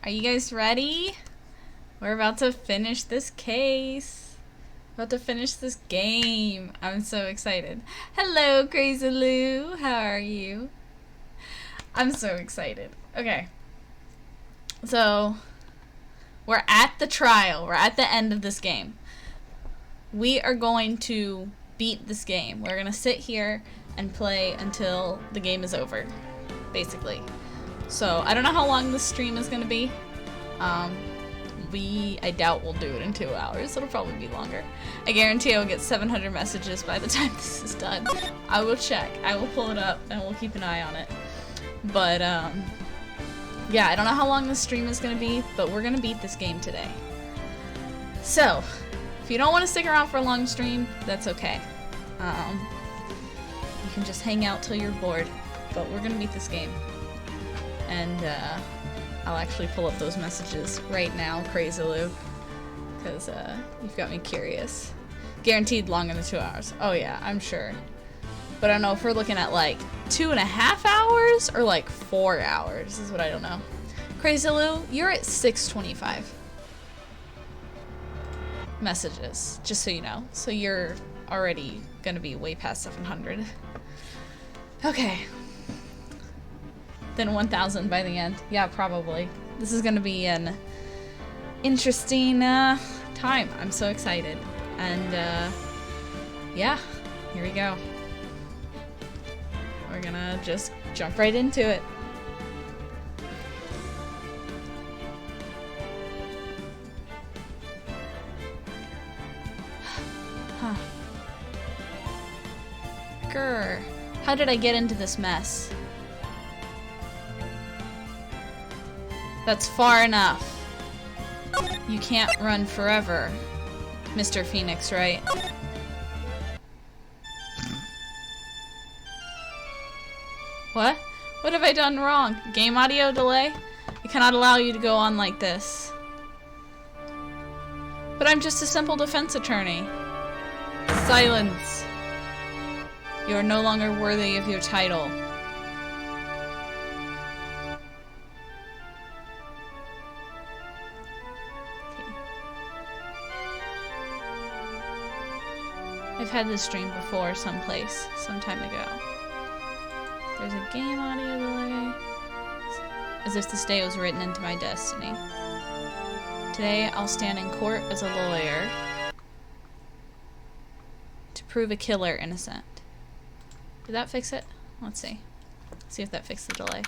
Are you guys ready? We're about to finish this case. About to finish this game. I'm so excited. Hello, Crazy Lou. How are you? I'm so excited. Okay. So, we're at the trial. We're at the end of this game. We are going to beat this game. We're going to sit here and play until the game is over, basically. So, I don't know how long this stream is going to be. I doubt we'll do it in 2 hours. It'll probably be longer. I guarantee I will get 700 messages by the time this is done. I will check. I will pull it up and we'll keep an eye on it. But, yeah, I don't know how long this stream is going to be, but we're going to beat this game today. So, if you don't want to stick around for a long stream, that's okay. You can just hang out till you're bored, but we're going to beat this game. And, I'll actually pull up those messages right now, Crazy Lou, because you've got me curious. Guaranteed longer than 2 hours. Oh yeah, I'm sure. But I don't know if we're looking at like 2.5 hours or like 4 hours is what I don't know. Crazy Lou, you're at 625 messages, just so you know. So you're already gonna be way past 700. Okay. Then 1,000 by the end. Yeah, probably. This is gonna be an interesting time. I'm so excited. And yeah, here we go. We're gonna just jump right into it. Huh. Grr. How did I get into this mess? That's far enough. You can't run forever, Mr. Phoenix, right? What? What have I done wrong? Game audio delay? I cannot allow you to go on like this. But I'm just a simple defense attorney. Silence. You are no longer worthy of your title. I've had this stream before someplace, some time ago. There's a game audio delay. As if this day was written into my destiny. Today I'll stand in court as a lawyer to prove a killer innocent. Did that fix it? Let's see. See if that fixed the delay.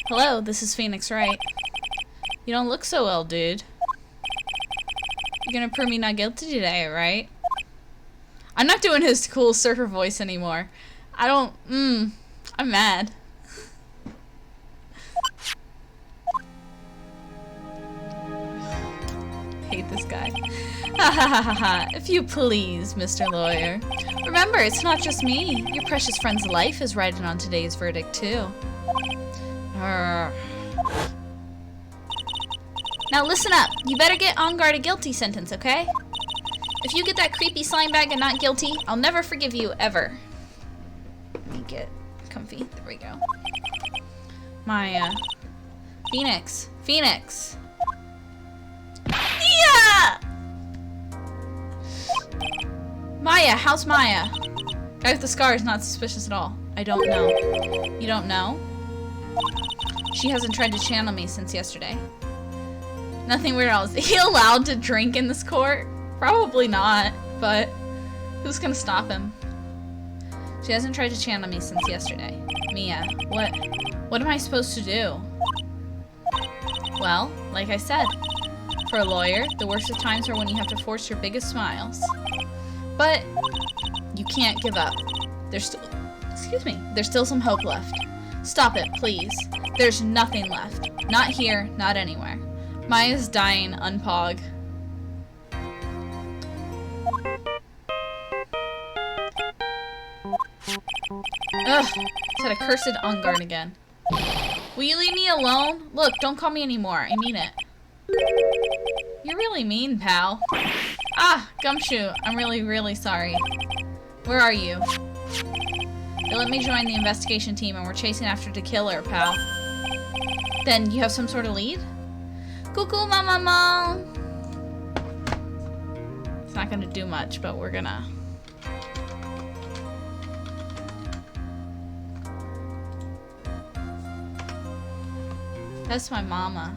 Hello, this is Phoenix Wright. You don't look so well, dude. You're gonna prove me not guilty today, right? I'm not doing his cool surfer voice anymore. I don't, I'm mad. Hate this guy. Ha ha ha ha ha. If you please, Mr. Lawyer. Remember, it's not just me. Your precious friend's life is riding on today's verdict, too. Now listen up. You better get on guard a guilty sentence, okay? If you get that creepy slime bag and not guilty, I'll never forgive you, ever. Let me get comfy. There we go. Maya. Phoenix. Phoenix. Yeah! Maya, how's Maya? Guy with the scar is not suspicious at all. I don't know. You don't know? She hasn't tried to channel me since yesterday. Nothing weird at all. Is he allowed to drink in this court? Probably not, but who's gonna stop him? She hasn't tried to channel me since yesterday. Mia, what am I supposed to do? Well, like I said, for a lawyer, the worst of times are when you have to force your biggest smiles. But you can't give up. There's still some hope left. Stop it, please. There's nothing left. Not here, not anywhere. Maya's dying, unpog. Ugh, set a cursed on guard again. Will you leave me alone? Look, don't call me anymore. I mean it. You're really mean, pal. Ah, Gumshoe, I'm really, really sorry. Where are you? They let me join the investigation team and we're chasing after the killer, pal. Then you have some sort of lead? Cuckoo, mama. It's not gonna do much, but we're gonna... That's my mama.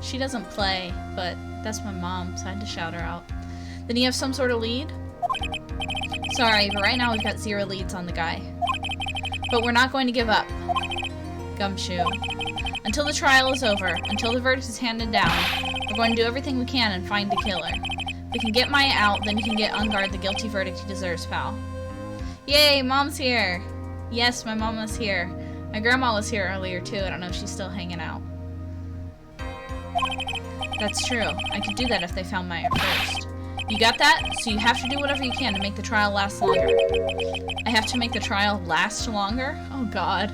She doesn't play, but that's my mom, so I had to shout her out. Then you have some sort of lead? Sorry, but right now we've got 0 leads on the guy. But we're not going to give up. Gumshoe. Until the trial is over, until the verdict is handed down, we're going to do everything we can and find the killer. If we can get Maya out, then you can get Ungard the guilty verdict he deserves, pal. Yay, Mom's here! Yes, my mom was here. My grandma was here earlier, too. I don't know if she's still hanging out. That's true. I could do that if they found Maya first. You got that? So you have to do whatever you can to make the trial last longer. I have to make the trial last longer? Oh, God.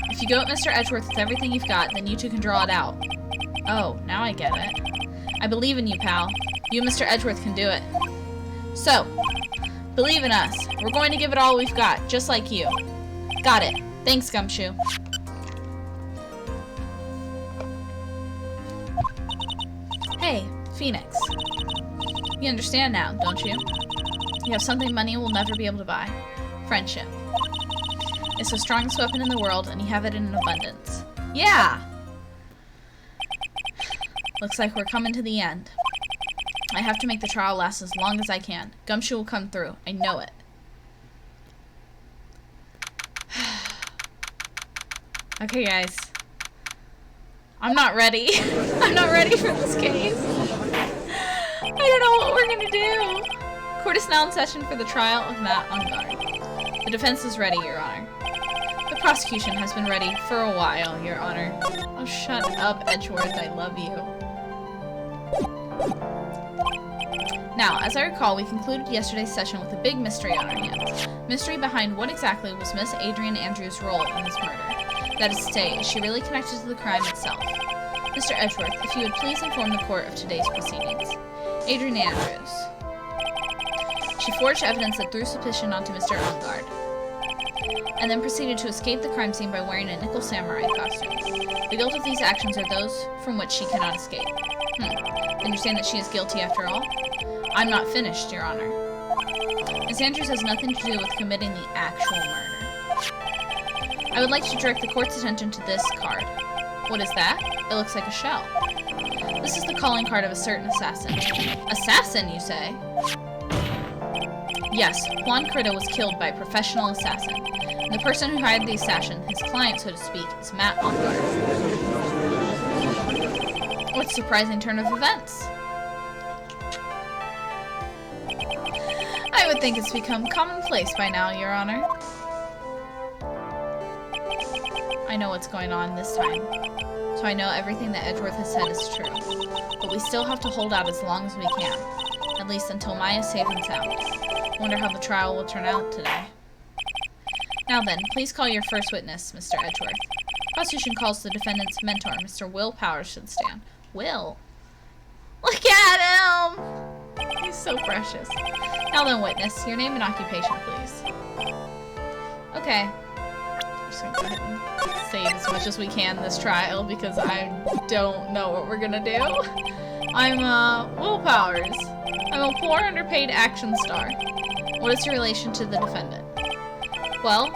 If you go at Mr. Edgeworth with everything you've got, then you two can draw it out. Oh, now I get it. I believe in you, pal. You and Mr. Edgeworth can do it. So, believe in us. We're going to give it all we've got, just like you. Got it. Thanks, Gumshoe. Hey, Phoenix. You understand now, don't you? You have something money will never be able to buy. Friendship. It's the strongest weapon in the world, and you have it in abundance. Yeah! Looks like we're coming to the end. I have to make the trial last as long as I can. Gumshoe will come through. I know it. Okay, guys. I'm not ready. I'm not ready for this case. I don't know what we're gonna do. Court is now in session for the trial of Matt Ungard. The defense is ready, Your Honor. The prosecution has been ready for a while, Your Honor. Oh, shut up, Edgeworth. I love you. Now, as I recall, we concluded yesterday's session with a big mystery on our hands. Mystery behind what exactly was Miss Adrian Andrews' role in this murder. That is to say, is she really connected to the crime itself? Mr. Edgeworth, if you would please inform the court of today's proceedings. Adrian Andrews. She forged evidence that threw suspicion onto Mr. Ungard, and then proceeded to escape the crime scene by wearing a nickel samurai costume. The guilt of these actions are those from which she cannot escape. Understand that she is guilty after all? I'm not finished, Your Honor. Miss Andrews has nothing to do with committing the actual murder. I would like to direct the court's attention to this card. What is that? It looks like a shell. This is the calling card of a certain assassin. Assassin, you say? Yes, Juan Critta was killed by a professional assassin. And the person who hired the assassin, his client so to speak, is Matt Ungard. What a surprising turn of events. I would think it's become commonplace by now, Your Honor. I know what's going on this time, so I know everything that Edgeworth has said is true. But we still have to hold out as long as we can, at least until Maya is safe and sound. I wonder how the trial will turn out today. Now then, please call your first witness, Mr. Edgeworth. Prosecution calls the defendant's mentor, Mr. Will Powers, should stand. Will? Look at him! He's so precious. Now then, witness, your name and occupation, please. Okay. I'm just gonna go ahead and save as much as we can this trial because I don't know what we're gonna do. I'm, Will Powers. I'm a poor, underpaid action star. What is your relation to the defendant? Well,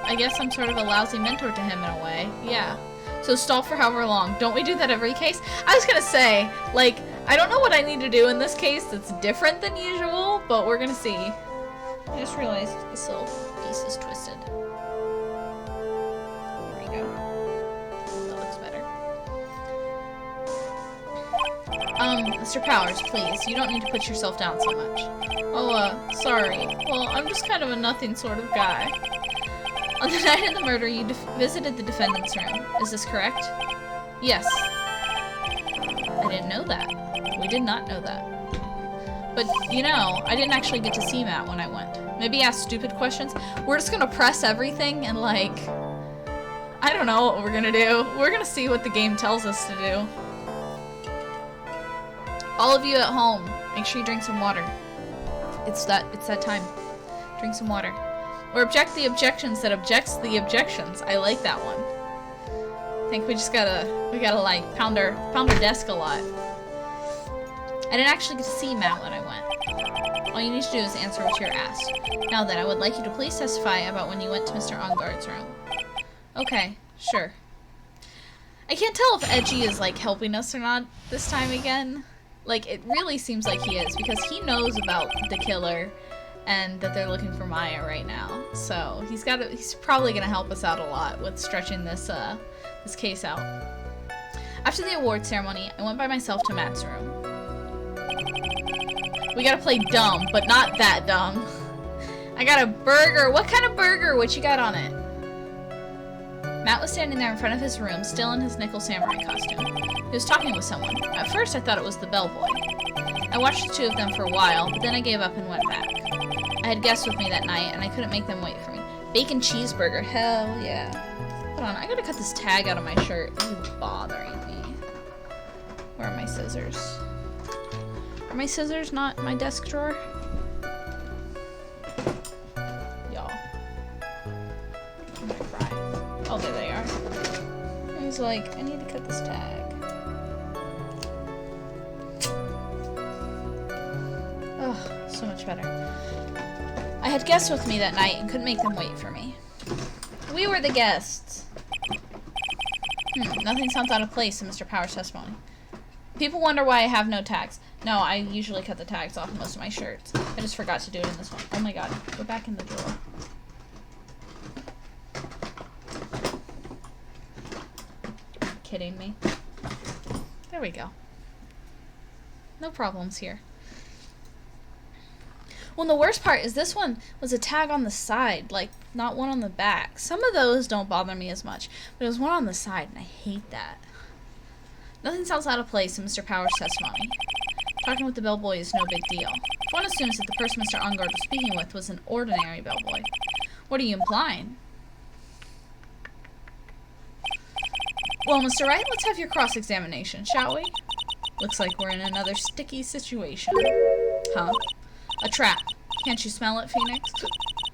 I guess I'm sort of a lousy mentor to him in a way. Yeah. So stall for however long. Don't we do that every case? I was gonna say, like, I don't know what I need to do in this case that's different than usual, but we're gonna see. I just realized this little piece is twisted. There we go. That looks better. Mr. Powers, please. You don't need to put yourself down so much. Oh, sorry. Well, I'm just kind of a nothing sort of guy. On the night of the murder, you visited the defendant's room. Is this correct? Yes. I didn't know that. We did not know that. But, you know, I didn't actually get to see Matt when I went. Maybe ask stupid questions. We're just gonna press everything and, like, I don't know what we're gonna do. We're gonna see what the game tells us to do. All of you at home, make sure you drink some water. It's that time. Drink some water. Or object the objections that objects the objections. I like that one. I think we gotta like pound our desk a lot. I didn't actually get to see Matt when I went. All you need to do is answer what you're asked. Now then, I would like you to please testify about when you went to Mr. Ungard's room. Okay, sure. I can't tell if Edgy is like helping us or not this time again. Like, it really seems like he is, because he knows about the killer and that they're looking for Maya right now. So he's probably gonna help us out a lot with stretching this case out. After the award ceremony, I went by myself to Matt's room. We gotta play dumb, but not that dumb. I got a burger. What kind of burger? What you got on it? Matt was standing there in front of his room, still in his nickel samurai costume. He was talking with someone. At first, I thought it was the bellboy. I watched the two of them for a while, but then I gave up and went back. I had guests with me that night, and I couldn't make them wait for me. Bacon cheeseburger. Hell yeah. Hold on, I gotta cut this tag out of my shirt. It's bothering me. Where are my scissors? Are my scissors not in my desk drawer? Y'all. I'm gonna cry. Oh, there they are. I was like, I need to cut this tag. Oh, so much better. I had guests with me that night and couldn't make them wait for me. We were the guests. Nothing sounds out of place in Mr. Power's testimony. People wonder why I have no tags. No, I usually cut the tags off most of my shirts. I just forgot to do it in this one. Oh my god. Go back in the drawer. Kidding me? There we go. No problems here. Well, the worst part is this one was a tag on the side, like, not one on the back. Some of those don't bother me as much, but it was one on the side, and I hate that. Nothing sounds out of place in Mr. Power's testimony. Talking with the bellboy is no big deal. If one assumes that the person Mr. Ungard was speaking with was an ordinary bellboy, what are you implying? Well, Mr. Wright, let's have your cross-examination, shall we? Looks like we're in another sticky situation. Huh? A trap. Can't you smell it, Phoenix?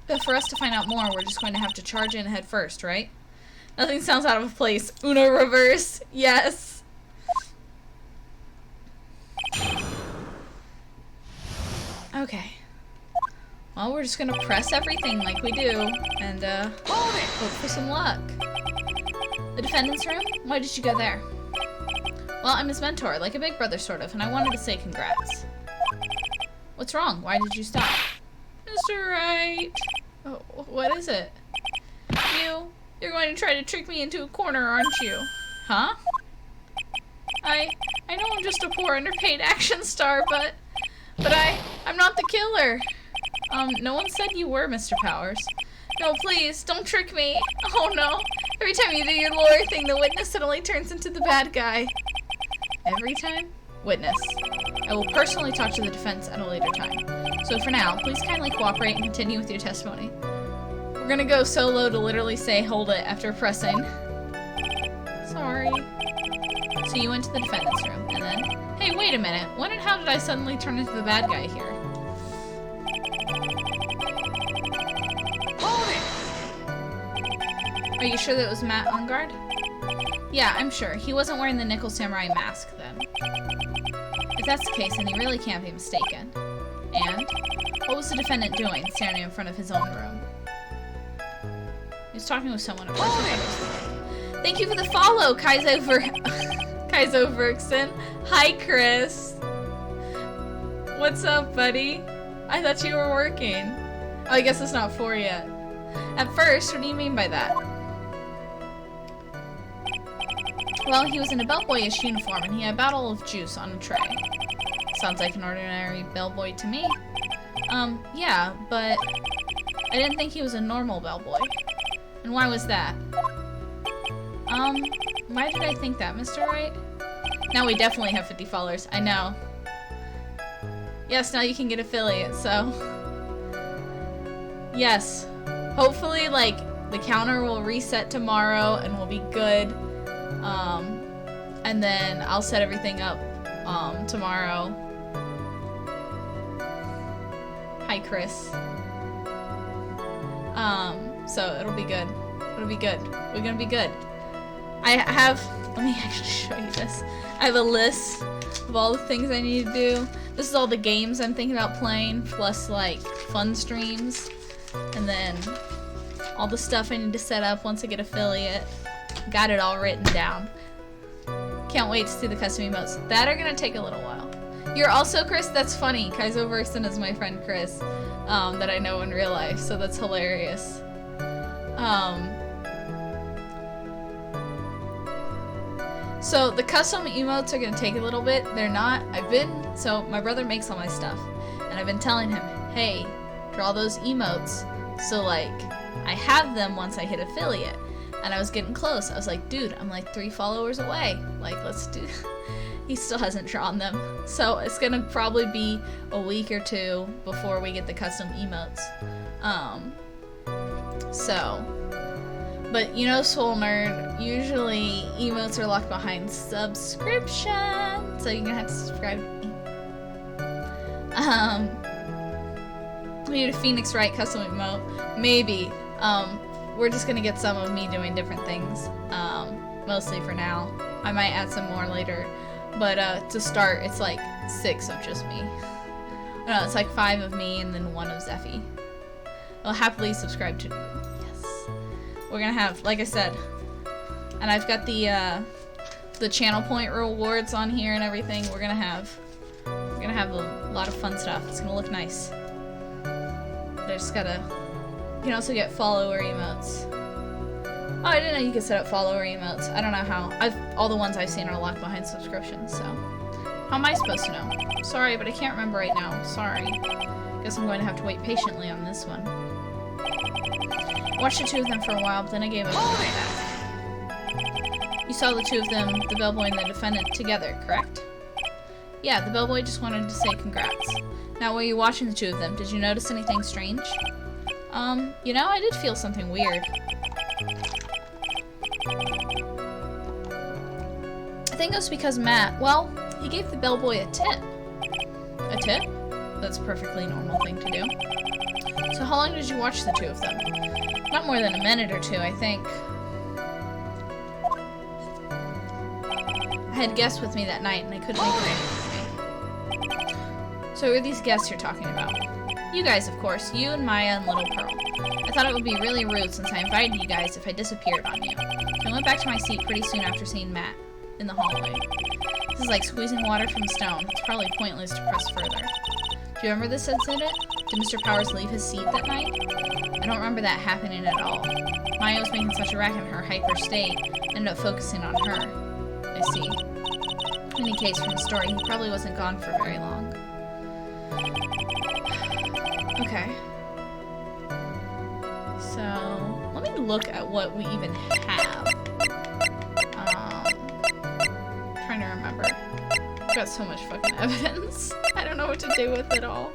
But for us to find out more, we're just going to have to charge in head first, right? Nothing sounds out of place. Uno reverse. Yes. Okay. Well, we're just gonna press everything like we do, and hope for some luck. The defendant's room? Why did you go there? Well, I'm his mentor, like a big brother sort of, and I wanted to say congrats. What's wrong? Why did you stop? Mr. Wright. Oh, what is it? You're going to try to trick me into a corner, aren't you? Huh? I know I'm just a poor underpaid action star, but I'm not the killer. No one said you were, Mr. Powers. No, please, don't trick me. Oh no. Every time you do your lawyer thing, the witness suddenly turns into the bad guy. Every time? Witness. I will personally talk to the defense at a later time. So for now, please kindly cooperate and continue with your testimony. We're gonna go solo to literally say hold it after pressing. Sorry. So you went to the defendant's room, and then... Hey, wait a minute. When and how did I suddenly turn into the bad guy here? Are you sure that it was Matt Ungard? Yeah, I'm sure. He wasn't wearing the nickel samurai mask then. If that's the case, then he really can't be mistaken. And? What was the defendant doing, standing in front of his own room? He was talking with someone at first. Thank you for the follow, Kaizo Verkson. Hi, Chris. What's up, buddy? I thought you were working. Oh, I guess it's not 4 yet. At first, what do you mean by that? Well, he was in a bellboyish uniform, and he had a bottle of juice on a tray. Sounds like an ordinary bellboy to me. Yeah, but I didn't think he was a normal bellboy. And why was that? Why did I think that, Mr. Wright? Now we definitely have 50 followers. I know. Yes, now you can get affiliates, so... Yes. Hopefully, like, the counter will reset tomorrow and we'll be good. And then I'll set everything up tomorrow. Hi, Chris. So it'll be good. It'll be good. We're gonna be good. I have, let me actually show you this. I have a list of all the things I need to do. This is all the games I'm thinking about playing, plus like fun streams. And then all the stuff I need to set up once I get affiliate. Got it all written down. Can't wait to see the custom emotes. That are gonna take a little while. You're also Chris? That's funny. Kaizo Verson is my friend Chris, that I know in real life, so that's hilarious. So the custom emotes are gonna take a little bit. They're not. So my brother makes all my stuff, and I've been telling him, hey, draw those emotes, so like, I have them once I hit affiliate. And I was getting close. I was like, dude, I'm like 3 followers away. Like, let's do. He still hasn't drawn them. So it's gonna probably be a week or 2 before we get the custom emotes. But you know, Soul Nerd, usually emotes are locked behind subscription. So you're gonna have to subscribe to me. We need a Phoenix Wright custom emote. Maybe. We're just gonna get some of me doing different things, mostly for now. I might add some more later, but to start, it's like 6 of just me. No, it's like 5 of me and then 1 of Zeffy. I'll happily subscribe to. Yes, we're gonna have, like I said, and I've got the channel point rewards on here and everything. We're gonna have a lot of fun stuff. It's gonna look nice. But I just gotta. You can also get follower emotes. Oh, I didn't know you could set up follower emotes. I don't know how. All the ones I've seen are locked behind subscriptions, so. How am I supposed to know? Sorry, but I can't remember right now. Sorry. Guess I'm going to have to wait patiently on this one. Watched the 2 of them for a while, but then I gave up on that. You saw the 2 of them, the bellboy and the defendant, together, correct? Yeah, the bellboy just wanted to say congrats. Now, while you were watching the 2 of them, did you notice anything strange? You know, I did feel something weird. I think it was because Matt, well, he gave the bellboy a tip. A tip? That's a perfectly normal thing to do. So how long did you watch the 2 of them? Not more than a minute or 2, I think. I had guests with me that night, and I couldn't make it with me. So who are these guests you're talking about? You guys, of course. You and Maya and Little Pearl. I thought it would be really rude since I invited you guys if I disappeared on you. I went back to my seat pretty soon after seeing Matt in the hallway. This is like squeezing water from a stone. It's probably pointless to press further. Do you remember this incident? Did Mr. Powers leave his seat that night? I don't remember that happening at all. Maya was making such a wreck in her hyper state, ended up focusing on her. I see. In any case, from the story, he probably wasn't gone for very long. Okay. So, let me look at what we even have. Trying to remember. I've got so much fucking evidence. I don't know what to do with it all.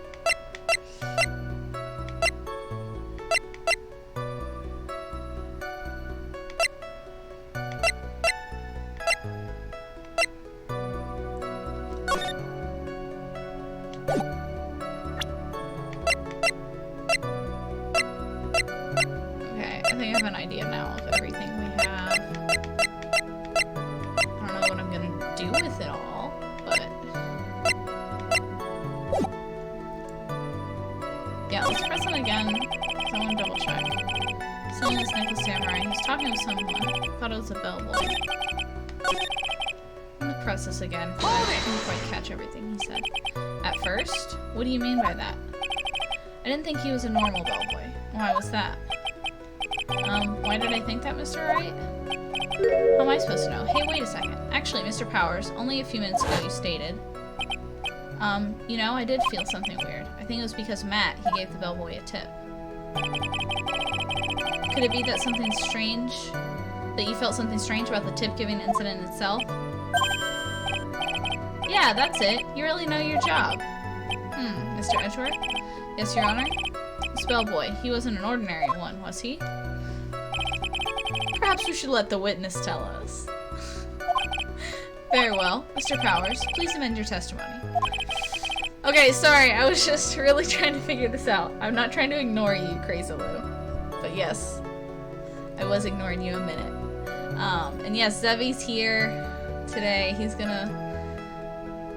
Again, I didn't quite catch everything he said. At first? What do you mean by that? I didn't think he was a normal bellboy. Why was that? Why did I think that, Mr. Wright? How am I supposed to know? Hey, wait a second. Actually, Mr. Powers, only a few minutes ago you stated. You know, I did feel something weird. I think it was because Matt, he gave the bellboy a tip. Could it be that something strange? That you felt something strange about the tip-giving incident itself? Yeah, that's it. You really know your job. Mr. Edgeworth? Yes, Your Honor? This bellboy, he wasn't an ordinary one, was he? Perhaps we should let the witness tell us. Very well. Mr. Powers, please amend your testimony. Okay, sorry, I was just really trying to figure this out. I'm not trying to ignore you, Crazy Lou. But yes, I was ignoring you a minute. And yes, Zevy's here today. He's gonna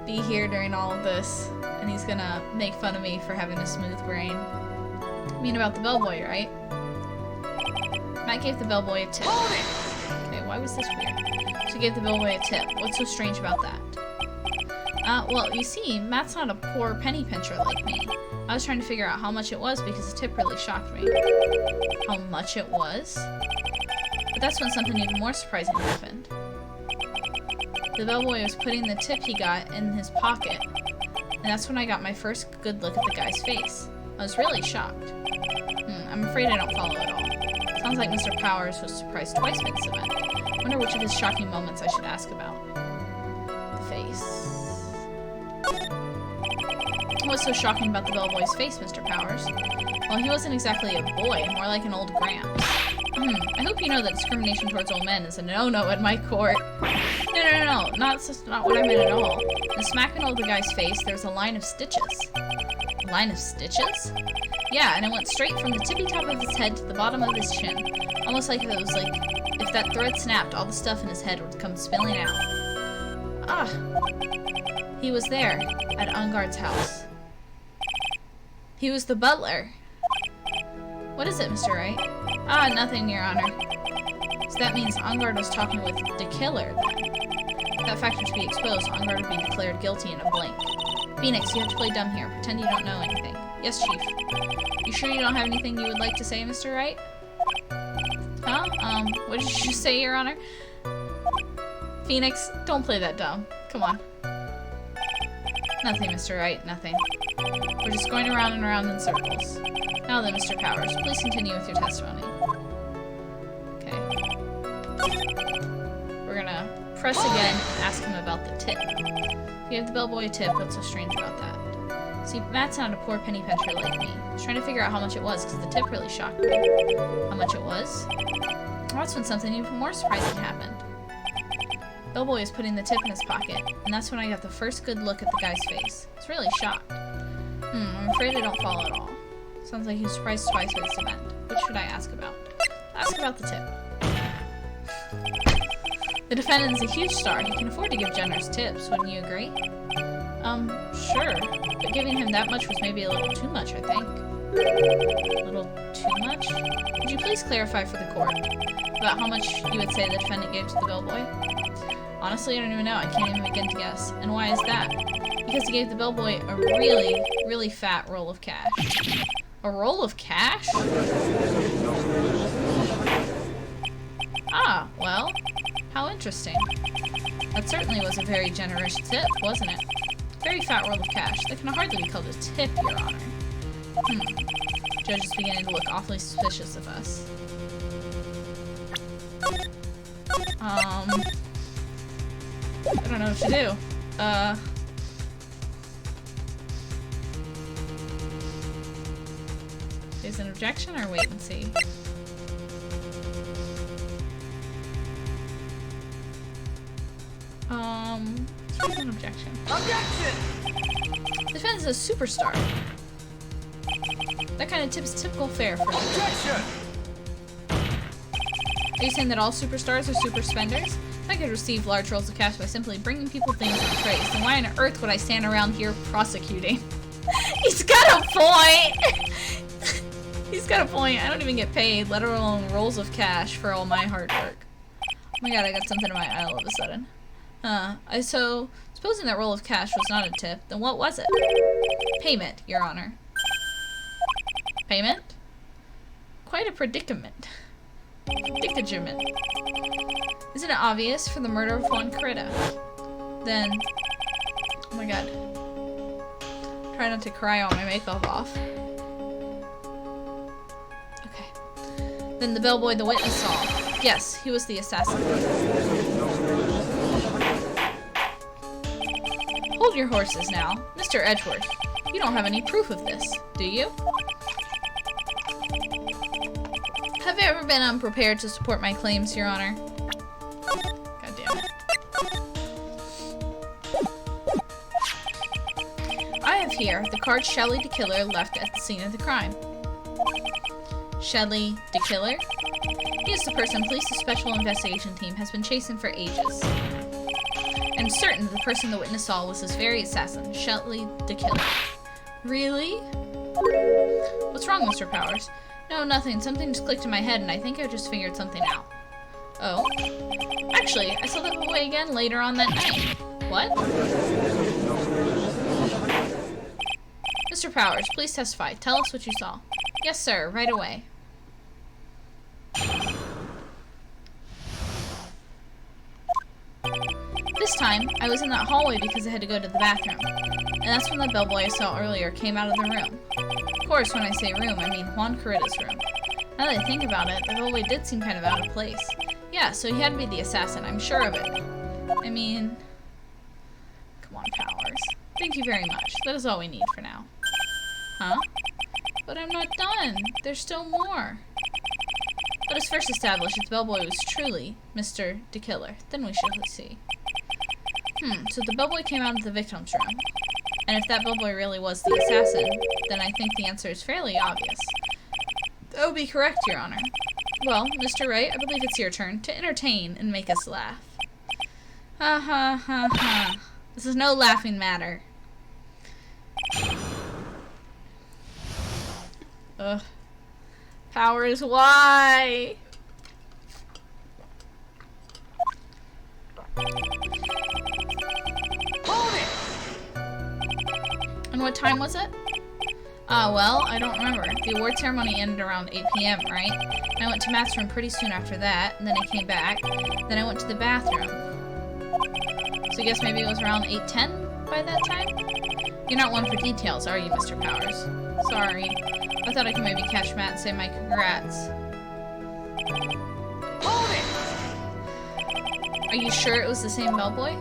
be here during all of this, and he's gonna make fun of me for having a smooth brain. I mean about the bellboy, right? Matt gave the bellboy a tip. Okay, why was this weird? She gave the bellboy a tip. What's so strange about that? Well, you see, Matt's not a poor penny pincher like me. I was trying to figure out how much it was because the tip really shocked me. How much it was? But that's when something even more surprising happened. The bellboy was putting the tip he got in his pocket, and that's when I got my first good look at the guy's face. I was really shocked. I'm afraid I don't follow at all. Sounds like Mr. Powers was surprised twice by this event. I wonder which of his shocking moments I should ask about. The face. What's so shocking about the bellboy's face, Mr. Powers? Well, he wasn't exactly a boy, more like an old gramps. I hope you know that discrimination towards old men is a no-no at my court. No, not what I meant at all. In the smack middle of the guy's face, there's a line of stitches. A line of stitches? Yeah, and it went straight from the tippy top of his head to the bottom of his chin. Almost like it was like, if that thread snapped, all the stuff in his head would come spilling out. He was there, at Ungard's house. He was the butler. What is it, Mr. Wright? Nothing, Your Honor. So that means Ungard was talking with the killer, then. If that fact were to be exposed, Ungard would be declared guilty in a blink. Phoenix, you have to play dumb here. Pretend you don't know anything. Yes, Chief. You sure you don't have anything you would like to say, Mr. Wright? Huh? What did you just say, Your Honor? Phoenix, don't play that dumb. Come on. Nothing, Mr. Wright, nothing. We're just going around and around in circles. Now then, Mr. Powers, please continue with your testimony. Okay. We're gonna press again and ask him about the tip. If you gave the bellboy a tip, what's so strange about that? See, Matt's not a poor penny pincher like me. I was trying to figure out how much it was because the tip really shocked me. How much it was? Well, that's when something even more surprising happened. Bellboy was putting the tip in his pocket, and that's when I got the first good look at the guy's face. I was really shocked. I'm afraid I don't follow at all. Sounds like he was surprised twice by this event. What should I ask about? Ask about the tip. The defendant is a huge star. He can afford to give generous tips, wouldn't you agree? Sure. But giving him that much was maybe a little too much, I think. A little too much? Would you please clarify for the court about how much you would say the defendant gave to the bellboy? Honestly, I don't even know. I can't even begin to guess. And why is that? Because he gave the bellboy a really, really fat roll of cash. A roll of cash? Well, how interesting. That certainly was a very generous tip, wasn't it? Very fat roll of cash. That can hardly be called a tip, Your Honor. Judge is beginning to look awfully suspicious of us. I don't know what to do. Is an objection or wait and see? Here's an objection. Objection! Defense is a superstar. That kind of tip's typical fare for objection. Are you saying that all superstars are super spenders? If I could receive large rolls of cash by simply bringing people things on trays, then why on earth would I stand around here prosecuting? He's got a point! He's got a point. I don't even get paid, let alone rolls of cash for all my hard work. Oh my god, I got something in my eye all of a sudden. So, supposing that roll of cash was not a tip, then what was it? Payment, Your Honor. Payment? Quite a predicament. Predicament. Isn't it obvious for the murder of Juan Corrida? Then, oh my god. Try not to cry all my makeup off. Okay. Then the bellboy the witness saw. Yes, he was the assassin. Hold your horses now. Mr. Edgeworth, you don't have any proof of this, do you? Have you ever been unprepared to support my claims, Your Honor? God damn it. here, the card Shelley the Killer left at the scene of the crime. Shelley the Killer? He is the person Police's Special Investigation Team has been chasing for ages. I'm certain the person the witness saw was this very assassin, Shelley the Killer. Really? What's wrong, Mr. Powers? No, nothing. Something just clicked in my head, and I think I just figured something out. Oh? Actually, I saw that boy again later on that night. What? Mr. Powers, please testify. Tell us what you saw. Yes, sir. Right away. This time, I was in that hallway because I had to go to the bathroom. And that's when the bellboy I saw earlier came out of the room. Of course, when I say room, I mean Juan Corrida's room. Now that I think about it, the bellboy did seem kind of out of place. Yeah, so he had to be the assassin, I'm sure of it. I mean... Come on, Powers. Thank you very much. That is all we need for now. Huh? But I'm not done. There's still more. Let us first establish if the bellboy was truly Mr. the Killer. Then we shall see. So the bellboy came out of the victim's room. And if that bellboy really was the assassin, then I think the answer is fairly obvious. That would be correct, Your Honor. Well, Mr. Wright, I believe it's your turn to entertain and make us laugh. Ha ha ha ha. This is no laughing matter. Ugh. Powers, why? And what time was it? Well, I don't remember. The award ceremony ended around 8 p.m., right? And I went to Matt's room pretty soon after that, and then I came back. Then I went to the bathroom. So I guess maybe it was around 8:10 by that time? You're not one for details, are you, Mr. Powers? Sorry. I thought I could maybe catch Matt and say my congrats. Hold it! Are you sure it was the same bellboy?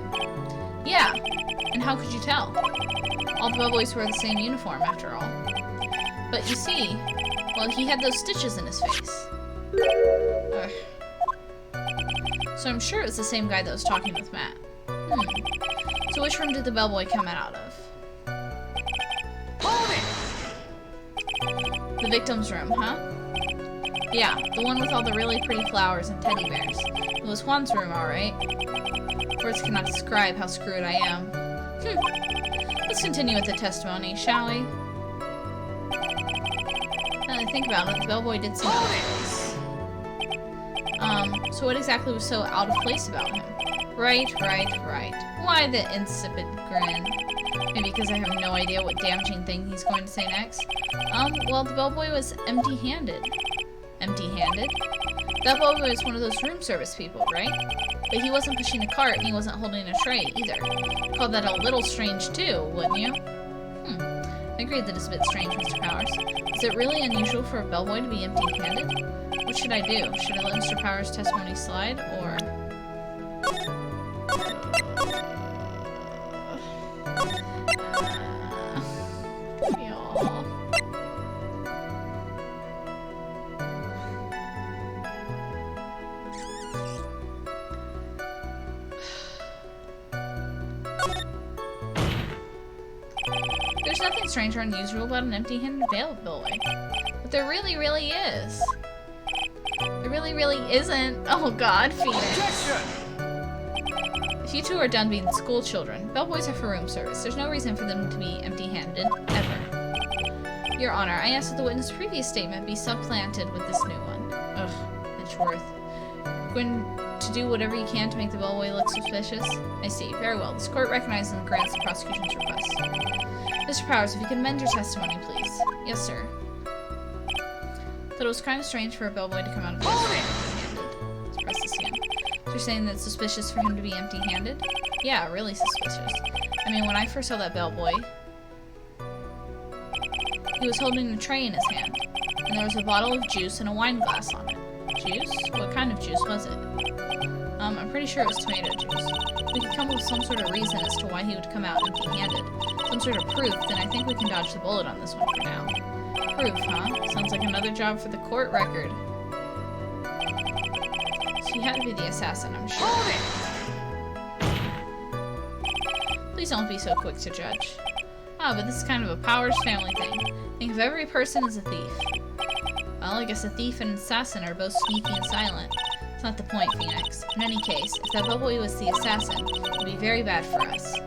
Yeah. And how could you tell? All the bellboys wear the same uniform, after all. But you see, well, he had those stitches in his face. Ugh. So I'm sure it was the same guy that was talking with Matt. So which room did the bellboy come out of? Hold it! The victim's room, huh? Yeah, the one with all the really pretty flowers and teddy bears. It was Juan's room, alright. Words cannot describe how screwed I am. Let's continue with the testimony, shall we? Now that I think about it, the bellboy did seem out of place. So what exactly was so out of place about him? Right. Why the insipid grin? Maybe because I have no idea what damaging thing he's going to say next. Well, the bellboy was empty-handed. Empty-handed? That bellboy was one of those room service people, right? But he wasn't pushing a cart and he wasn't holding a tray, either. Called that a little strange, too, wouldn't you? I agree that it's a bit strange, Mr. Powers. Is it really unusual for a bellboy to be empty-handed? What should I do? Should I let Mr. Powers' testimony slide, or... There's nothing strange or unusual about an empty-handed bellboy. But there really, really is. There really, really isn't. Oh god, Phoenix. If you two are done being school children, bellboys are for room service. There's no reason for them to be empty-handed, ever. Your Honor, I ask that the witness' previous statement be supplanted with this new one. Ugh, Edgeworth. Going to do whatever you can to make the bellboy look suspicious? I see. Very well. This court recognizes and grants the prosecution's request. Mr. Powers, if you can amend your testimony, please. Yes, sir. Thought it was kind of strange for a bellboy to come out of this empty-handed. Let's press this again. So you're saying that it's suspicious for him to be empty-handed? Yeah, really suspicious. I mean, when I first saw that bellboy, he was holding a tray in his hand, and there was a bottle of juice and a wine glass on it. Juice? What kind of juice was it? I'm pretty sure it was tomato juice. If we could come up with some sort of reason as to why he would come out empty-handed, some sort of proof, then I think we can dodge the bullet on this one for now. Proof, huh? Sounds like another job for the court record. So he had to be the assassin, I'm sure. Please don't be so quick to judge. Oh, but this is kind of a Powers family thing. Think of every person as a thief. Well, I guess a thief and an assassin are both sneaky and silent. It's not the point, Phoenix. In any case, if that bubbleboy was the assassin, it would be very bad for us.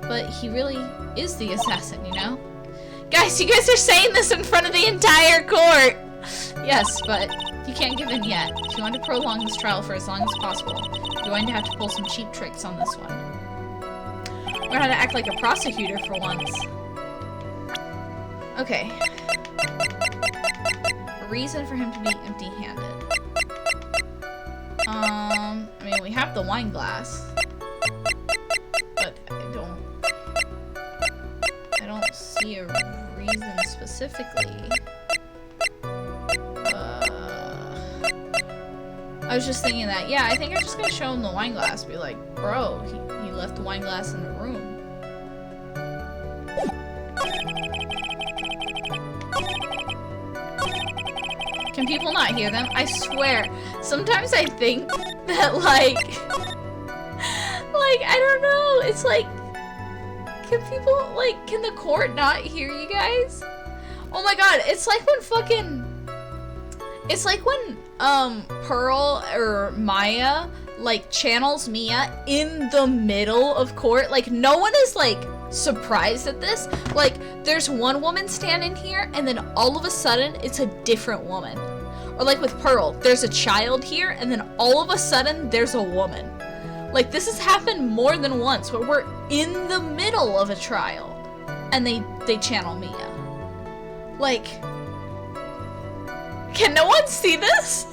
But he really is the assassin, you know? Guys, you guys are saying this in front of the entire court! Yes, but you can't give in yet. If you want to prolong this trial for as long as possible, you're going to have to pull some cheap tricks on this one. Learn how to act like a prosecutor for once. Okay. A reason for him to be empty-handed. I mean, we have the wine glass. But I don't see a reason specifically. I was just thinking that, yeah, I think I'm just gonna show him the wine glass. Be like, bro, he left the wine glass in the room. Can people not hear them? I swear, sometimes I think that, like, I don't know, it's like, can people, like, can the court not hear you guys? Oh my god, it's like when Pearl or Maya, like, channels Mia in the middle of court. Like, no one is, like, surprised at this. Like, there's one woman standing here, and then all of a sudden, it's a different woman. Or like with Pearl, there's a child here, and then all of a sudden, there's a woman. Like, this has happened more than once, where we're in the middle of a trial, and they channel Mia. Like, can no one see this?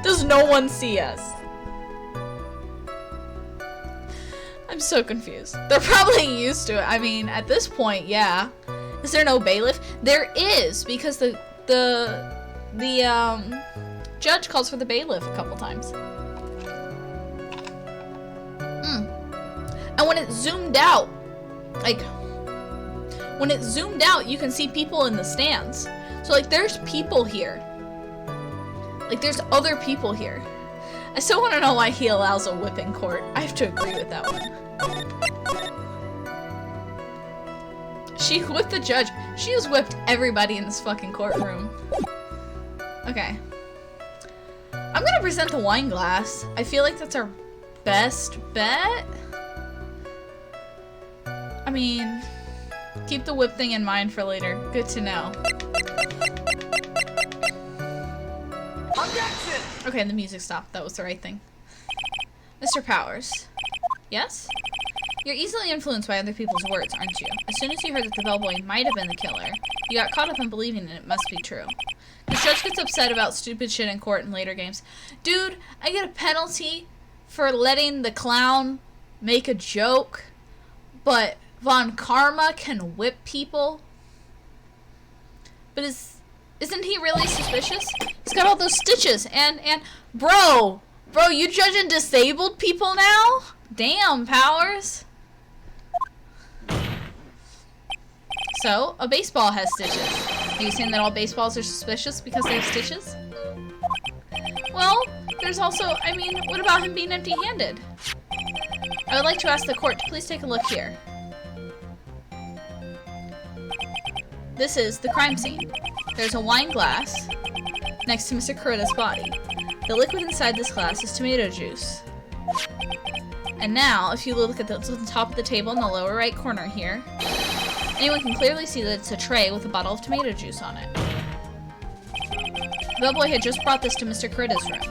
Does no one see us? I'm so confused. They're probably used to it. I mean, at this point, yeah. Is there no bailiff? There is, because the judge calls for the bailiff a couple times. And when it zoomed out, you can see people in the stands. So, like, there's people here. Like, there's other people here. I still want to know why he allows a whip in court. I have to agree with that one. She whipped the judge. She has whipped everybody in this fucking courtroom. Okay. I'm gonna present the wine glass. I feel like that's our best bet. I mean, keep the whip thing in mind for later. Good to know. Objection! Okay, the music stopped. That was the right thing. Mr. Powers. Yes? You're easily influenced by other people's words, aren't you? As soon as you heard that the bellboy might have been the killer, you got caught up in believing it must be true. The judge gets upset about stupid shit in court in later games. Dude, I get a penalty for letting the clown make a joke, but Von Karma can whip people? But isn't he really suspicious? He's got all those stitches and bro, you judging disabled people now? Damn, Powers. So, a baseball has stitches. Are you saying that all baseballs are suspicious because they have stitches? Well, there's also, I mean, what about him being empty-handed? I would like to ask the court to please take a look here. This is the crime scene. There's a wine glass next to Mr. Kurida's body. The liquid inside this glass is tomato juice. And now, if you look at the top of the table in the lower right corner here, anyone can clearly see that it's a tray with a bottle of tomato juice on it. The bellboy had just brought this to Mr. Kurida's room.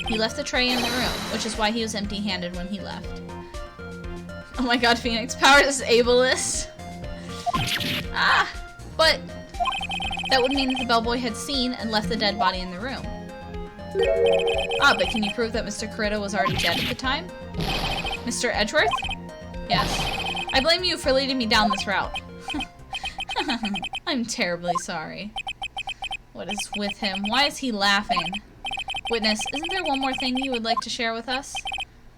He left the tray in the room, which is why he was empty-handed when he left. Oh my god, Phoenix Powers is ableist. Ah! But that would mean that the bellboy had seen and left the dead body in the room. Ah, but can you prove that Mr. Kurida was already dead at the time? Mr. Edgeworth? Yes. I blame you for leading me down this route. I'm terribly sorry. What is with him? Why is he laughing? Witness, isn't there one more thing you would like to share with us?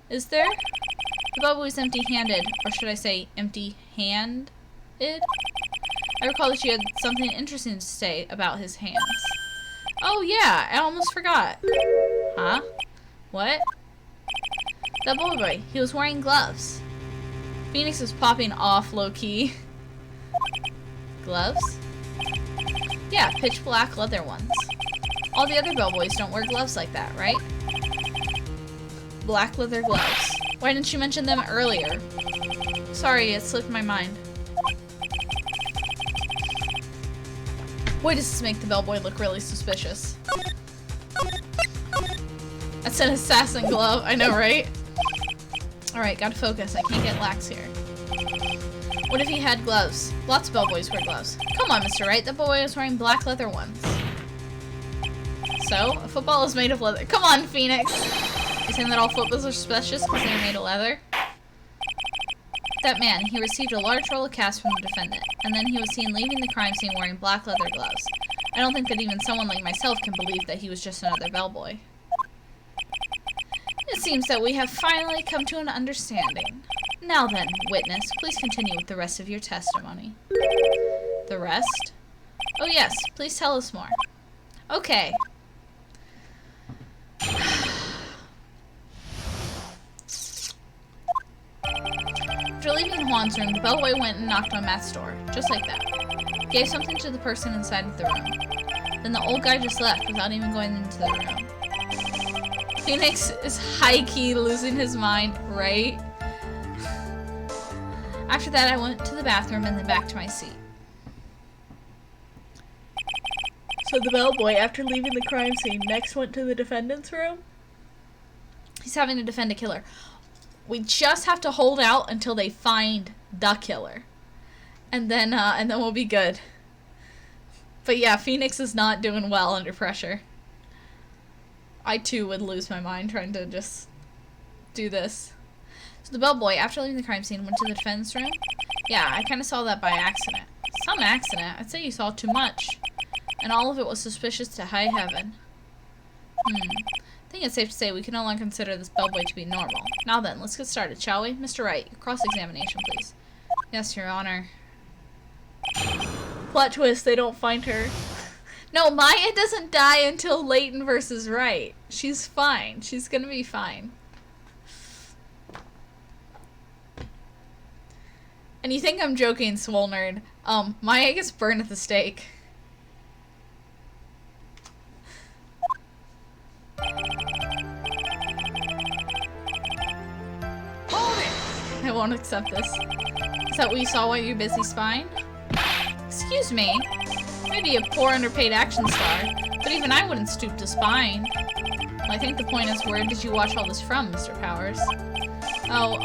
Is there? The bellboy was empty-handed, or should I say empty-handed? I recall that you had something interesting to say about his hands. Oh yeah, I almost forgot. Huh? What? The bellboy, he was wearing gloves. Phoenix was popping off low-key. Gloves? Yeah, pitch black leather ones. All the other bellboys don't wear gloves like that, right? Black leather gloves. Why didn't you mention them earlier? Sorry, it slipped my mind. Boy, does this make the bellboy look really suspicious. That's an assassin glove. I know, right? Alright, gotta focus. I can't get lax here. What if he had gloves? Lots of bellboys wear gloves. Come on, Mr. Wright. The boy is wearing black leather ones. So, a football is made of leather. Come on, Phoenix! You saying that all footballs are suspicious because they're made of leather? That man, he received a large roll of cash from the defendant, and then he was seen leaving the crime scene wearing black leather gloves. I don't think that even someone like myself can believe that he was just another bellboy. It seems that we have finally come to an understanding. Now then, witness, please continue with the rest of your testimony. The rest? Oh yes, please tell us more. Okay. After leaving Juan's room, the bellboy went and knocked on Matt's door, just like that. Gave something to the person inside of the room. Then the old guy just left without even going into the room. Phoenix is high-key losing his mind, right? After that, I went to the bathroom and then back to my seat. So the bellboy, after leaving the crime scene, next went to the defendant's room? He's having to defend a killer. We just have to hold out until they find the killer. And then we'll be good. But yeah, Phoenix is not doing well under pressure. I too would lose my mind trying to just do this. So the bellboy, after leaving the crime scene, went to the defendant's room? Yeah, I kind of saw that by accident. Some accident? I'd say you saw too much. And all of it was suspicious to high heaven. I think it's safe to say we can no longer consider this bellboy to be normal. Now then, let's get started, shall we? Mr. Wright, your cross-examination, please. Yes, Your Honor. Plot twist, they don't find her. No, Maya doesn't die until Layton versus Wright. She's fine. She's gonna be fine. And you think I'm joking, swole nerd. Maya gets burned at the stake. I won't accept this. Is that what you saw while you were busy spying? Excuse me. Maybe a poor underpaid action star, but even I wouldn't stoop to spying. Well, I think the point is, where did you watch all this from, Mr. Powers? Oh,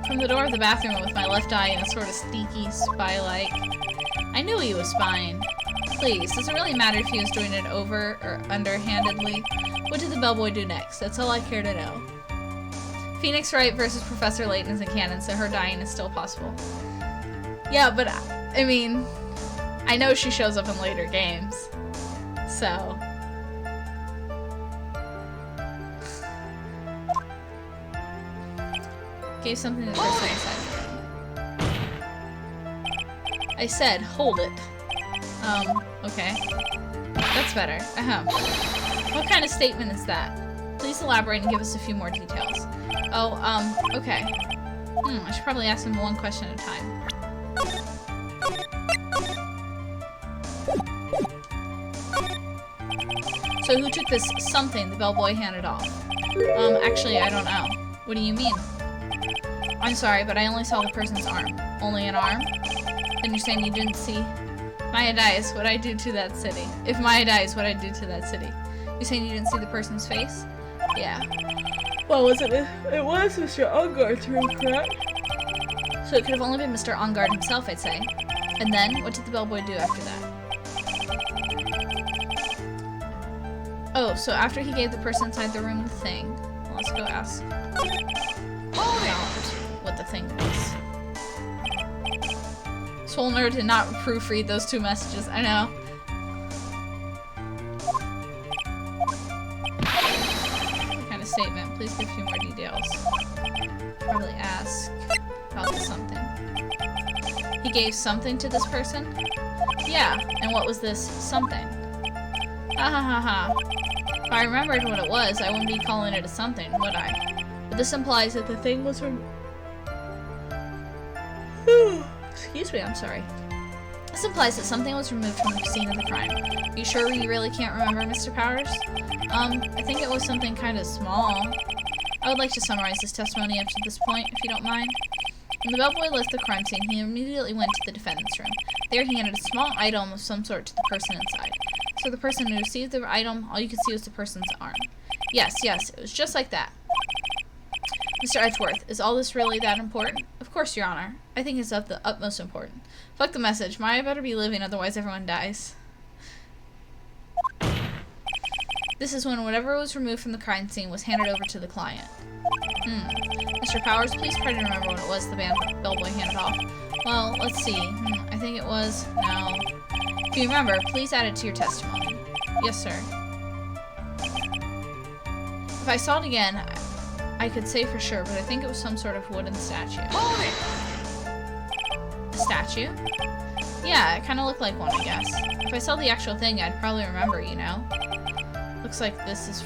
from the door of the bathroom with my left eye in a sort of sneaky, spy-like. I knew he was spying. Please, does it really matter if he was doing it over or underhandedly? What did the bellboy do next? That's all I care to know. Phoenix Wright versus Professor Layton isn't canon, so her dying is still possible. Yeah, but, I mean, I know she shows up in later games, so. Gave something to the person inside the room. I said, hold it. Okay. That's better. What kind of statement is that? Please elaborate and give us a few more details. Oh, okay. I should probably ask him one question at a time. So who took this something the bellboy handed off? Actually, I don't know. What do you mean? I'm sorry, but I only saw the person's arm. Only an arm? Then you're saying you didn't see? Maya dies, what'd I do to that city? If Maya dies, what'd I do to that city? You're saying you didn't see the person's face? Yeah. Well, was it? It was Mr. Ungard's room, correct? So it could have only been Mr. Ungard himself, I'd say. And then, what did the bellboy do after that? Oh, so after he gave the person inside the room the thing, well, let's go ask what the thing was. Swole nerd did not proofread those two messages, I know. What kind of statement? Please give a few more details. Probably ask about the something. He gave something to this person? Yeah, and what was this something? Ha ha ha ha. If I remembered what it was, I wouldn't be calling it a something, would I? But this implies that the thing was from... Excuse me, I'm sorry. This implies that something was removed from the scene of the crime. Are you sure you really can't remember, Mr. Powers? I think it was something kind of small. I would like to summarize this testimony up to this point, if you don't mind. When the bellboy left the crime scene, he immediately went to the defendant's room. There he handed a small item of some sort to the person inside. So the person who received the item, all you could see was the person's arm. Yes, it was just like that. Mr. Edgeworth, is all this really that important? Of course, Your Honor. I think it's of the utmost importance. Fuck the message. Maya better be living, otherwise everyone dies. This is when whatever was removed from the crime scene was handed over to the client. Mr. Powers, please try to remember what it was the bellboy handed off. Well, let's see. I think it was... No. If you remember, please add it to your testimony. Yes, sir. If I saw it again, I could say for sure, but I think it was some sort of wooden statue. Hold it! A statue? Yeah, it kind of looked like one, I guess. If I saw the actual thing, I'd probably remember, you know? Looks like for this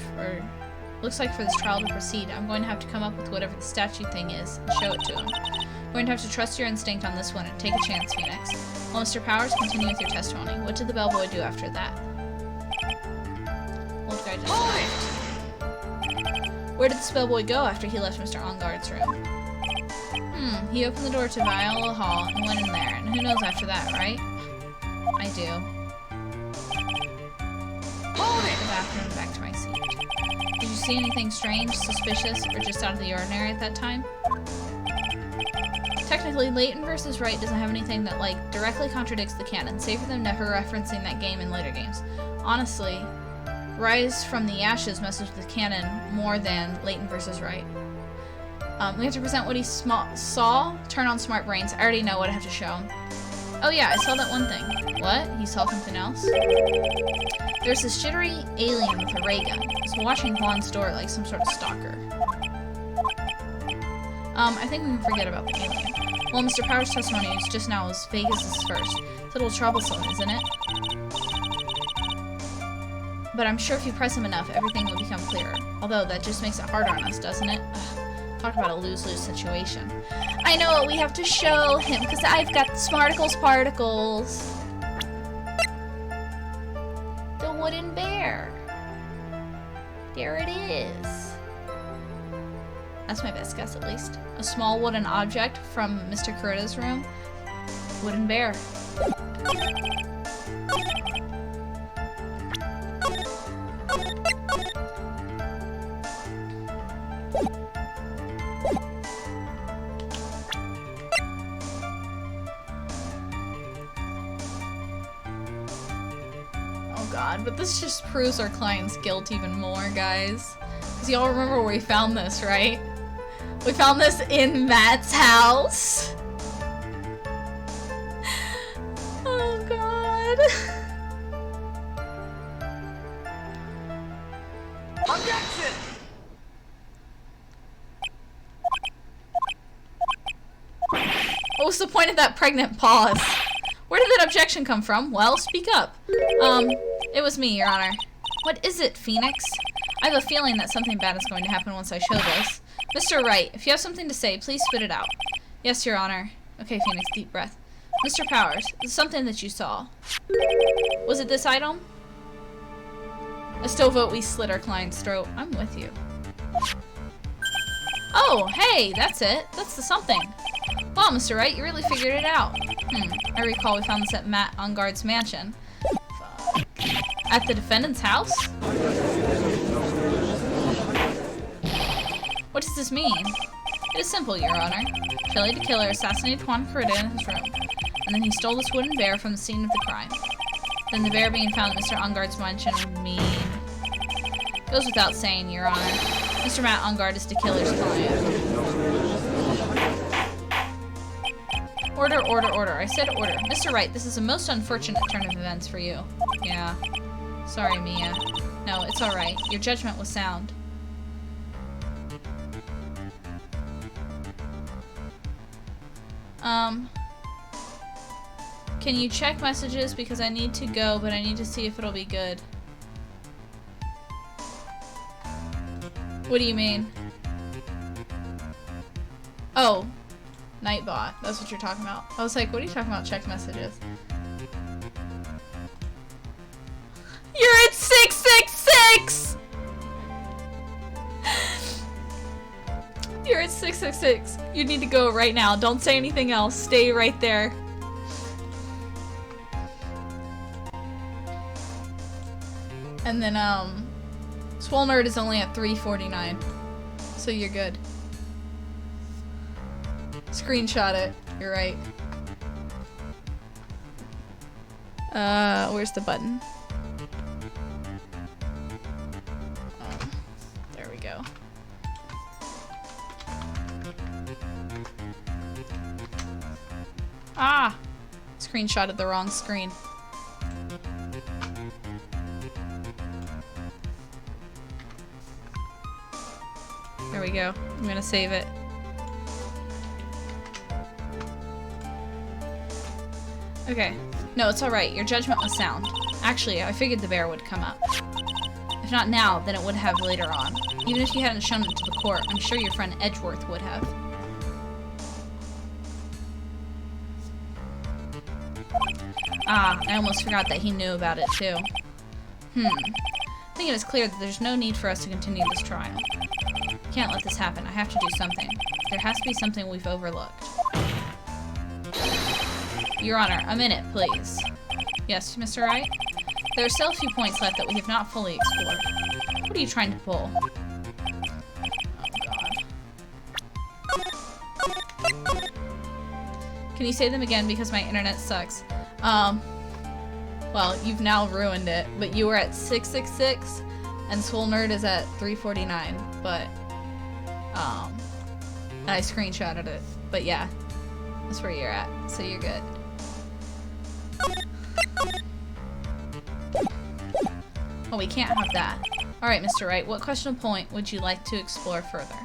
trial to proceed, I'm going to have to come up with whatever the statue thing is and show it to him. I'm going to have to trust your instinct on this one and take a chance, Phoenix. Well, Mr. Powers, continue with your testimony. What did the bellboy do after that? Old guy just left. Where did this bellboy go after he left Mr. Engard's room? He opened the door to Viola Hall and went in there, and who knows after that, right? I do. Hold it! The bathroom and back to my seat. Did you see anything strange, suspicious, or just out of the ordinary at that time? Technically, Layton versus Wright doesn't have anything that, like, directly contradicts the canon, save for them never referencing that game in later games. Honestly, Rise from the Ashes messes with the canon more than Layton versus Wright. We have to present what he saw. Turn on smart brains. I already know what I have to show him. Oh yeah, I saw that one thing. What? He saw something else? There's this jittery alien with a ray gun. He's watching Juan's door like some sort of stalker. I think we can forget about the alien. Well, Mr. Powers' testimony is just now as vague as his first. It's a little troublesome, isn't it? But I'm sure if you press him enough, everything will become clearer. Although, that just makes it harder on us, doesn't it? Ugh. Talk about a lose-lose situation. I know what we have to show him, because I've got Smarticles Particles. The wooden bear. There it is. That's my best guess, at least. A small wooden object from Mr. Kurita's room. Wooden bear. God, but this just proves our client's guilt even more, guys. Because y'all remember where we found this, right? We found this in Matt's house. Oh, God. Objection! What was the point of that pregnant pause? Where did that objection come from? Well, speak up. It was me, Your Honor. What is it, Phoenix? I have a feeling that something bad is going to happen once I show this. Mr. Wright, if you have something to say, please spit it out. Yes, Your Honor. Okay, Phoenix, deep breath. Mr. Powers, this is something that you saw. Was it this item? I still vote we slit our client's throat. I'm with you. Oh, hey, that's it. That's the something. Wow, Mr. Wright, you really figured it out. I recall we found this at Matt Engard's mansion. Fuck. At the defendant's house? What does this mean? It is simple, Your Honor. Shelley the killer assassinated Juan Kurita in his room, and then he stole this wooden bear from the scene of the crime. Then the bear being found at Mr. Engard's mansion would mean... Goes without saying, Your Honor. Mr. Matt Engard is the killer's client. Order, order, order. I said order. Mr. Wright, this is a most unfortunate turn of events for you. Yeah. Sorry, Mia. No, it's alright. Your judgment was sound. Can you check messages? Because I need to go, but I need to see if it'll be good. What do you mean? Oh. Nightbot. That's what you're talking about. I was like, what are you talking about? Check messages. You're at 666! You're at 666. You need to go right now. Don't say anything else. Stay right there. And then, Swole Nerd is only at 349. So you're good. Screenshot it. You're right. Where's the button? There we go. Ah! Screenshotted the wrong screen. There we go. I'm gonna save it. Okay. No, it's alright. Your judgment was sound. Actually, I figured the bear would come up. If not now, then it would have later on. Even if you hadn't shown it to the court, I'm sure your friend Edgeworth would have. Ah, I almost forgot that he knew about it too. I think it is clear that there's no need for us to continue this trial. Can't let this happen. I have to do something. There has to be something we've overlooked. Your Honor, a minute, please. Yes, Mr. Wright? There are still a few points left that we have not fully explored. What are you trying to pull? Oh, God. Can you say them again because my internet sucks? Well, you've now ruined it, but you were at 666 and Swole Nerd is at 349, but, I screenshotted it, but yeah, that's where you're at, so you're good. Oh, we can't have that. Alright, Mr. Wright, what question point would you like to explore further?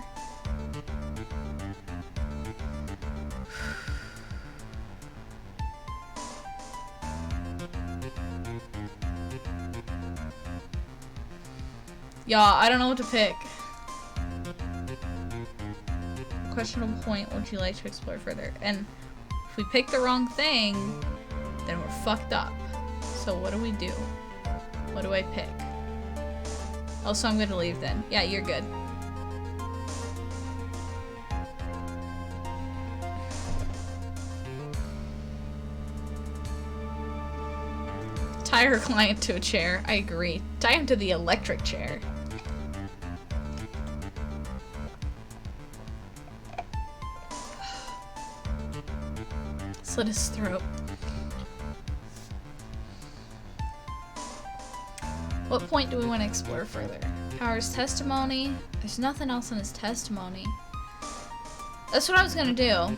Y'all, I don't know what to pick. What questionable point would you like to explore further? And if we pick the wrong thing, then we're fucked up. So what do we do? What do I pick? Oh, so I'm gonna leave then. Yeah, you're good. Tie her client to a chair. I agree. Tie him to the electric chair. Slit his throat. What point do we want to explore further? Power's testimony? There's nothing else in his testimony. That's what I was gonna do.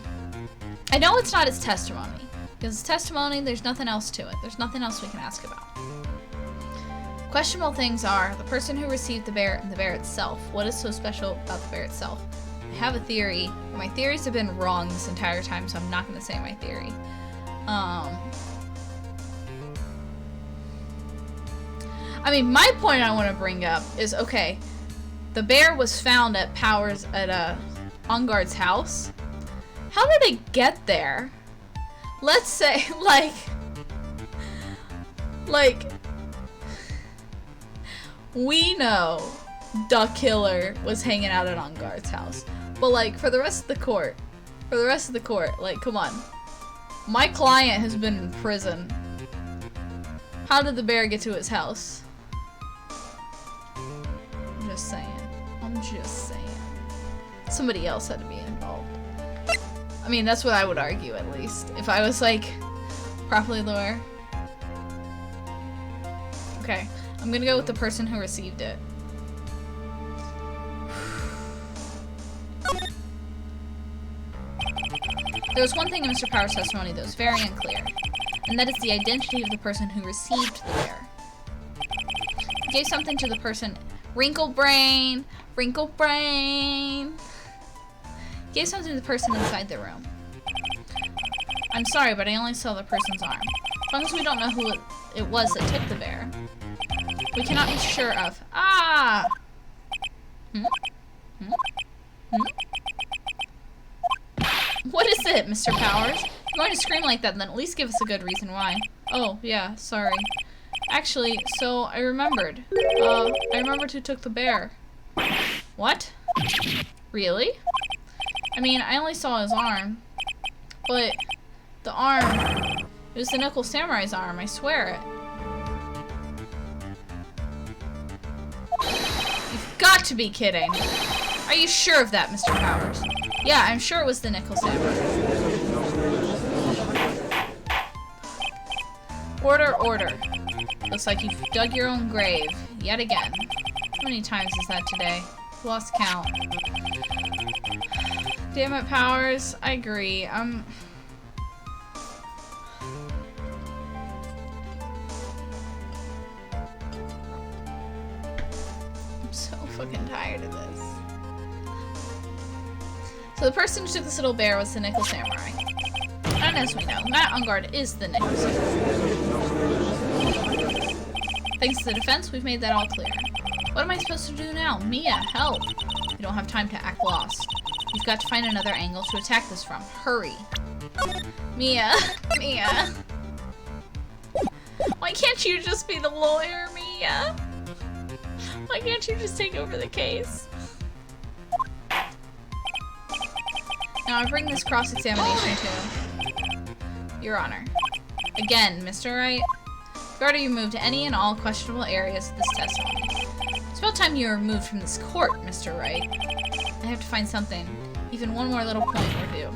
I know it's not his testimony. Because his testimony, there's nothing else to it. There's nothing else we can ask about. Questionable things are the person who received the bear and the bear itself. What is so special about the bear itself? I have a theory. My theories have been wrong this entire time, so I'm not gonna say my theory. I mean, my point I want to bring up is, okay, the bear was found at Powers at Onguard's house. How did it get there? Let's say, like, we know Duck Killer was hanging out at Onguard's house, but like, for the rest of the court, like, come on. My client has been in prison. How did the bear get to his house? I'm just saying. Somebody else had to be involved. I mean, that's what I would argue, at least. If I was, like, properly aware. Okay, I'm gonna go with the person who received it. There was one thing in Mr. Power's testimony that was very unclear, and that is the identity of the person who received the bear. He gave something to the person. Wrinkle brain! Wrinkle brain! He gave something to the person inside the room. I'm sorry, but I only saw the person's arm. As long as we don't know who it was that took the bear, we cannot be sure of. Ah! What is it, Mr. Powers? If you're going to scream like that, then at least give us a good reason why. Oh, yeah, sorry. Actually, so I remembered. I remembered who took the bear. What? Really? I mean, I only saw his arm. But the arm, it was the Nickel Samurai's arm, I swear it. You've got to be kidding. Are you sure of that, Mr. Powers? Yeah, I'm sure it was the Nickel Samurai. Order, order. Looks like you've dug your own grave. Yet again. How many times is that today? Lost count. Damn it, Powers. I agree. I'm so fucking tired of this. So the person who took this little bear was the Nickel Samurai. And as we know, Matt Ungard is the Nickel Samurai. Thanks to the defense, we've made that all clear. What am I supposed to do now? Mia, help! We don't have time to act lost. We've got to find another angle to attack this from. Hurry! Mia! Mia! Why can't you just be the lawyer, Mia? Why can't you just take over the case? Now I bring this cross-examination to Your Honor. Again, Mr. Wright. You've already removed any and all questionable areas of this testimony. It's about time you were removed from this court, Mr. Wright. I have to find something. Even one more little point or due.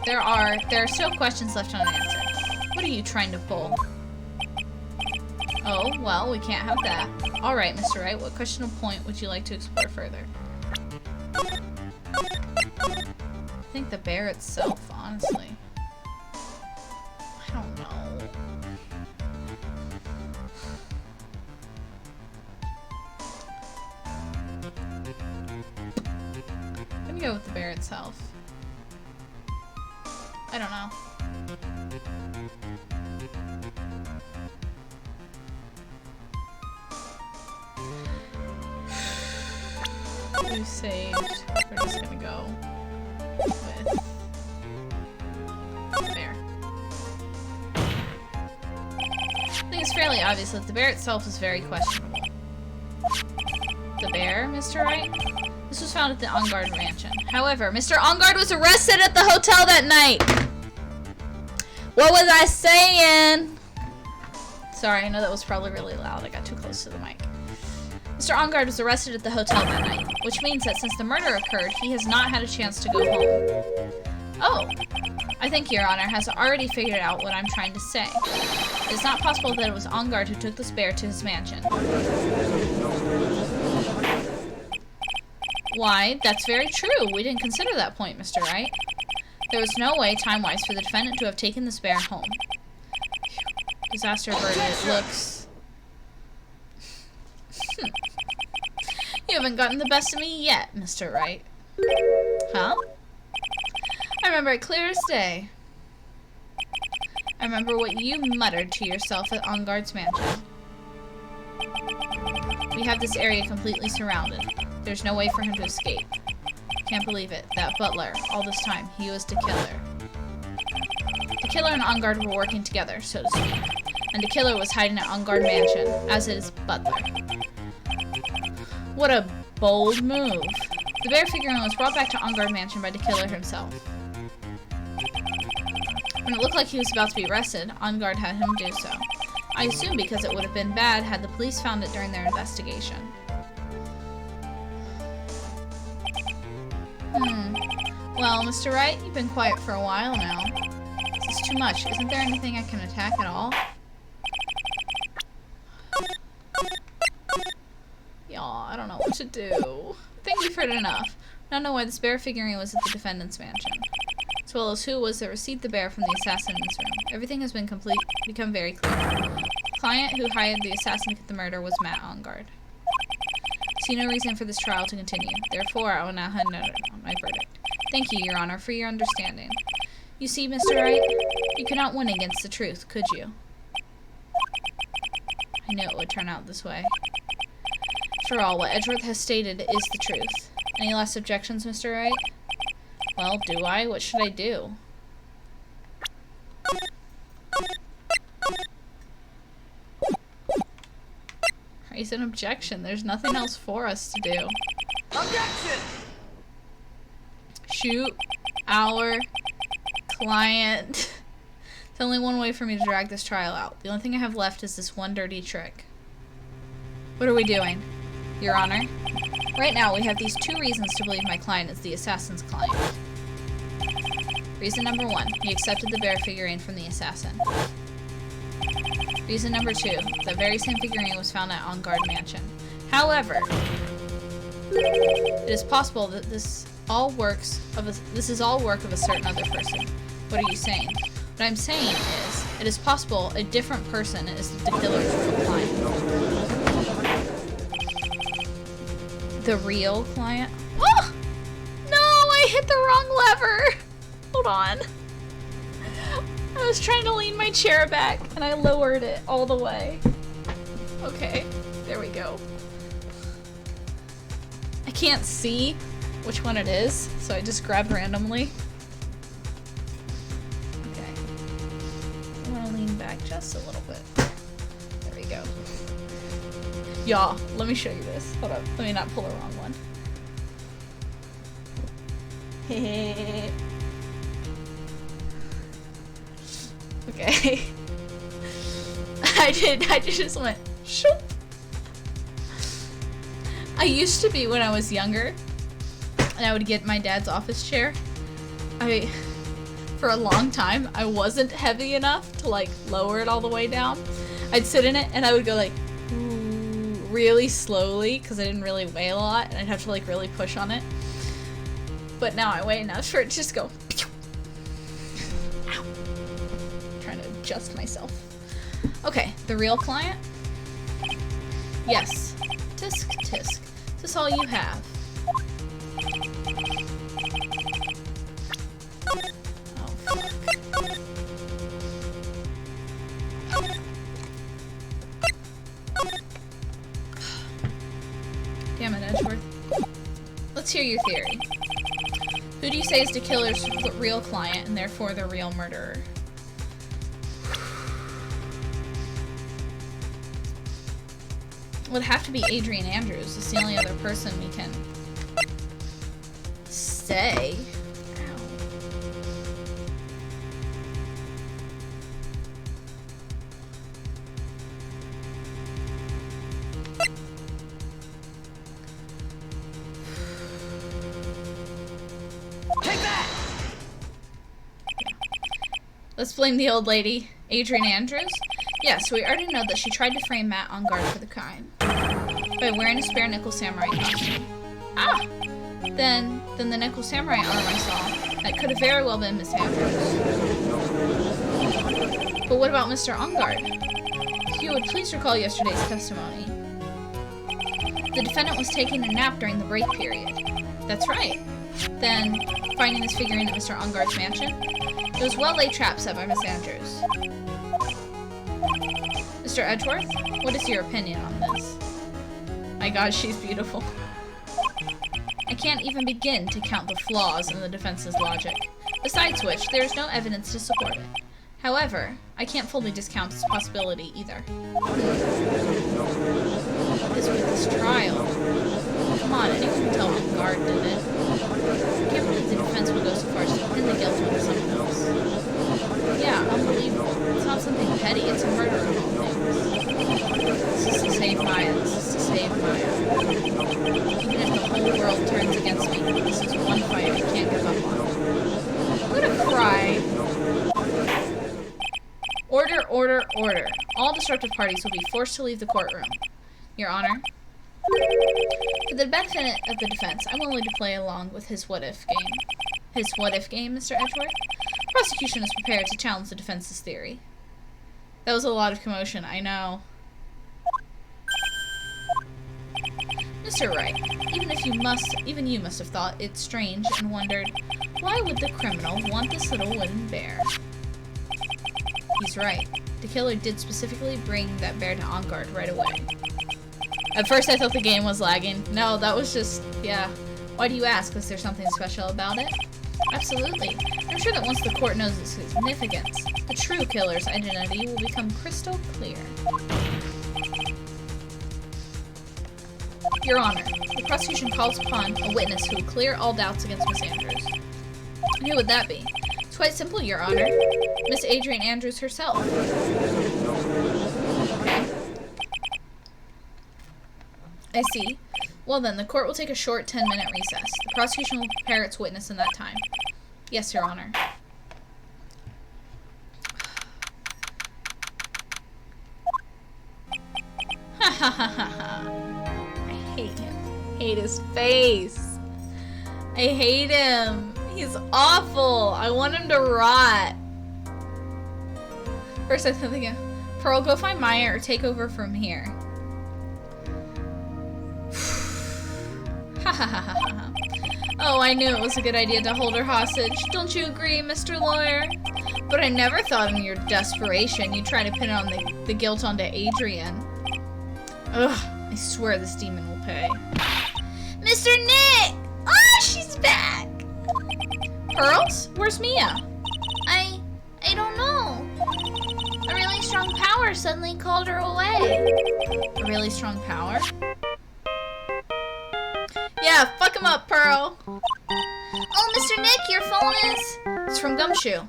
There are still questions left unanswered. What are you trying to pull? Oh, well, we can't have that. Alright, Mr. Wright, what question or point would you like to explore further? I think the bear itself, honestly. I don't know. I'm gonna go with the bear itself. I don't know. We saved. We're just gonna go with the bear. I think it's fairly obvious that the bear itself is very questionable. The bear, Mr. Wright? This was found at the Ungard mansion. However, Mr. Ungard was arrested at the hotel that night! What was I saying? Sorry, I know that was probably really loud. I got too close to the mic. Mr. Ungard was arrested at the hotel that night, which means that since the murder occurred, he has not had a chance to go home. Oh, I think Your Honor has already figured out what I'm trying to say. It is not possible that it was Ungard who took this bear to his mansion. Why, that's very true. We didn't consider that point, Mr. Wright. There was no way, time-wise, for the defendant to have taken this bear home. Disaster averted. It looks... You haven't gotten the best of me yet, Mr. Wright. Huh? I remember it clear as day. I remember what you muttered to yourself at Ungard's mansion. We have this area completely surrounded. There's no way for him to escape. Can't believe it. That butler, all this time, he was the killer. The killer and Ungard were working together, so to speak. And the killer was hiding at Ungard mansion, as is butler. What a bold move. The bear figurine was brought back to Ungard mansion by the killer himself. When it looked like he was about to be arrested, Ungard had him do so. I assume because it would have been bad had the police found it during their investigation. Well, Mr. Wright, you've been quiet for a while now. This is too much. Isn't there anything I can attack at all? Y'all, I don't know what to do. I think we've heard enough. Now know why this bear figurine was at the defendant's mansion. As well as who was that received the bear from the assassin in this room. Everything has become very clear. The client who hired the assassin to commit the murder was Matt Ungard. I see no reason for this trial to continue. Therefore, I will now hand out my verdict. Thank you, Your Honor, for your understanding. You see, Mr. Wright, you could not win against the truth, could you? I knew it would turn out this way. After all, what Edgeworth has stated is the truth. Any last objections, Mr. Wright? Well, do I? What should I do? Place an objection. There's nothing else for us to do. Objection! Shoot our client. There's only one way for me to drag this trial out. The only thing I have left is this one dirty trick. What are we doing, Your Honor? Right now, we have these 2 reasons to believe my client is the assassin's client. Reason number 1, he accepted the bear figurine from the assassin. Reason number 2, the very same figurine was found at On Guard Mansion. However, it is possible that this is all work of a certain other person. What are you saying? What I'm saying is, it is possible a different person is the killer's real client. The real client? Oh! No, I hit the wrong lever! Hold on. I was trying to lean my chair back, and I lowered it all the way. Okay, there we go. I can't see which one it is, so I just grabbed randomly. Okay. I want to lean back just a little bit. There we go. Y'all, let me show you this. Hold up, let me not pull the wrong one. Hehe. Okay. I just went, shoop. I used to be when I was younger, and I would get my dad's office chair. For a long time, I wasn't heavy enough to like lower it all the way down. I'd sit in it and I would go like, ooh, really slowly, because I didn't really weigh a lot, and I'd have to like really push on it. But now I weigh enough for it to just go, ow. I'm trying to adjust myself. Okay, the real client? Yes. Tisk, tisk. Is this all you have? Oh, fuck. Damn it, Edgeworth. Let's hear your theory. Who do you say is the killer's real client and therefore the real murderer? It would have to be Adrian Andrews. It's the only other person we can say. Ow. Take that! Let's blame the old lady. Adrian Andrews? Yes, we already know that she tried to frame Matt on guard for the crime by wearing a spare nickel samurai costume. Ah! Then the nickel samurai arm I saw, that could have very well been Miss Andrews. But what about Mr. Ongard? If you would please recall yesterday's testimony. The defendant was taking a nap during the break period. That's right. Then, finding this figurine at Mr. Ongard's mansion, it was well-laid trap set by Miss Andrews. Mr. Edgeworth, what is your opinion on this? My god, she's beautiful. I can't even begin to count the flaws in the defense's logic. Besides which, there is no evidence to support it. However, I can't fully discount its possibility either. What is with this trial? Come on, anyone can tell what guard did it. I can't believe the defense will go so far as to pin the guilt on someone else. Yeah, unbelievable. It's not something petty, it's a murder of all things. This is to save Maya, this is to save Maya. Even if the whole world turns against me, this is one fight I can't give up on. I'm gonna cry. Order, order, order. All disruptive parties will be forced to leave the courtroom. Your Honor. For the benefit of the defense, I'm willing to play along with his what-if game. His what-if game, Mr. Edgeworth? The prosecution is prepared to challenge the defense's theory. That was a lot of commotion, I know. Mr. Wright, even you must have thought it strange and wondered, why would the criminal want this little wooden bear? He's right. The killer did specifically bring that bear to On Guard right away. At first I thought the game was lagging. No, that was just, yeah. Why do you ask? Is there something special about it? Absolutely. I'm sure that once the court knows its significance, the true killer's identity will become crystal clear. Your Honor, the prosecution calls upon a witness who will clear all doubts against Miss Andrews. Who would that be? It's quite simple, Your Honor. Miss Adrian Andrews herself. I see. Well then, the court will take a short 10-minute recess. The prosecution will prepare its witness in that time. Yes, Your Honor. Ha ha ha ha ha. I hate him. Hate his face. I hate him. He's awful. I want him to rot. First I think, Pearl, go find Maya or take over from here. Ha ha ha ha ha. Oh, I knew it was a good idea to hold her hostage. Don't you agree, Mr. Lawyer? But I never thought in your desperation you'd try to pin on the guilt onto Adrian. Ugh, I swear this demon will pay. Mr. Nick! Oh, she's back! Pearls? Where's Mia? I don't know. A really strong power suddenly called her away. A really strong power? Yeah, fuck him up, Pearl! Oh, Mr. Nick, your phone is... It's from Gumshoe.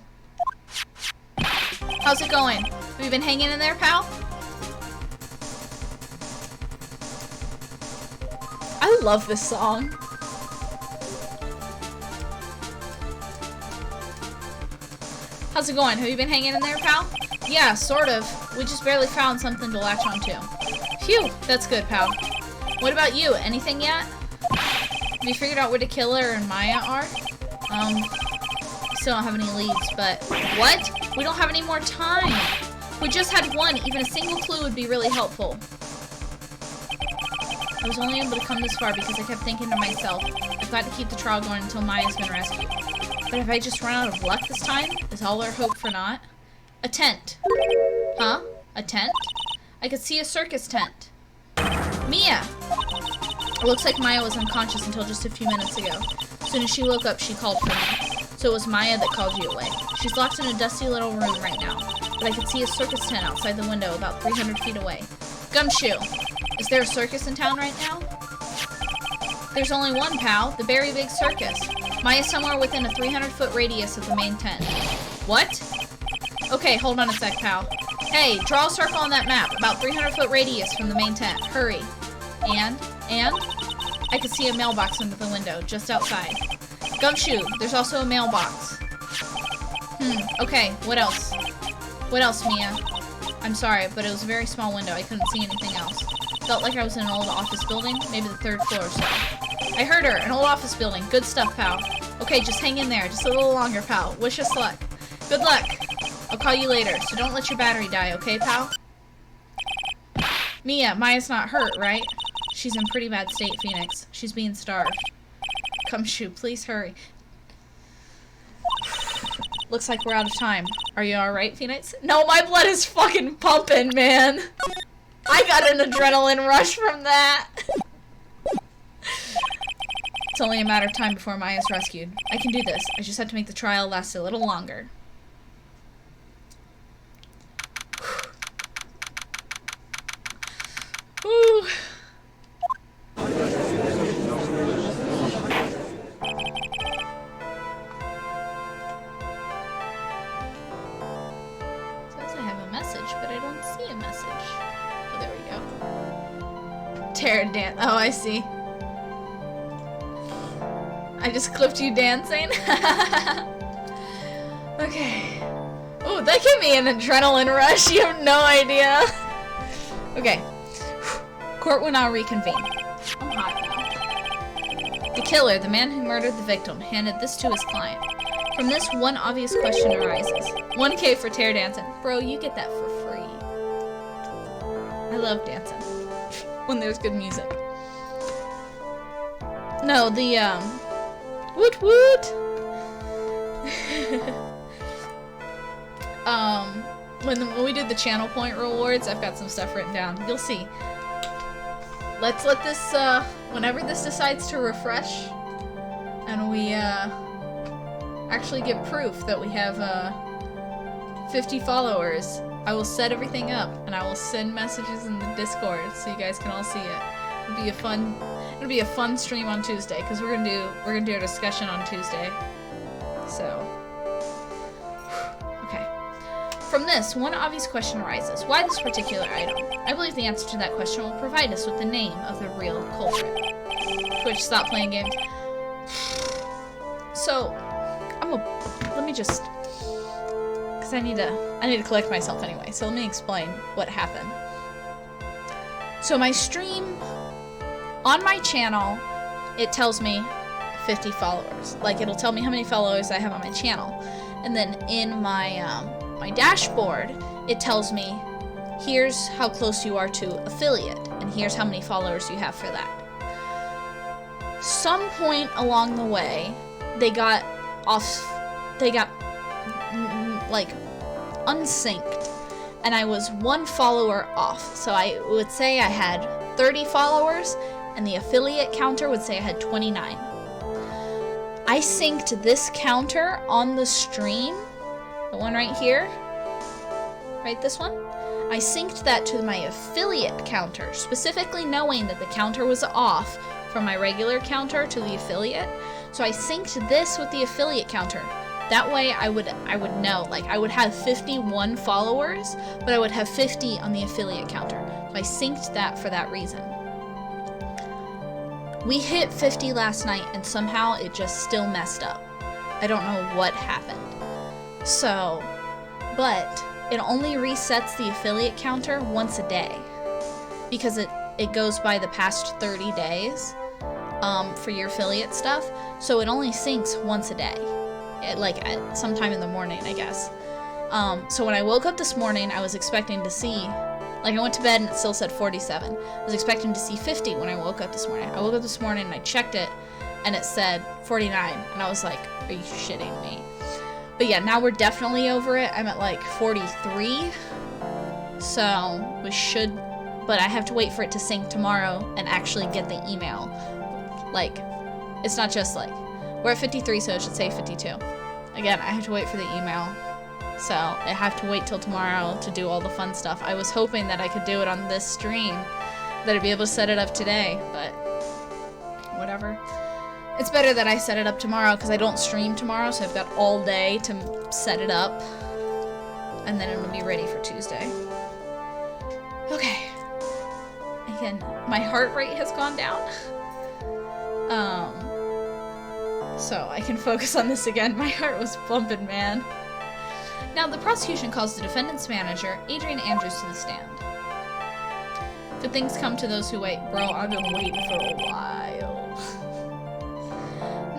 How's it going? Have you been hanging in there, pal? I love this song. How's it going? Have you been hanging in there, pal? Yeah, sort of. We just barely found something to latch onto. Phew, that's good, pal. What about you? Anything yet? Have you figured out where the killer and Maya are? Still don't have any leads, but... What? We don't have any more time! We just had one. Even a single clue would be really helpful. I was only able to come this far because I kept thinking to myself, I've got to keep the trial going until Maya's been rescued. But if I just run out of luck this time, is all our hope for naught? A tent. Huh? A tent? I could see a circus tent. Mia! It looks like Maya was unconscious until just a few minutes ago. As soon as she woke up, she called for me. So it was Maya that called you away. She's locked in a dusty little room right now, but I could see a circus tent outside the window about 300 feet away. Gumshoe! Is there a circus in town right now? There's only one, pal. The Berry Big Circus. Maya's somewhere within a 300-foot radius of the main tent. What? Okay, hold on a sec, pal. Hey, draw a circle on that map, about 300-foot radius from the main tent. Hurry. And? I could see a mailbox under the window, just outside. Gumshoe, there's also a mailbox. Okay, what else? What else, Mia? I'm sorry, but it was a very small window. I couldn't see anything else. Felt like I was in an old office building, maybe the 3rd floor or so. I heard her, an old office building. Good stuff, pal. Okay, just hang in there, just a little longer, pal. Wish us luck. Good luck. I'll call you later, so don't let your battery die, okay, pal? Mia, Maya's not hurt, right? She's in pretty bad state, Phoenix. She's being starved. Gumshoe, please hurry. Looks like we're out of time. Are you alright, Phoenix? No, my blood is fucking pumping, man. I got an adrenaline rush from that. It's only a matter of time before Maya's rescued. I can do this. I just have to make the trial last a little longer. Whew. Oh, I see. I just clipped you dancing. Okay. Ooh, that gave me an adrenaline rush. You have no idea. Okay. Court will now reconvene. I'm hot now. The killer, the man who murdered the victim, handed this to his client. From this, one obvious question arises. 1K for tear dancing. Bro, you get that for free. I love dancing. When there's good music. No, the, woot woot! When we did the channel point rewards, I've got some stuff written down. You'll see. Let's let this, whenever this decides to refresh, and we, actually get proof that we have, 50 followers, I will set everything up, and I will send messages in the Discord so you guys can all see it. It'll be a fun stream on Tuesday because we're gonna do a discussion on Tuesday. So, okay. From this, one obvious question arises: why this particular item? I believe the answer to that question will provide us with the name of the real culprit. Twitch, stop playing games. So, let me just, because I need to collect myself anyway. So let me explain what happened. So my stream on my channel, it tells me 50 followers. Like, it'll tell me how many followers I have on my channel, and then in my my dashboard, it tells me here's how close you are to affiliate, and here's how many followers you have for that. Some point along the way, they got like unsynced, and I was 1 follower off. So I would say I had 30 followers, and the affiliate counter would say I had 29. I synced this counter on the stream, the one right here, right, this one. I synced that to my affiliate counter, specifically knowing that the counter was off from my regular counter to the affiliate. So I synced this with the affiliate counter. That way I would know, like, I would have 51 followers, but I would have 50 on the affiliate counter. So I synced that for that reason. We hit 50 last night, and somehow it just still messed up. I don't know what happened. So, but it only resets the affiliate counter once a day, because it goes by the past 30 days for your affiliate stuff. So it only syncs once a day, at sometime in the morning, I guess. So when I woke up this morning, I was expecting to see, like, I went to bed and it still said 47. I was expecting to see 50 when I woke up this morning. I woke up this morning and I checked it, and it said 49, and I was like, are you shitting me? But yeah, now we're definitely over it. I'm at like 43, so we should, but I have to wait for it to sync tomorrow and actually get the email. Like, it's not just like, we're at 53, so it should say 52. Again, I have to wait for the email, so I have to wait till tomorrow to do all the fun stuff. I was hoping that I could do it on this stream, that I'd be able to set it up today, but whatever. It's better that I set it up tomorrow because I don't stream tomorrow, so I've got all day to set it up, and then it'll be ready for Tuesday. Okay. Again, my heart rate has gone down. So I can focus on this again. My heart was bumping, man. Now, the prosecution calls the defendant's manager, Adrian Andrews, to the stand. Good things come to those who wait. Bro, I've been waiting for a while.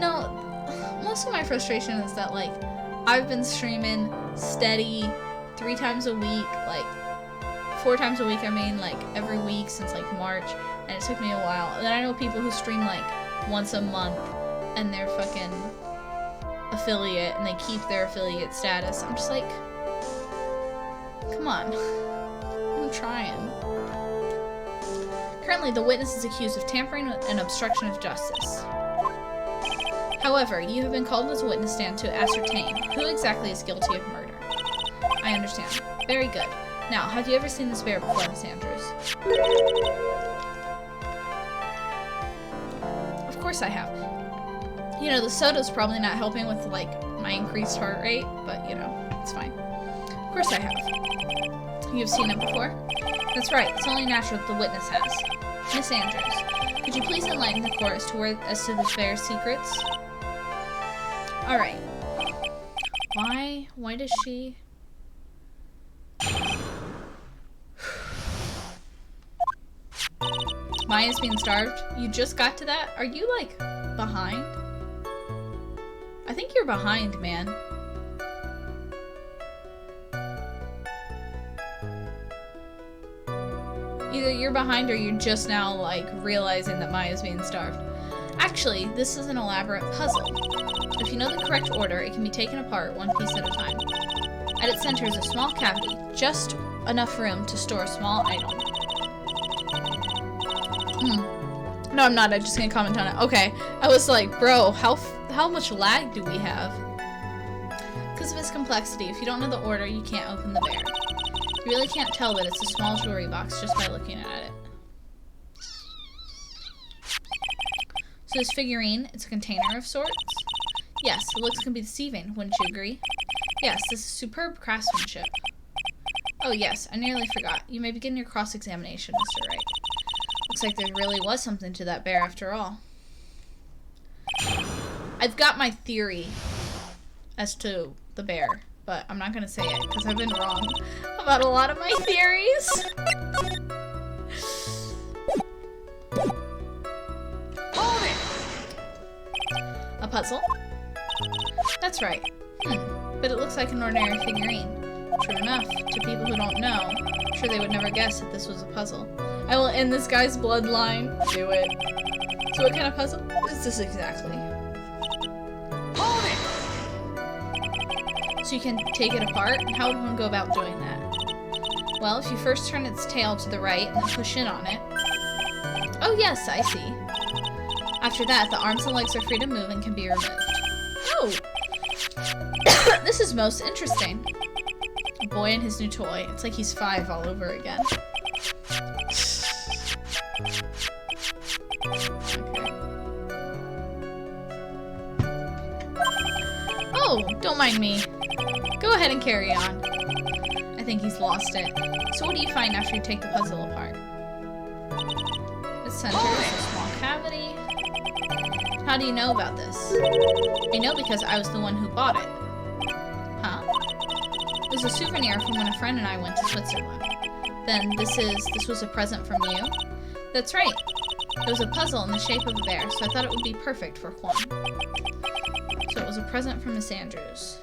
No, most of my frustration is that, like, I've been streaming steady 3 times a week, like 4 times a week, I mean, like every week since like March, and it took me a while. And then I know people who stream like once a month, and they're fucking affiliate, and they keep their affiliate status. I'm just like, come on, I'm trying. Currently, the witness is accused of tampering and obstruction of justice. However, you have been called as a witness stand to ascertain who exactly is guilty of murder. I understand. Very good. Now, have you ever seen this bear before, Miss Andrews? Of course I have. You know, the soda's probably not helping with, like, my increased heart rate, but, you know, it's fine. Of course I have. You've seen it before? That's right. It's only natural that the witness has. Miss Andrews, could you please enlighten the court as to this bear's secrets? Alright. Why does she... Maya's being starved? You just got to that? Are you, like, behind? I think you're behind, man. Either you're behind or you're just now, like, realizing that Maya's being starved. Actually, this is an elaborate puzzle. If you know the correct order, it can be taken apart one piece at a time. At its center is a small cavity, just enough room to store a small item. No, I'm not. I'm just gonna comment on it. Okay. I was like, bro, how much lag do we have? Because of its complexity, if you don't know the order, you can't open the bear. You really can't tell that it's a small jewelry box just by looking at it. So this figurine, it's a container of sorts? Yes, the looks can be deceiving, wouldn't you agree? Yes, this is superb craftsmanship. Oh yes, I nearly forgot. You may begin your cross-examination, Mr. Wright. Looks like there really was something to that bear after all. I've got my theory as to the bear, but I'm not going to say it because I've been wrong about a lot of my theories. Hold it! A puzzle? That's right. But it looks like an ordinary figurine. True enough, to people who don't know, I'm sure they would never guess that this was a puzzle. I will end this guy's bloodline. Do it. So what kind of puzzle is this exactly? Hold it! So you can take it apart? And how would one go about doing that? Well, if you first turn its tail to the right and then push in on it. Oh yes, I see. After that, the arms and legs are free to move and can be removed. Oh! This is most interesting. A boy and his new toy. It's like he's 5 all over again. Okay. Oh, don't mind me. Go ahead and carry on. I think he's lost it. So what do you find after you take the puzzle apart? The center is a small cavity. How do you know about this? I know because I was the one who bought it. Huh? It was a souvenir from when a friend and I went to Switzerland. Then this was a present from you? That's right. It was a puzzle in the shape of a bear, so I thought it would be perfect for Juan. So it was a present from Miss Andrews.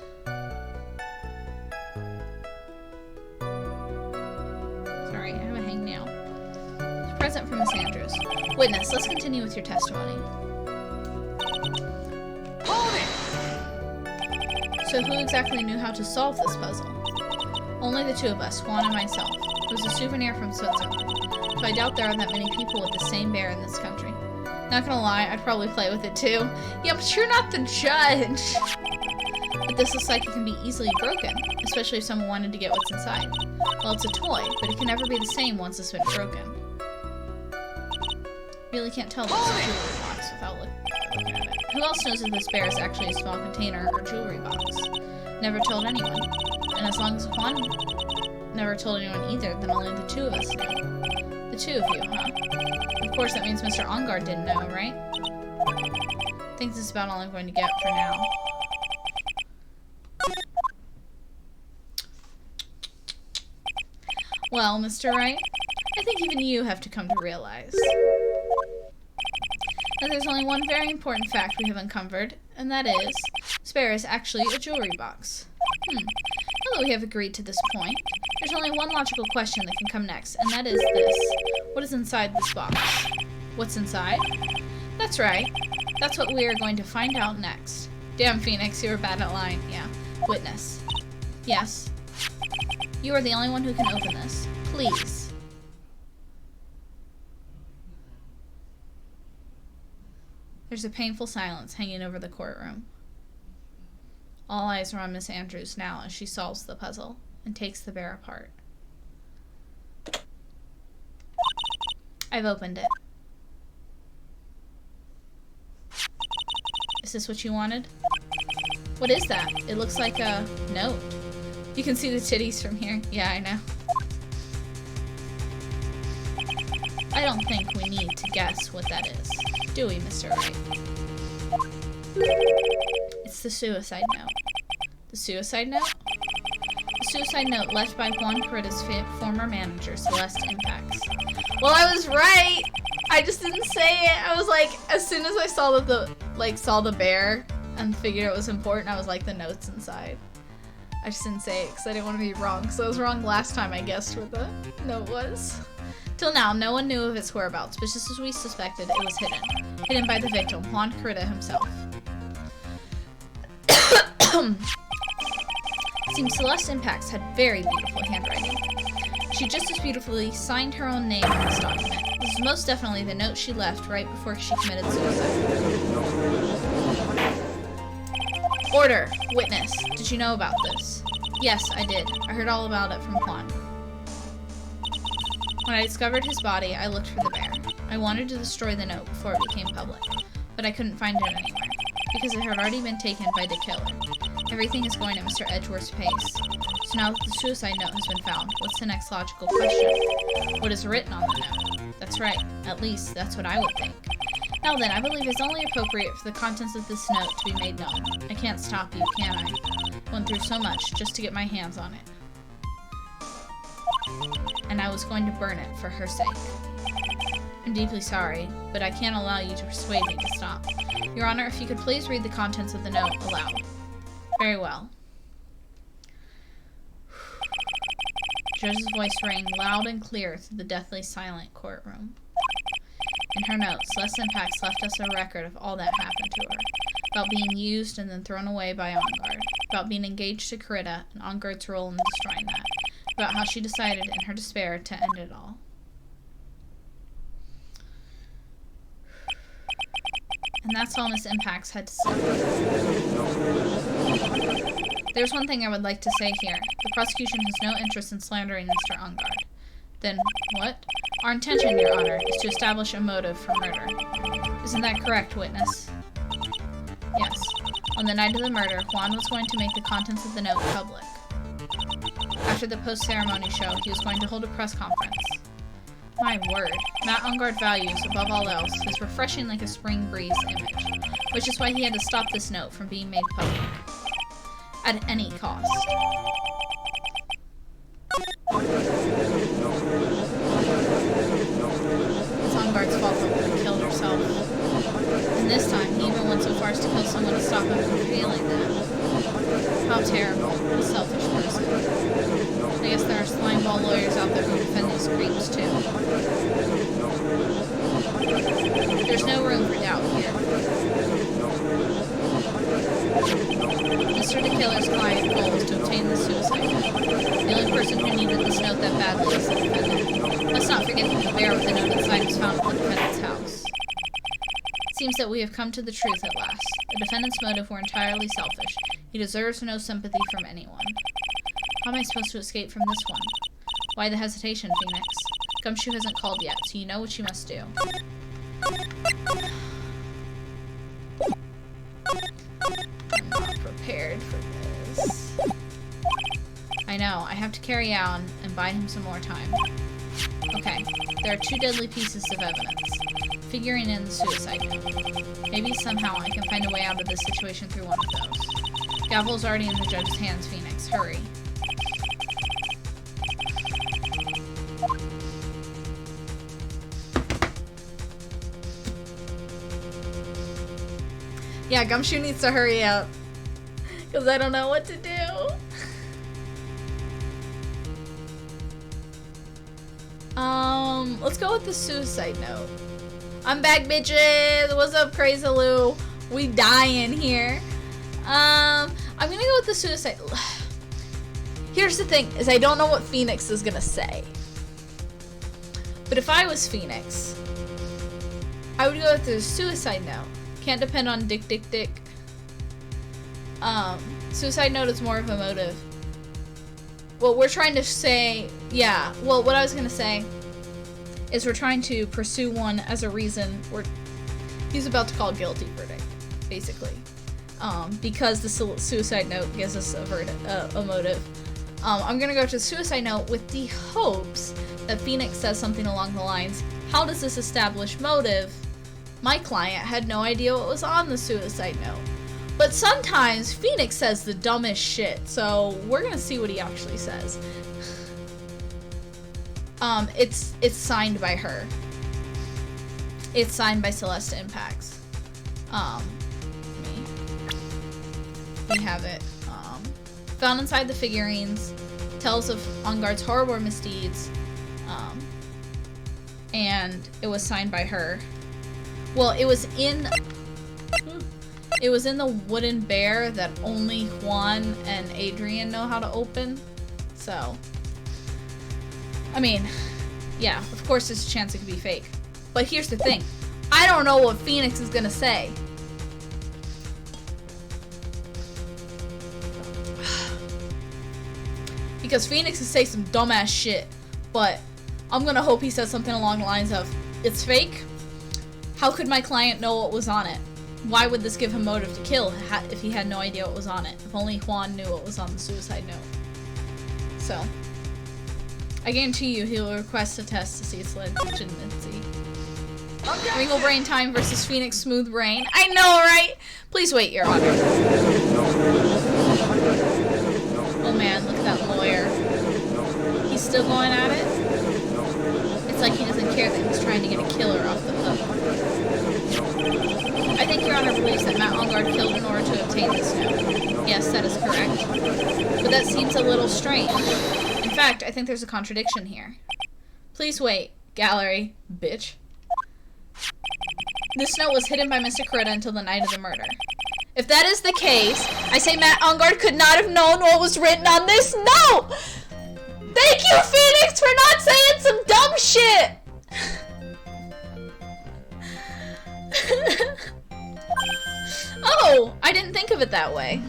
Sorry, I have a hangnail. It's a present from Miss Andrews. Witness, let's continue with your testimony. Hold it! So who exactly knew how to solve this puzzle? Only the two of us, Juan and myself. It was a souvenir from Switzerland. So I doubt there are that many people with the same bear in this country. Not gonna lie, I'd probably play with it too. Yeah, but you're not the judge! But this looks like it can be easily broken, especially if someone wanted to get what's inside. Well, it's a toy, but it can never be the same once it's been broken. Really can't tell this jewelry box without looking at it. Who else knows if this bear is actually a small container or jewelry box? Never told anyone. And as long as Juan never told anyone either, then only the two of us knew. The two of you, huh? Of course, that means Mr. Ongard didn't know, right? I think this is about all I'm going to get for now. Well, Mr. Wright, I think even you have to come to realize that there's only one very important fact we have uncovered, and that is, this bear is actually a jewelry box. Now that we have agreed to this point, there's only one logical question that can come next, and that is this. What is inside this box? What's inside? That's right. That's what we are going to find out next. Damn, Phoenix, you were bad at lying. Yeah. Witness. Yes. You are the only one who can open this. Please. There's a painful silence hanging over the courtroom. All eyes are on Miss Andrews now as she solves the puzzle and takes the bear apart. I've opened it. Is this what you wanted? What is that? It looks like a note. You can see the titties from here. Yeah, I know. I don't think we need to guess what that is, do we, Mr. Wright? It's the suicide note. The suicide note? The suicide note left by Juan Corrida's former manager, Celeste Impacts. Well, I was right! I just didn't say it. I was like, as soon as I saw saw the bear and figured it was important, I was like, the note's inside. I just didn't say it because I didn't want to be wrong. So I was wrong last time I guessed what the note was. Till now, no one knew of its whereabouts, but just as we suspected, it was hidden. Hidden by the victim, Juan Corrida himself. Seems Celeste Impacts had very beautiful handwriting. She just as beautifully signed her own name on this document. This is most definitely the note she left right before she committed suicide. Order! Witness. Did you know about this? Yes, I did. I heard all about it from Juan. When I discovered his body, I looked for the bear. I wanted to destroy the note before it became public. but I couldn't find it anywhere, because it had already been taken by the killer. Everything is going at Mr. Edgeworth's pace. So now that the suicide note has been found, what's the next logical question? What is written on the note? That's right. At least, that's what I would think. Now then, I believe it's only appropriate for the contents of this note to be made known. I can't stop you, can I? Went through so much just to get my hands on it. And I was going to burn it for her sake. I'm deeply sorry, but I can't allow you to persuade me to stop. Your Honor, if you could please read the contents of the note aloud. Very well. The judge's voice rang loud and clear through the deathly silent courtroom. In her notes, Celeste Impax left us a record of all that happened to her. About being used and then thrown away by Enguarde. About being engaged to Corita and Enguarde's role in destroying that. About how she decided in her despair to end it all. And that's all Miss Impax had to say. There's one thing I would like to say here. The prosecution has no interest in slandering Mr. Enguarde. Then, what? Our intention, Your Honor, is to establish a motive for murder. Isn't that correct, witness? Yes. On the night of the murder, Juan was going to make the contents of the note public. After the post-ceremony show, he was going to hold a press conference. My word. Matt Enguarde values, above all else, his refreshing like a spring breeze image, which is why he had to stop this note from being made public. At any cost. It's Enguarde's fault that woman killed herself. And this time, he even went so far as to kill someone to stop him from feeling that. How terrible. What a selfish person. I guess there are slimeball lawyers out there who defend these creeps, too. There's no room for doubt here. Mr. DeKiller's client goal was to obtain the suicide note. The only person who needed this note that badly is the defendant. Let's not forget that the bear with the note inside was found at the defendant's house. It seems that we have come to the truth at last. The defendant's motives were entirely selfish. He deserves no sympathy from anyone. How am I supposed to escape from this one? Why the hesitation, Phoenix? Gumshoe hasn't called yet, so you know what you must do. I'm not prepared for this. I know, I have to carry on and buy him some more time. Okay, there are 2 deadly pieces of evidence, figuring in the suicide note. Maybe somehow I can find a way out of this situation through one of those. Gavel's already in the judge's hands, Phoenix. Hurry. Yeah, Gumshoe needs to hurry up. Because I don't know what to do. Let's go with the suicide note. I'm back, bitches! What's up, Crazy Lou? We dying here. I'm gonna go with the suicide... Here's the thing, is I don't know what Phoenix is gonna say. But if I was Phoenix, I would go with the suicide note. Can't depend on dick. Suicide note is more of a motive. Well, we're trying to say, yeah, well, what I was gonna say is we're trying to pursue one as a reason he's about to call guilty verdict, basically. Because the suicide note gives us a motive. I'm gonna go to the suicide note with the hopes that Phoenix says something along the lines, how does this establish motive? My client had no idea what was on the suicide note. But sometimes Phoenix says the dumbest shit, so we're gonna see what he actually says. It's signed by her. It's signed by Celeste Impax. We have it. Found inside the figurines, tells of Enguarde's horrible misdeeds, and it was signed by her. Well, it was in the wooden bear that only Juan and Adrian know how to open. So, I mean, yeah, of course there's a chance it could be fake. But here's the thing. I don't know what Phoenix is gonna say. Because Phoenix could say some dumbass shit, but I'm gonna hope he says something along the lines of, it's fake, How could my client know what was on it? Why would this give him motive to kill if he had no idea what was on it? If only Juan knew what was on the suicide note. So, I guarantee you he'll request a test to see its legitimacy. Ringo Brain Time versus Phoenix Smooth Brain. I know, right? Please wait, Your Honor. Oh man, look at that lawyer. He's still going at it? It's like he doesn't care that he's trying to get a killer off the hook. I think Your Honor believes that Matt Ongard killed in order to obtain this note. Yes, that is correct. But that seems a little strange. In fact, I think there's a contradiction here. Please wait, gallery, bitch. This note was hidden by Mr. Coretta until the night of the murder. If that is the case, I say Matt Ongard could not have known what was written on this note! Thank you, Phoenix, for not saying some dumb shit! Oh, I didn't think of it that way.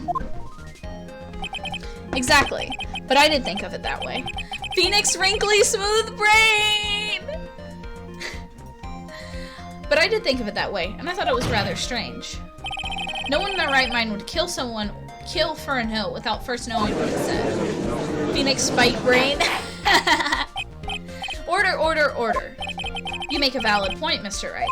Exactly, but I did think of it that way. Phoenix Wrinkly Smooth Brain! But I did think of it that way, and I thought it was rather strange. No one in their right mind would kill for a note without first knowing what it said. Phoenix Spite Brain. Order. You make a valid point, Mr. Wright.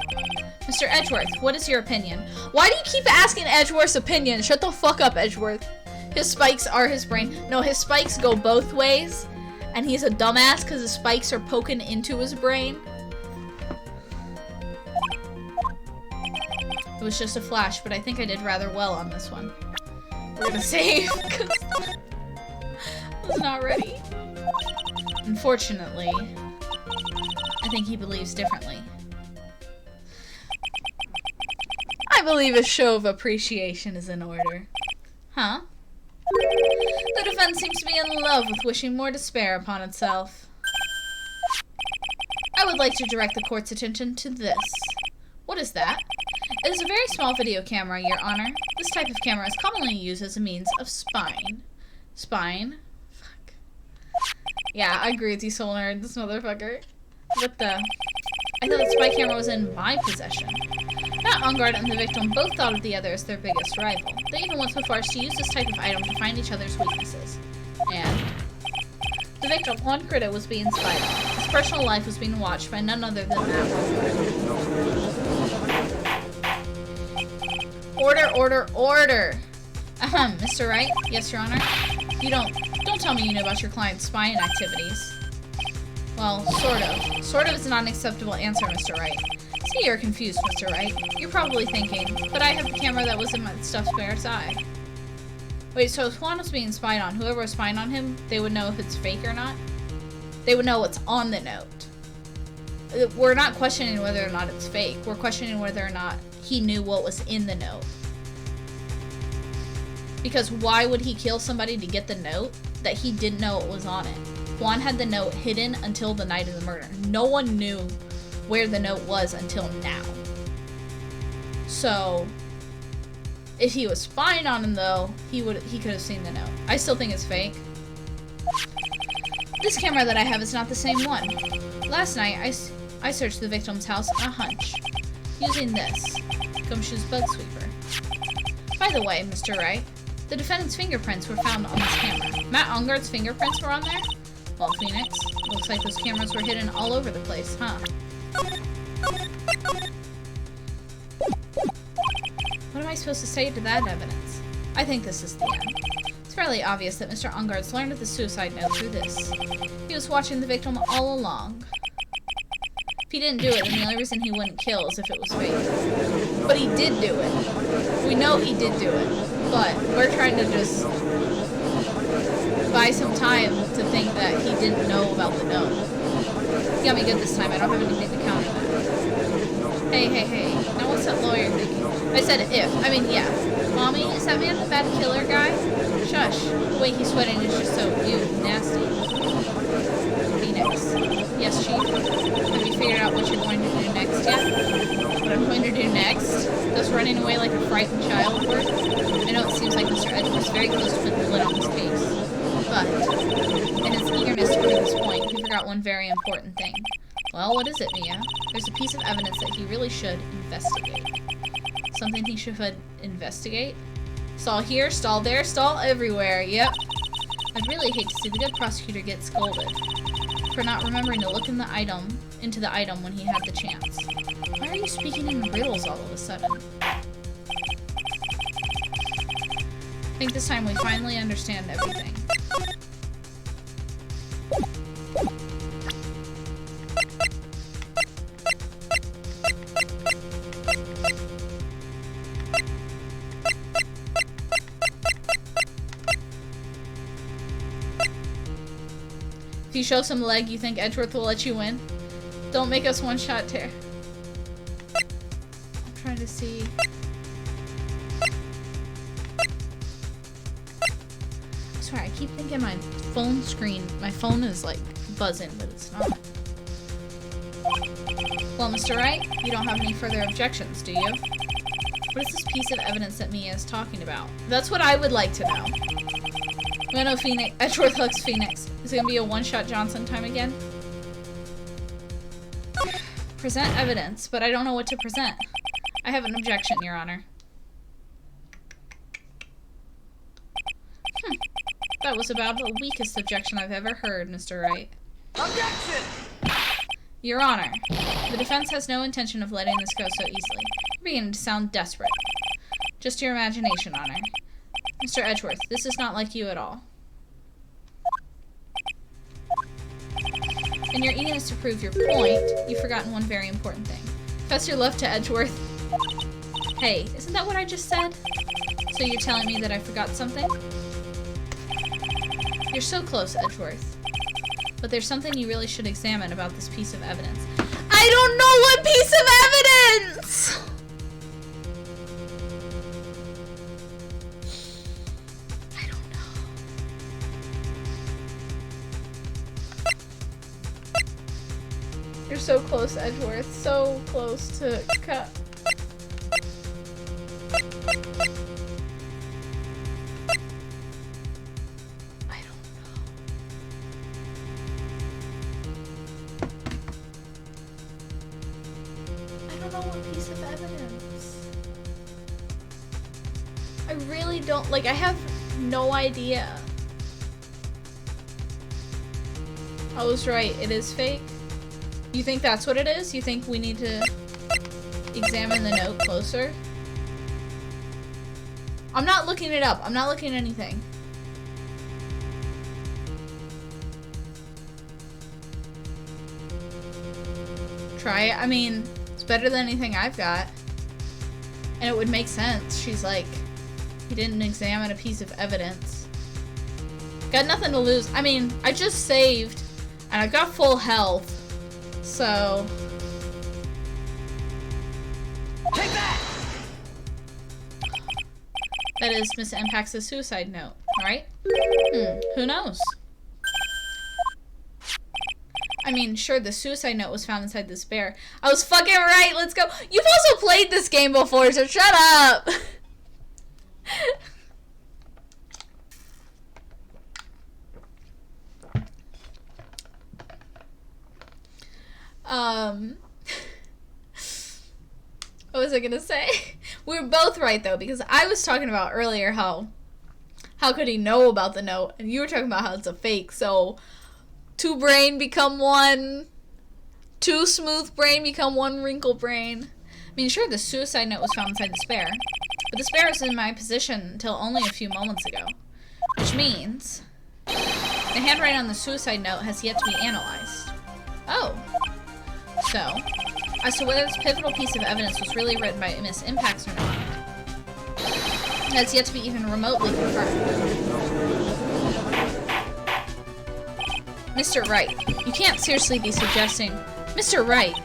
Mr. Edgeworth, what is your opinion? Why do you keep asking Edgeworth's opinion? Shut the fuck up, Edgeworth. His spikes are his brain. No, his spikes go both ways, and he's a dumbass because his spikes are poking into his brain. It was just a flash, but I think I did rather well on this one. We're gonna save, because I was not ready. Unfortunately, I think he believes differently. I believe a show of appreciation is in order. Huh? The defense seems to be in love with wishing more despair upon itself. I would like to direct the court's attention to this. What is that? It is a very small video camera, Your Honor. This type of camera is commonly used as a means of spying. Spying? Fuck. Yeah, I agree with you, soul nerd, this motherfucker. What the? I thought the spy camera was in my possession. Matt Ongard and the victim both thought of the other as their biggest rival. They even went so far as to use this type of item to find each other's weaknesses. And the victim, Juan Critta, was being spied on. His personal life was being watched by none other than Matt Ongard. Order! Ahem, Mr. Wright? Yes, Your Honor? You don't tell me you know about your client's spying activities. Well, sort of. Sort of is not an acceptable answer, Mr. Wright. See, you're confused, Mr. Wright. You're probably thinking, but I have the camera that was in my stuffed bear's eye. Wait, so if Juan was being spied on, whoever was spying on him, they would know if it's fake or not? They would know what's on the note. We're not questioning whether or not it's fake. We're questioning whether or not he knew what was in the note. Because why would he kill somebody to get the note that he didn't know what was on it? Juan had the note hidden until the night of the murder. No one knew where the note was until now. So, if he was spying on him though, he could have seen the note. I still think it's fake. This camera that I have is not the same one. Last night, I searched the victim's house on a hunch, using this Gumshoe's bug sweeper. By the way, Mr. Wright, the defendant's fingerprints were found on this camera. Matt Ongard's fingerprints were on there? Well, Phoenix, looks like those cameras were hidden all over the place, huh? What am I supposed to say to that evidence? I think this is the end. It's fairly obvious that Mr. Ongard's learned of the suicide note through this. He was watching the victim all along. If he didn't do it, then the only reason he wouldn't kill is if it was fake. But he did do it. We know he did do it. But we're trying to just buy some time to think that he didn't know about the note. You got me good this time. I don't have anything to counter that. Hey. Now what's that lawyer thinking? I said if. I mean, yeah. Mommy, is that man the bad killer guy? Shush. The way he's sweating is just so, nasty. Phoenix. Yes, Chief? Have you figured out what you're going to do next yet? What I'm going to do next? Does running away like a frightened child work? I know it seems like Mr. Edge was very close to putting the lid on this case. But, in his eagerness to prove his point, he forgot one very important thing. Well, what is it, Mia? There's a piece of evidence that he really should investigate. Something he should investigate? Stall here, stall there, stall everywhere. Yep. I'd really hate to see the good prosecutor get scolded for not remembering to look into the item when he had the chance. Why are you speaking in riddles all of a sudden? I think this time we finally understand everything. If you show some leg, you think Edgeworth will let you win? Don't make us one-shot tear. I'm trying to see. I swear, I keep thinking my phone is like buzzing, but it's not. Well, Mr. Wright, you don't have any further objections, do you? What is this piece of evidence that Mia is talking about? That's what I would like to know. We know Edgeworth hooks Phoenix. Is it gonna be a one-shot Johnson time again? Present evidence, but I don't know what to present. I have an objection, Your Honor. That was about the weakest objection I've ever heard, Mr. Wright. Objection! Your Honor, the defense has no intention of letting this go so easily. You're beginning to sound desperate. Just your imagination, Honor. Mr. Edgeworth, this is not like you at all. In your eagerness to prove your point, you've forgotten one very important thing. Confess your love to Edgeworth. Hey, isn't that what I just said? So you're telling me that I forgot something? You're so close, Edgeworth. But there's something you really should examine about this piece of evidence. I don't know what piece of evidence! I don't know. You're so close, Edgeworth. So close to cut. Like, I have no idea. I was right, it is fake. You think that's what it is? You think we need to examine the note closer? I'm not looking it up. I'm not looking at anything. Try it. I mean, it's better than anything I've got. And it would make sense. She's like, he didn't examine a piece of evidence. Got nothing to lose. I mean, I just saved, and I've got full health, so... Take that! That is Miss Impax's suicide note, right? Who knows? I mean, sure, the suicide note was found inside this bear. I was fucking right, let's go! You've also played this game before, so shut up! What was I gonna say? We were both right though, because I was talking about earlier how could he know about the note, and you were talking about how it's a fake. So 2 brain become 1, 2 smooth brain become 1 wrinkle brain. I mean, sure, the suicide note was found inside the spare, but the spare was in my possession until only a few moments ago, which means the handwriting on the suicide note has yet to be analyzed. Oh. So, as to whether this pivotal piece of evidence was really written by Miss Impax or not, has yet to be even remotely confirmed. Mr. Wright, you can't seriously be suggesting... Mr. Wright,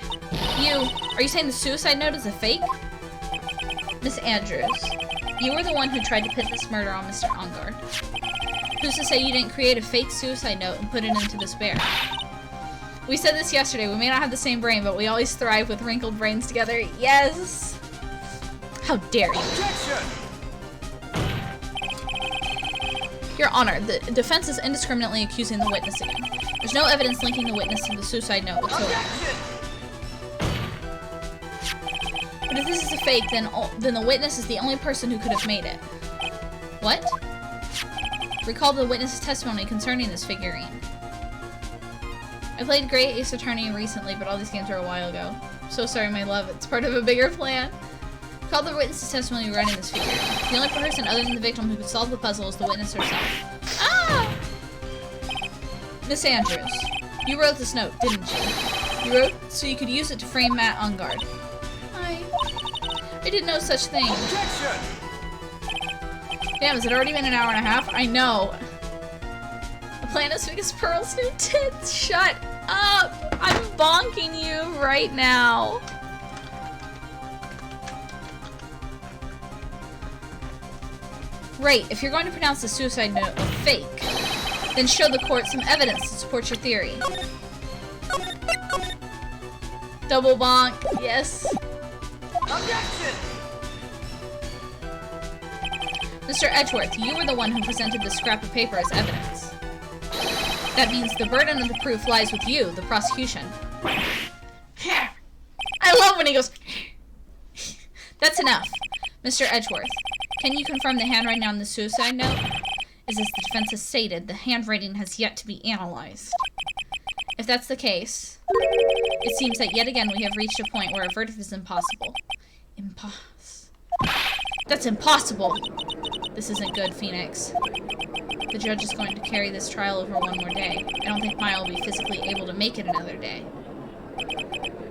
are you saying the suicide note is a fake? Miss Andrews, you were the one who tried to pin this murder on Mr. Ongard. Who's to say you didn't create a fake suicide note and put it into this bear? We said this yesterday, we may not have the same brain, but we always thrive with wrinkled brains together. Yes! How dare you? Objection! Your Honor, the defense is indiscriminately accusing the witness again. There's no evidence linking the witness to the suicide note whatsoever. Objection! But if this is a fake, then the witness is the only person who could have made it. What? Recall the witness's testimony concerning this figurine. I played Great Ace Attorney recently, but all these games were a while ago. So sorry, my love. It's part of a bigger plan. Recall the witness's testimony regarding this figurine. The only person other than the victim who could solve the puzzle is the witness herself. Ah! Miss Andrews, you wrote this note, didn't you? You wrote so you could use it to frame Matt on guard. I did no such thing. Objection! Damn, has it already been an hour and a half? I know. A plan as big as Pearl's new tits. Shut up! I'm bonking you right now. Right, if you're going to pronounce the suicide note a fake, then show the court some evidence to support your theory. Double bonk, yes. Objection! Mr. Edgeworth, you were the one who presented the scrap of paper as evidence. That means the burden of the proof lies with you, the prosecution. I love when he goes... That's enough. Mr. Edgeworth, can you confirm the handwriting on the suicide note? As the defense has stated, the handwriting has yet to be analyzed. If that's the case, it seems that yet again we have reached a point where a verdict is impossible. That's impossible! This isn't good, Phoenix. The judge is going to carry this trial over one more day. I don't think Maya will be physically able to make it another day.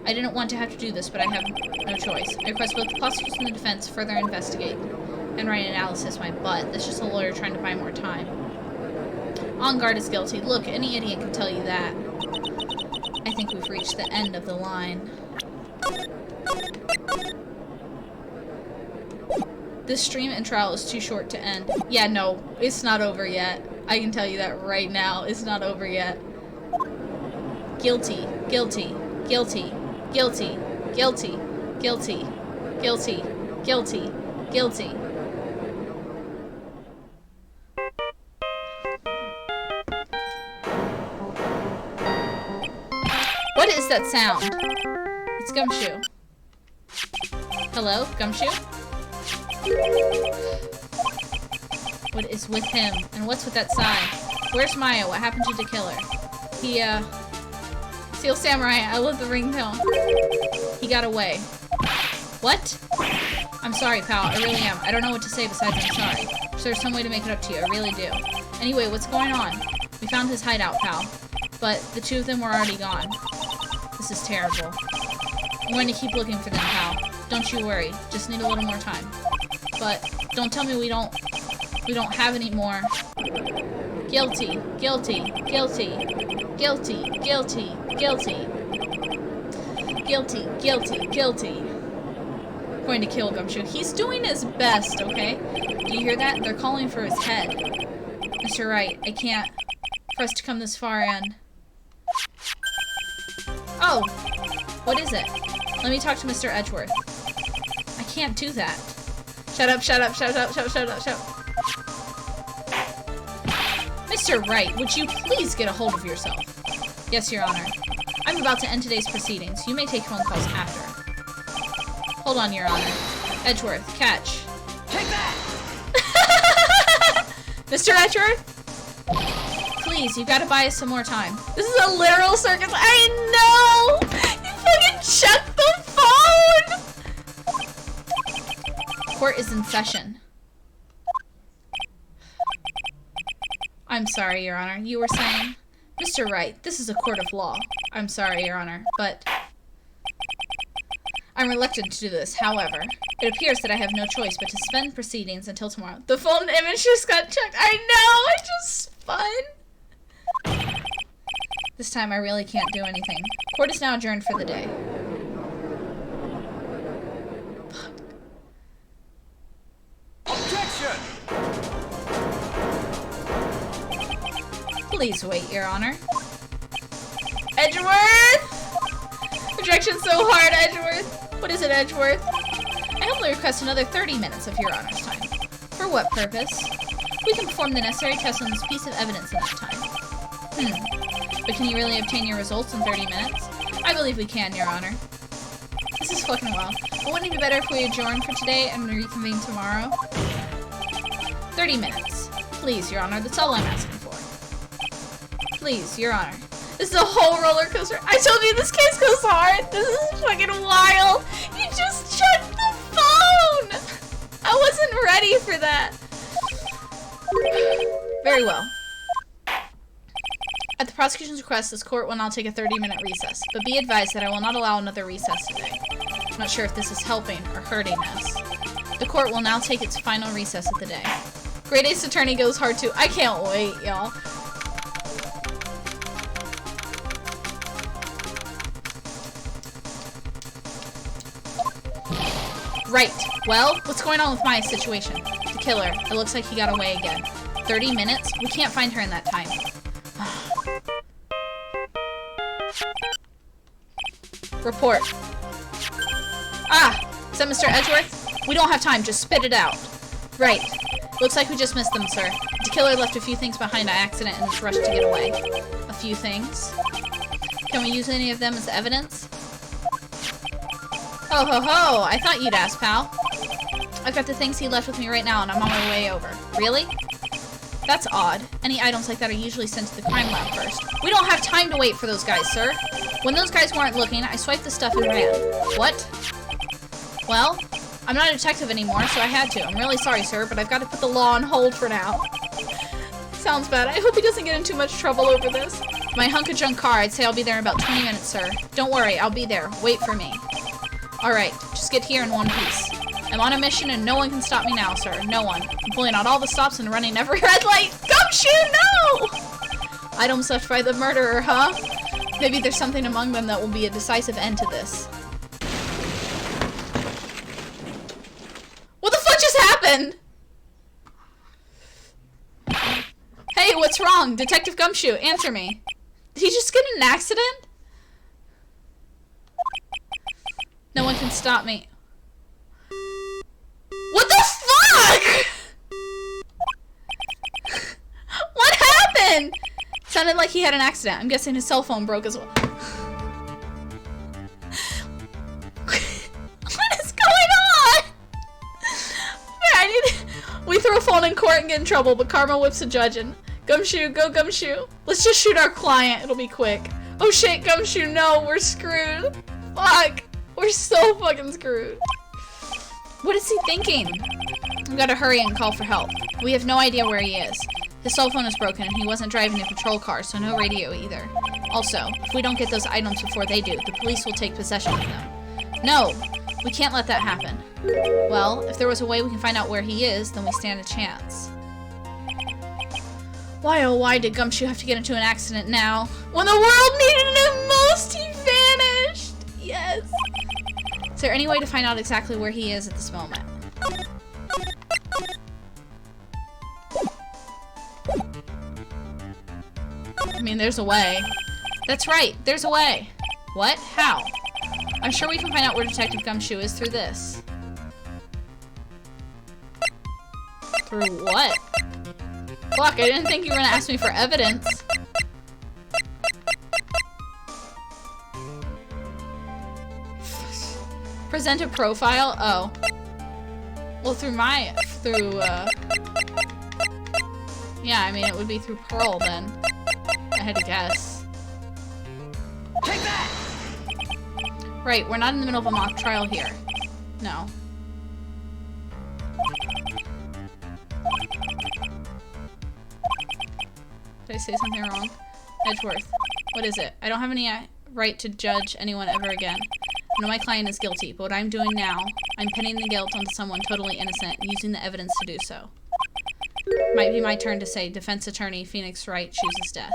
I didn't want to have to do this, but I have no choice. I request both the prosecution and the defense further investigate. And write analysis, my butt. That's just a lawyer trying to buy more time. On guard is guilty. Look, any idiot can tell you that. I think we've reached the end of the line. This stream and trial is too short to end. Yeah, no, it's not over yet. I can tell you that right now. It's not over yet. Guilty, guilty, guilty, guilty, guilty, guilty, guilty, guilty, guilty. What is that sound? It's Gumshoe. Hello, Gumshoe? What is with him? And what's with that sigh? Where's Maya? What happened to the killer? He, Steel Samurai, I love the ringtone. He got away. What? I'm sorry, pal. I really am. I don't know what to say besides I'm sorry. Is there some way to make it up to you? I really do. Anyway, what's going on? We found his hideout, pal. But the two of them were already gone. This is terrible. I'm going to keep looking for them, pal. Don't you worry. Just need a little more time. But don't tell me we don't have any more. Guilty, guilty, guilty, guilty, guilty, guilty, guilty, guilty, guilty. I'm going to kill Gumshoe. He's doing his best, okay? Do you hear that? They're calling for his head. Mr. Wright, I can't. For us to come this far and... Oh! What is it? Let me talk to Mr. Edgeworth. I can't do that. Shut up, shut up, shut up, shut up, shut up, shut up. Mr. Wright, would you please get a hold of yourself? Yes, Your Honor. I'm about to end today's proceedings. You may take phone calls after. Hold on, Your Honor. Edgeworth, catch. Take that! Mr. Edgeworth? Please, you gotta buy us some more time. This is a literal circus. I know! You fucking checked the phone! Court is in session. I'm sorry, Your Honor. You were saying? Mr. Wright, this is a court of law. I'm sorry, Your Honor, but... I'm reluctant to do this. However, it appears that I have no choice but to suspend proceedings until tomorrow. The phone image just got checked. I know! It's just fun. This time I really can't do anything. Court is now adjourned for the day. Objection! Please wait, Your Honor. Edgeworth! Objection so hard, Edgeworth. What is it, Edgeworth? I humbly request another 30 minutes of Your Honor's time. For what purpose? We can perform the necessary tests on this piece of evidence in that time. But can you really obtain your results in 30 minutes? I believe we can, Your Honor. This is fucking wild. wouldn't it be better if we adjourn for today and reconvene tomorrow? 30 minutes. Please, Your Honor, that's all I'm asking for. Please, Your Honor. This is a whole roller coaster. I told you this case goes hard. This is fucking wild. You just checked the phone. I wasn't ready for that. Very well. At the prosecution's request, this court will now take a 30-minute recess, but be advised that I will not allow another recess today. I'm not sure if this is helping or hurting us. The court will now take its final recess of the day. Great Ace Attorney goes hard too. I can't wait, y'all. Right. Well, what's going on with my situation? The killer. It looks like he got away again. 30 minutes? We can't find her in that time. Report. Ah! Is that Mr. Edgeworth? We don't have time. Just spit it out. Right. Looks like we just missed them, sir. The killer left a few things behind by accident and just rushed to get away. A few things? Can we use any of them as evidence? Ho ho ho! I thought you'd ask, pal. I've got the things he left with me right now and I'm on my way over. Really? That's odd. Any items like that are usually sent to the crime lab first. We don't have time to wait for those guys, sir. When those guys weren't looking, I swiped the stuff and ran. What? Well, I'm not a detective anymore, so I had to. I'm really sorry, sir, but I've got to put the law on hold for now. Sounds bad. I hope he doesn't get in too much trouble over this. My hunk of junk car, I'd say I'll be there in about 20 minutes, sir. Don't worry, I'll be there. Wait for me. Alright, just get here in one piece. I'm on a mission and no one can stop me now, sir. No one. I'm pulling out all the stops and running every red light. Gumshoe, no! Items left by the murderer, huh? Maybe there's something among them that will be a decisive end to this. What the fuck just happened? Hey, what's wrong? Detective Gumshoe, answer me. Did he just get in an accident? No one can stop me. What the fuck? What happened? Sounded like he had an accident. I'm guessing his cell phone broke as well. What is going on? We throw a phone in court and get in trouble, but karma whips a judge and Gumshoe, go Gumshoe. Let's just shoot our client. It'll be quick. Oh shit, Gumshoe, no, we're screwed. Fuck. We're so fucking screwed. What is he thinking? We gotta hurry and call for help. We have no idea where he is. His cell phone is broken and he wasn't driving a patrol car, so no radio either. Also, if we don't get those items before they do, the police will take possession of them. No! We can't let that happen. Well, if there was a way we can find out where he is, then we stand a chance. Why oh why did Gumshoe have to get into an accident now? When the world needed him most, he vanished! Yes! Is there any way to find out exactly where he is at this moment? I mean, there's a way. That's right, there's a way. What? How? I'm sure we can find out where Detective Gumshoe is through this. Through what? Fuck, I didn't think you were gonna ask me for evidence. Present a profile? Oh. Well, yeah, I mean, it would be through parole then. I had to guess. Take that! Right, we're not in the middle of a mock trial here. No. Did I say something wrong? Edgeworth. What is it? I don't have any right to judge anyone ever again. I know my client is guilty, but what I'm doing now, I'm pinning the guilt onto someone totally innocent and using the evidence to do so. Might be my turn to say, defense attorney Phoenix Wright chooses death.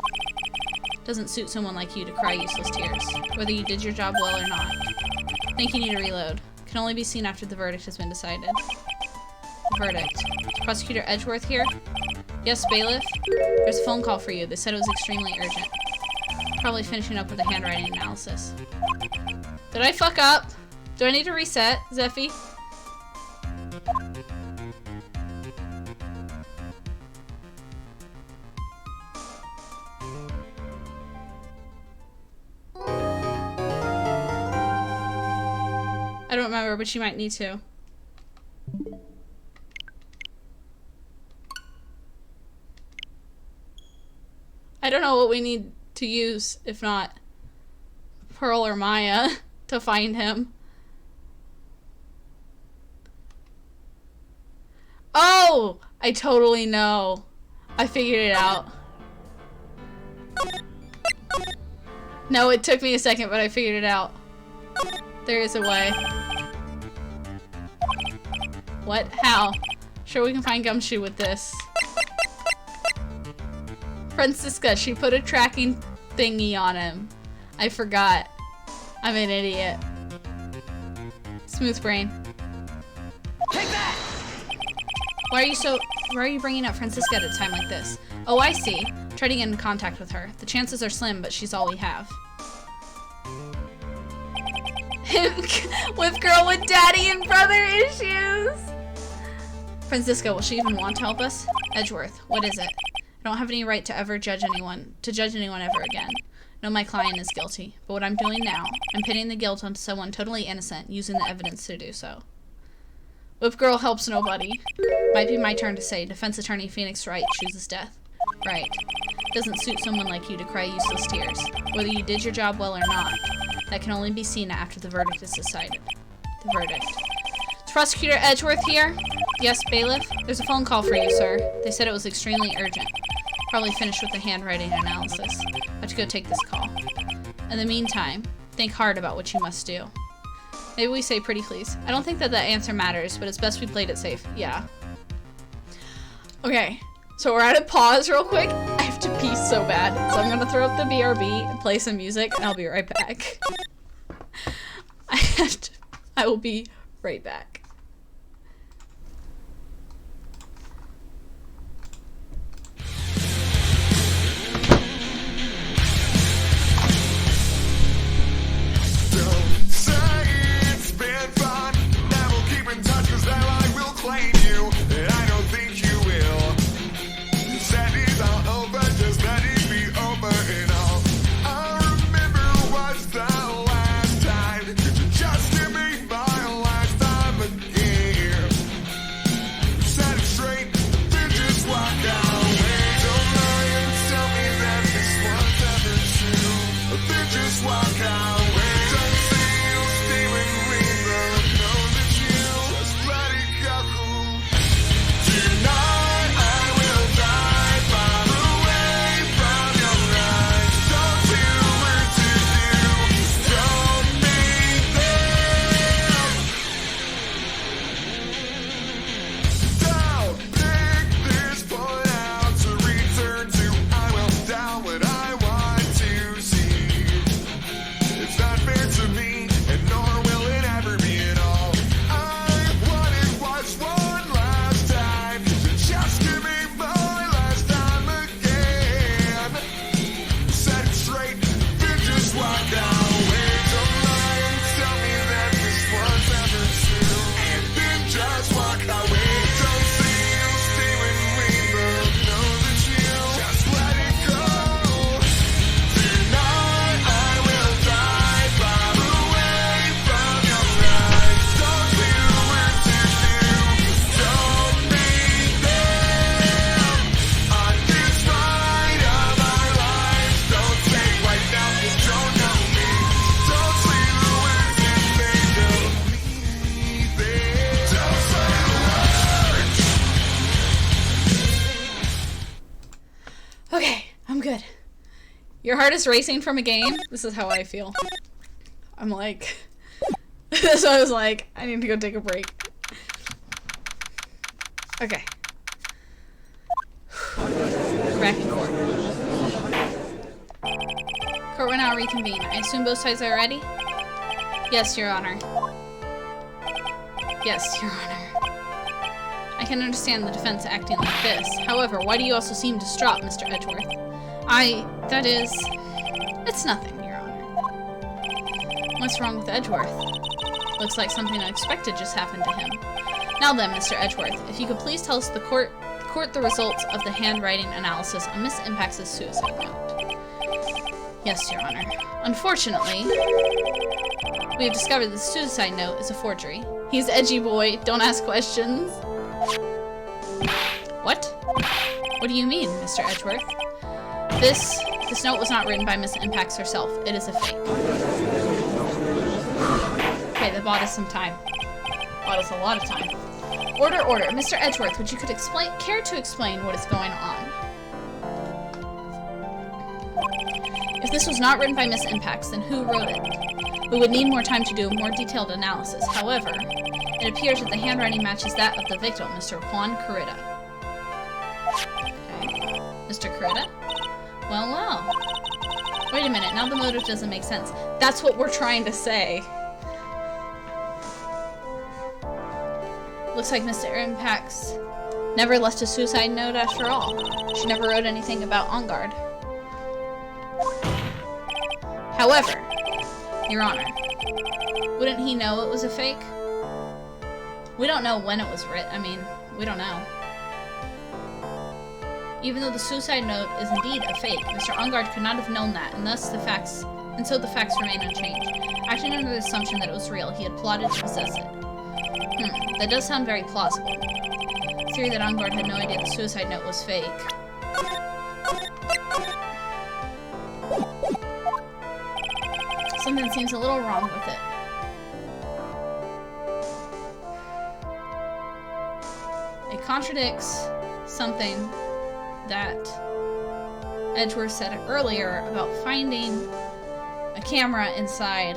Doesn't suit someone like you to cry useless tears, whether you did your job well or not. Think you need to reload. Can only be seen after the verdict has been decided. The verdict. Prosecutor Edgeworth here? Yes, bailiff? There's a phone call for you. They said it was extremely urgent. Probably finishing up with a handwriting analysis. Did I fuck up? Do I need to reset, Zeffy? I don't remember, but you might need to. I don't know what we need to use, if not Pearl or Maya, to find him. Oh! I totally know. I figured it out. No, it took me a second, but I figured it out. There is a way. What? How? Sure, we can find Gumshoe with this. Francisca, she put a tracking thingy on him. I forgot. I'm an idiot. Smooth brain. Take that! Why are you bringing up Francisca at a time like this? Oh, I see. Try to get in contact with her. The chances are slim, but she's all we have. With girl with daddy and brother issues. Francisca, will she even want to help us? Edgeworth, what is it? I don't have any right to judge anyone ever again. No, my client is guilty. But what I'm doing now, I'm pinning the guilt onto someone totally innocent, using the evidence to do so. Whip girl helps nobody. Might be my turn to say, defense attorney Phoenix Wright chooses death. Right. Doesn't suit someone like you to cry useless tears. Whether you did your job well or not, that can only be seen after the verdict is decided. The verdict. Is Prosecutor Edgeworth here? Yes, bailiff? There's a phone call for you, sir. They said it was extremely urgent. Probably finished with the handwriting analysis. I have to go take this call. In the meantime, think hard about what you must do. Maybe we say pretty please. I don't think that answer matters, but it's best we played it safe. Yeah. Okay, so we're at a pause real quick. I have to pee so bad, so I'm gonna throw up the BRB and play some music, and I'll be right back. I will be right back. Your heart is racing from a game? This is how I feel. I'm like... so I was like, I need to go take a break. Okay. Back in court. Court will now reconvene. I assume both sides are ready? Yes, Your Honor. Yes, Your Honor. I can understand the defense acting like this. However, why do you also seem distraught, Mr. Edgeworth? That is... It's nothing, Your Honor. What's wrong with Edgeworth? Looks like something unexpected just happened to him. Now then, Mr. Edgeworth, if you could please tell us the court the results of the handwriting analysis on Miss Impax's suicide note. Yes, Your Honor. Unfortunately, We have discovered the suicide note is a forgery. He's edgy boy. Don't ask questions. What? What do you mean, Mr. Edgeworth? This note was not written by Miss Impax herself. It is a fake. Okay, that bought us some time. Bought us a lot of time. Order. Mr. Edgeworth, would you care to explain what is going on? If this was not written by Miss Impax, then who wrote it? We would need more time to do a more detailed analysis. However, it appears that the handwriting matches that of the victim, Mr. Juan Carrera. Okay. Mr. Carrera? Well. Wait a minute, now the motive doesn't make sense. That's what we're trying to say. Looks like Mr. Impax never left a suicide note after all. She never wrote anything about On Guard. However, Your Honor, wouldn't he know it was a fake? We don't know when it was written. We don't know. Even though the suicide note is indeed a fake, Mr. On Guard could not have known that, and so the facts remain unchanged. Acting under the assumption that it was real, he had plotted to possess it. That does sound very plausible. The theory that On Guard had no idea the suicide note was fake. Something seems a little wrong with it. It contradicts something that Edgeworth said earlier about finding a camera inside,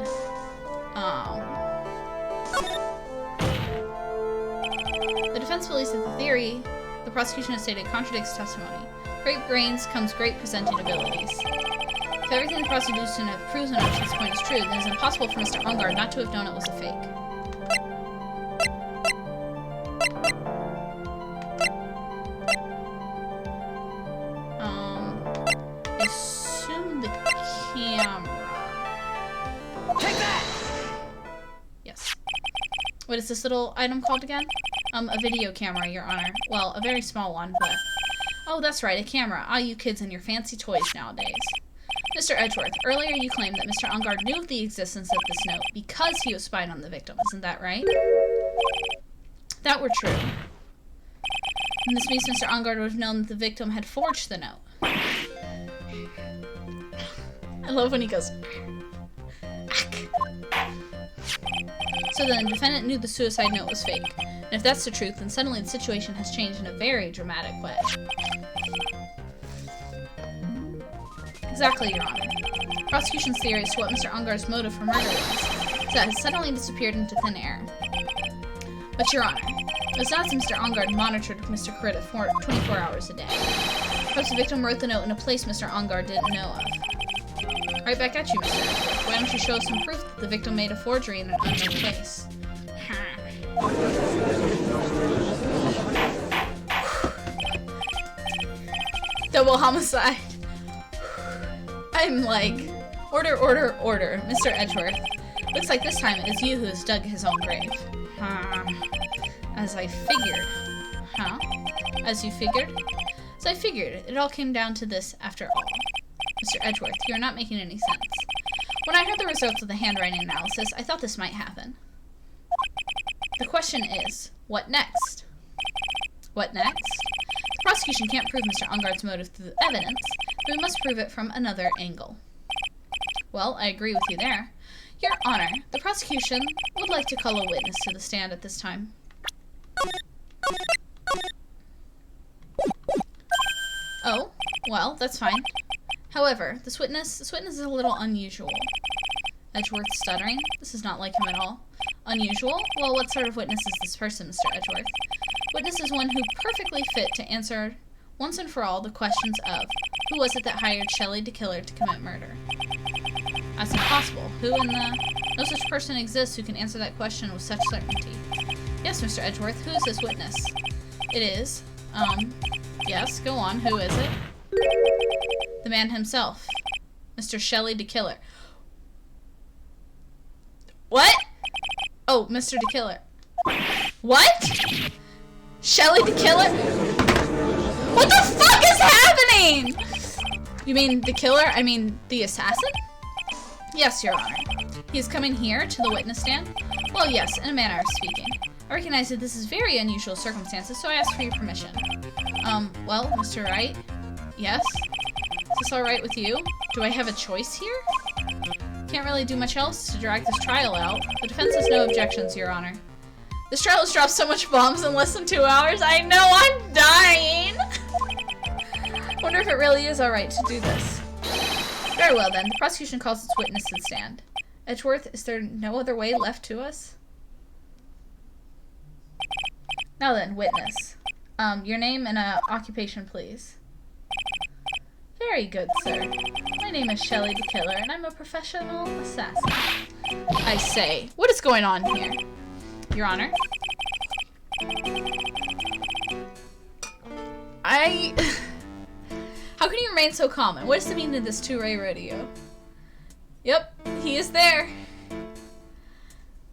The defense believes that the theory the prosecution has stated contradicts testimony. Great brains comes great presenting abilities. If everything the prosecution have proven up to this point is true, then it is impossible for Mr. On Guard not to have known it was a fake. Assume the camera. Take that! Yes. What is this little item called again? A video camera, Your Honor. Well, a very small one, but... Oh, that's right, a camera. Ah, you kids and your fancy toys nowadays. Mr. Edgeworth, earlier you claimed that Mr. On Guard knew of the existence of this note because he was spying on the victim. Isn't that right? That were true. And this means Mr. On Guard would have known that the victim had forged the note. I love when he goes... So then the defendant knew the suicide note was fake. And if that's the truth, then suddenly the situation has changed in a very dramatic way. Exactly, Your Honor. Prosecution's theory as to what Mr. On Guard's motive for murder was, so that has suddenly disappeared into thin air. But, Your Honor, it was not as Mr. On Guard monitored Mr. Carrera 24 hours a day. Perhaps the victim wrote the note in a place Mr. On Guard didn't know of. Right back at you, Mr. Edgeworth. Why don't you show us some proof that the victim made a forgery in an unknown place? Double homicide. I'm like, order. Mr. Edgeworth. Looks like this time it is you who has dug his own grave. As I figured. Huh? As you figured? As I figured. It all came down to this after all. Mr. Edgeworth, you are not making any sense. When I heard the results of the handwriting analysis, I thought this might happen. The question is, what next? What next? The prosecution can't prove Mr. On Guard's motive through the evidence, but we must prove it from another angle. Well, I agree with you there. Your Honor, the prosecution would like to call a witness to the stand at this time. Oh, well, that's fine. However, this witness is a little unusual. Edgeworth stuttering. This is not like him at all. Unusual? Well, what sort of witness is this person, Mr. Edgeworth? Witness is one who perfectly fit to answer, once and for all, the questions of, who was it that hired Shelley DeKiller to commit murder? That's impossible. No such person exists who can answer that question with such certainty. Yes, Mr. Edgeworth, who is this witness? It is, yes, go on, who is it? The man himself. Mr. Shelley DeKiller. What? Oh, Mr. DeKiller. What? Shelley DeKiller? What the fuck is happening? You mean the killer? I mean the assassin? Yes, Your Honor. He's coming here to the witness stand? Well, yes, in a manner of speaking. I recognize that this is very unusual circumstances, so I ask for your permission. Well, Mr. Wright? Yes? Is this alright with you? Do I have a choice here? Can't really do much else to drag this trial out. The defense has no objections, Your Honor. This trial has dropped so much bombs in less than 2 hours. I know, I'm dying! Wonder if it really is alright to do this. Very well then, the prosecution calls its witness to the stand. Edgeworth, is there no other way left to us? Now then, witness. Your name and occupation, please. Very good, sir. My name is Shelley the Killer, and I'm a professional assassin. I say, what is going on here? Your Honor? How can you remain so calm? And what is the meaning of this two-ray radio? Yep, he is there.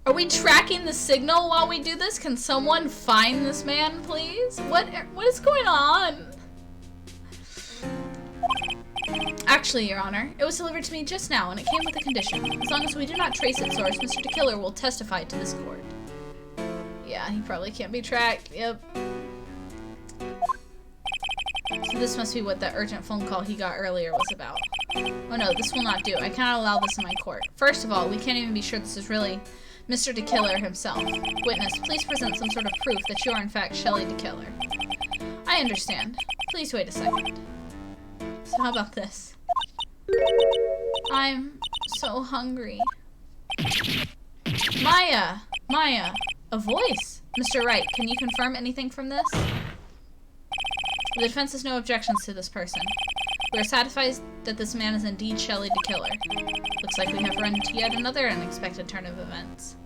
Are we tracking the signal while we do this? Can someone find this man, please? What is going on? Actually, Your Honor, it was delivered to me just now, and it came with a condition. As long as we do not trace its source, Mr. the Killer will testify to this court. Yeah, he probably can't be tracked. Yep. So this must be what that urgent phone call he got earlier was about. Oh no, this will not do. I cannot allow this in my court. First of all, we can't even be sure this is really Mr. the Killer himself. Witness, please present some sort of proof that you are in fact Shelley the Killer. I understand. Please wait a second. So how about this? I'm so hungry. Maya! Maya! A voice! Mr. Wright, can you confirm anything from this? The defense has no objections to this person. We are satisfied that this man is indeed Shelley the Killer. Looks like we have run into yet another unexpected turn of events.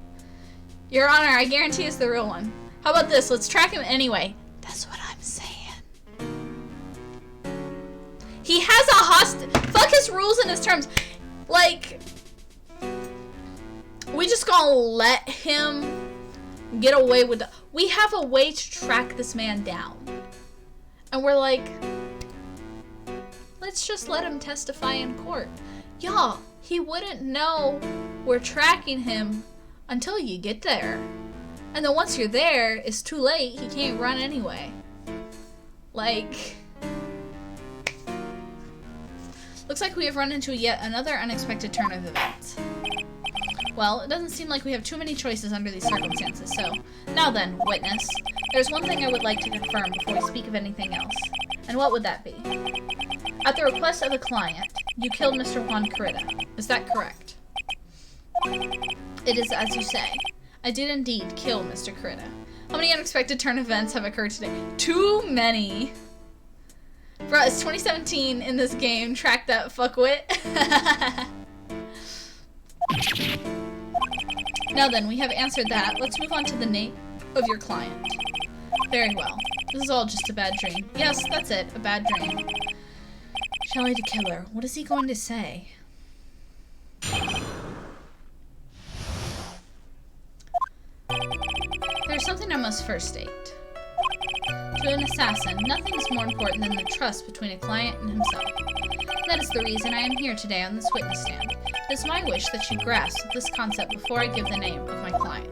Your Honor, I guarantee it's the real one. How about this? Let's track him anyway. That's what I'm saying. He has a hostage. Fuck his rules and his terms. Like, we just gonna let him get away with the... We have a way to track this man down. And we're like, let's just let him testify in court. Y'all, he wouldn't know we're tracking him until you get there. And then once you're there, it's too late. He can't run anyway. Like... Looks like we have run into yet another unexpected turn of events. Well, it doesn't seem like we have too many choices under these circumstances, so... Now then, witness. There's one thing I would like to confirm before we speak of anything else. And what would that be? At the request of the client, you killed Mr. Juan Carrera. Is that correct? It is as you say. I did indeed kill Mr. Carrera. How many unexpected turn events have occurred today? Too many! Bro, it's 2017 in this game. Track that fuckwit. Now then, we have answered that. Let's move on to the name of your client. Very well. This is all just a bad dream. Yes, that's it. A bad dream. Shelley the Killer. What is he going to say? There's something I must first state. To an assassin, nothing is more important than the trust between a client and himself. That is the reason I am here today on this witness stand. It is my wish that you grasp this concept before I give the name of my client.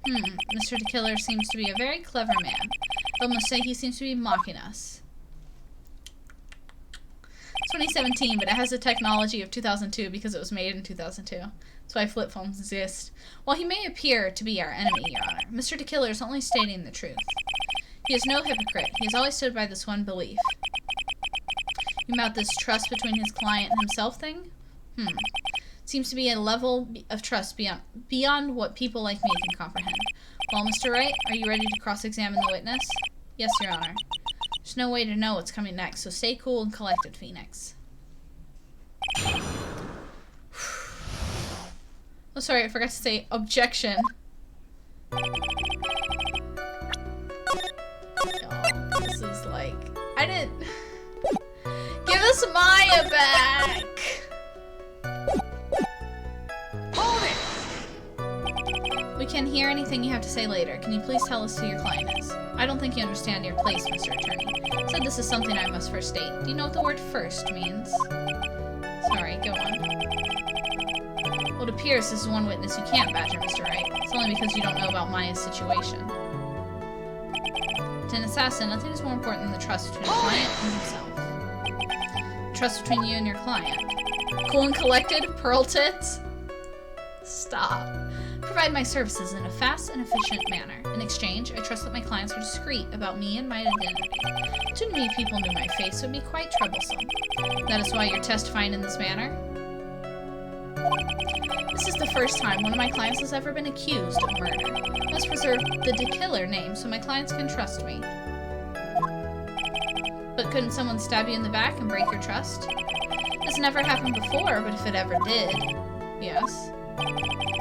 Mr. the Killer seems to be a very clever man. I must say he seems to be mocking us. It's 2017, but it has the technology of 2002 because it was made in 2002. That's why flip phones exist. While he may appear to be our enemy, Your Honor, Mr. the Killer is only stating the truth. He is no hypocrite. He has always stood by this one belief. You about this trust between his client and himself thing? Seems to be a level of trust beyond what people like me can comprehend. Well, Mr. Wright, are you ready to cross-examine the witness? Yes, Your Honor. There's no way to know what's coming next, so stay cool and collected, Phoenix. Oh, sorry, I forgot to say objection. Oh, this is like... I didn't... Give us Maya back! Hold it! We can't hear anything you have to say later. Can you please tell us who your client is? I don't think you understand your place, Mr. Attorney. Said this is something I must first state. Do you know what the word first means? So Sorry, go on. Well, it appears this is one witness you can't badger, Mr. Wright. It's only because you don't know about Maya's situation. To an assassin, nothing is more important than the trust between the client and himself. Trust between you and your client. Cool and collected? Pearl tits? Stop. Provide my services in a fast and efficient manner. In exchange, I trust that my clients are discreet about me and my identity. Too many people knew my face would be quite troublesome. That is why you're testifying in this manner? This is the first time one of my clients has ever been accused of murder. I must preserve the killer name so my clients can trust me. But couldn't someone stab you in the back and break your trust? This never happened before, but if it ever did, yes,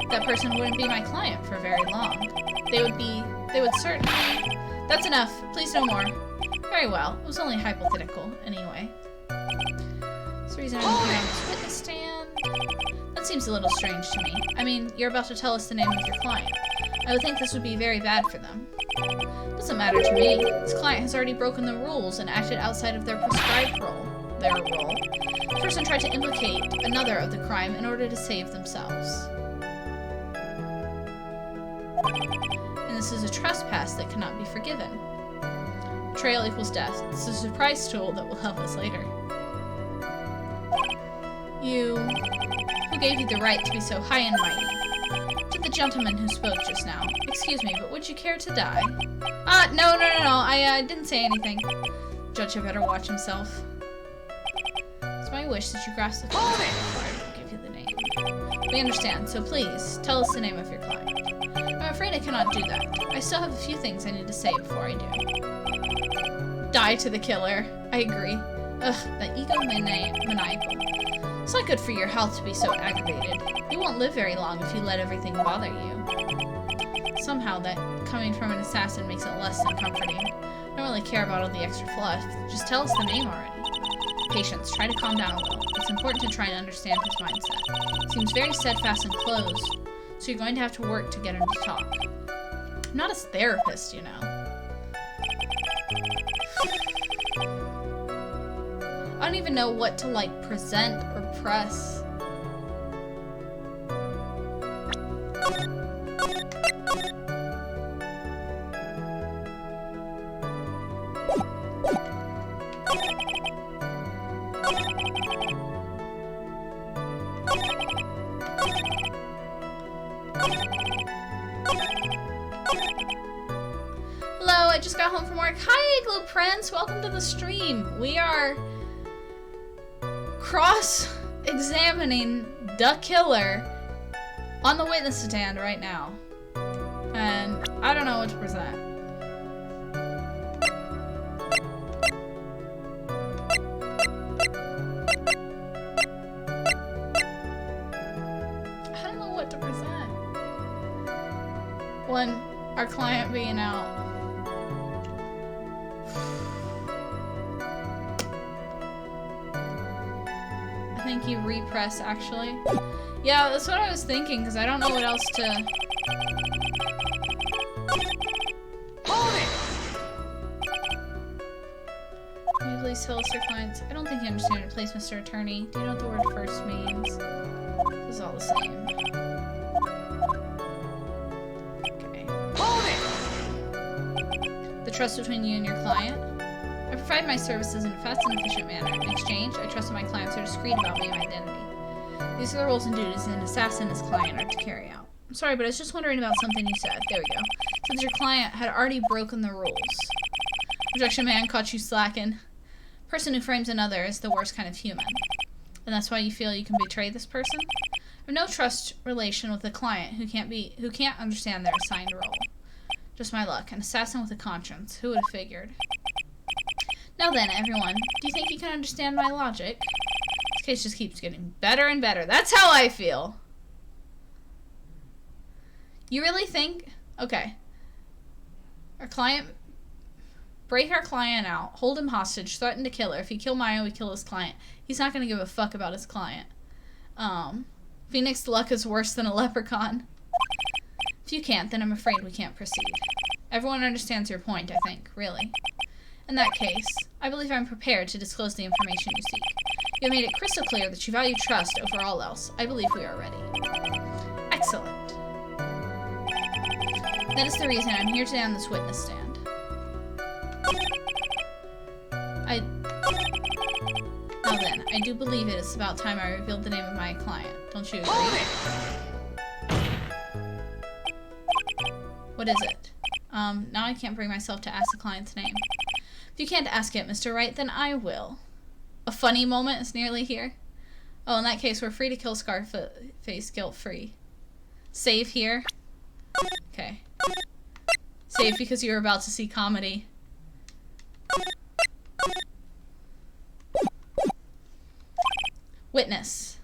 that person wouldn't be my client for very long. They would certainly... That's enough. Please no more. Very well. It was only hypothetical, anyway. That's the reason I'm here on this witness stand. That seems a little strange to me. I mean, you're about to tell us the name of your client. I would think this would be very bad for them. Doesn't matter to me. This client has already broken the rules and acted outside of their prescribed role. The person tried to implicate another of the crime in order to save themselves. And this is a trespass that cannot be forgiven. Betrayal equals death. This is a surprise tool that will help us later. Who gave you the right to be so high and mighty? To the gentleman who spoke just now. Excuse me, but would you care to die? No, I didn't say anything. Judge had better watch himself. It's my wish that you grasp the facts before I give you the name. We understand, so please, tell us the name of your client. I'm afraid I cannot do that. I still have a few things I need to say before I do. Die to the killer. I agree. Ugh, that egomaniacal. It's not good for your health to be so aggravated. You won't live very long if you let everything bother you. Somehow that coming from an assassin makes it less than comforting. I don't really care about all the extra fluff. Just tell us the name already. Patience, try to calm down a little. It's important to try and understand his mindset. It seems very steadfast and closed, so you're going to have to work to get him to talk. I'm not his therapist, you know. I don't even know what to, like, present or press. Hello, I just got home from work. Hi, Igloo Prince. Welcome to the stream. We are cross-examining the killer on the witness stand right now. And I don't know what to present. I don't know what to present. One, our client being out. I think you repress, actually. Yeah, that's what I was thinking, because I don't know what else to... Hold it! Can you please tell us your clients? I don't think you understand your place, Mr. Attorney. Do you know what the word first means? This is all the same. Okay. Hold it! The trust between you and your client. I provide my services in a fast and efficient manner. In exchange, I trust that my clients are discreet about me and my identity. These are the roles and duties an assassin and his client are to carry out. I'm sorry, but I was just wondering about something you said. There we go. Since your client had already broken the rules. Objection man caught you slacking. Person who frames another is the worst kind of human. And that's why you feel you can betray this person? I have no trust relation with a client who can't understand their assigned role. Just my luck. An assassin with a conscience. Who would have figured? Now then, everyone, do you think you can understand my logic? This case just keeps getting better and better. That's how I feel. You really think? Okay. Our client... Break our client out. Hold him hostage. Threaten to kill her. If you kill Maya, we kill his client. He's not going to give a fuck about his client. Phoenix luck is worse than a leprechaun. If you can't, then I'm afraid we can't proceed. Everyone understands your point, I think. Really. In that case, I believe I'm prepared to disclose the information you seek. You have made it crystal clear that you value trust over all else. I believe we are ready. Excellent. That is the reason I'm here today on this witness stand. Now then, I do believe it is about time I revealed the name of my client. Don't you agree? What is it? Now I can't bring myself to ask the client's name. If you can't ask it, Mr. Wright, then I will. A funny moment is nearly here. Oh, in that case, we're free to kill Scarface guilt-free. Save here. Okay. Save because you're about to see comedy. Witness.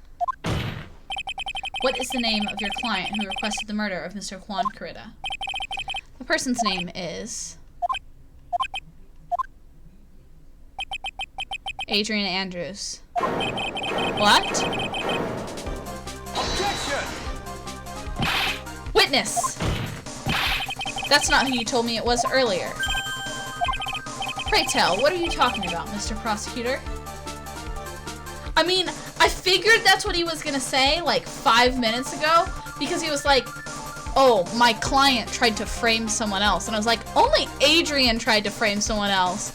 What is the name of your client who requested the murder of Mr. Juan Carrera? The person's name is... Adrian Andrews. What? Objection! Witness! That's not who you told me it was earlier. Pray tell, what are you talking about, Mr. Prosecutor? I mean, I figured that's what he was gonna say like 5 minutes ago, because he was like, oh, my client tried to frame someone else. And I was like, only Adrian tried to frame someone else.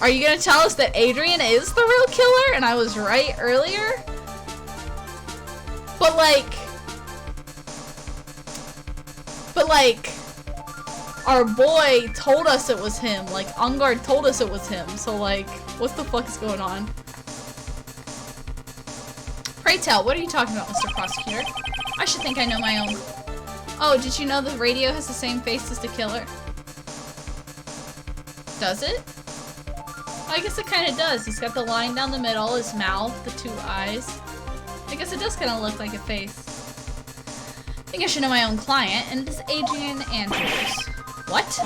Are you gonna tell us that Adrian is the real killer? And I was right earlier? But like, our boy told us it was him. Like, Ungard told us it was him. So like, what the fuck is going on? Pray tell, what are you talking about, Mr. Prosecutor? I should think I know my own. Oh, did you know the radio has the same face as the killer? Does it? I guess it kind of does. He's got the line down the middle, his mouth, the two eyes. I guess it does kind of look like a face. I think I should know my own client, and it is Adrian Andrews. What?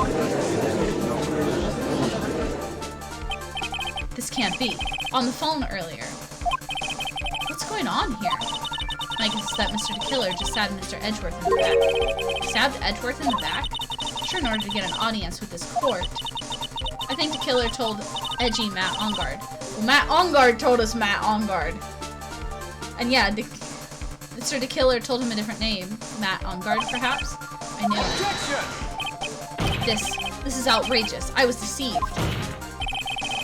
This can't be. On the phone earlier. What's going on here? My guess is that Mr. the Killer just stabbed Mr. Edgeworth in the back. Stabbed Edgeworth in the back? Sure, in order to get an audience with this court. I think the killer told edgy Matt Ungard. Well, Matt Ungard told us Matt Ungard. And yeah, Mr. the Killer told him a different name. Matt Ungard, perhaps? I knew it. This is outrageous. I was deceived.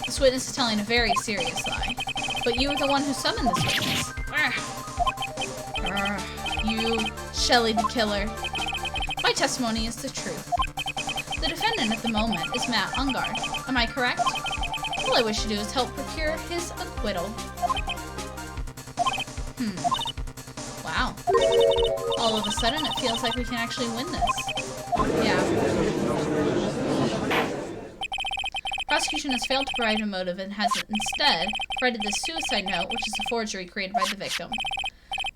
This witness is telling a very serious lie. But you were the one who summoned this witness. You, Shelley the Killer. My testimony is the truth. The defendant at the moment is Matt Ungard. Am I correct? All I wish to do is help procure his acquittal. Wow. All of a sudden, it feels like we can actually win this. Yeah. Prosecution has failed to provide a motive and has instead provided this suicide note, which is a forgery created by the victim.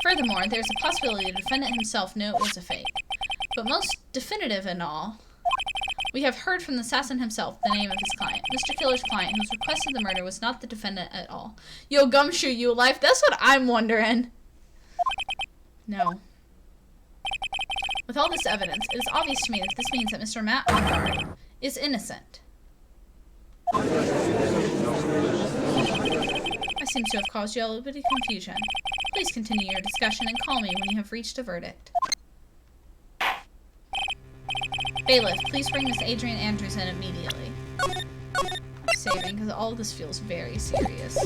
Furthermore, there's a possibility the defendant himself knew it was a fake. But most definitive in all, we have heard from the assassin himself the name of his client. Mr. Killer's client, who's requested the murder, was not the defendant at all. Yo, Gumshoe, you alive? That's what I'm wondering. No. With all this evidence, it is obvious to me that this means that Mr. Matt Ungard is innocent. I seem to have caused you a little bit of confusion. Please continue your discussion and call me when you have reached a verdict. Bailiff, please bring Miss Adrian Andrews in immediately. I'm saving, because all of this feels very serious.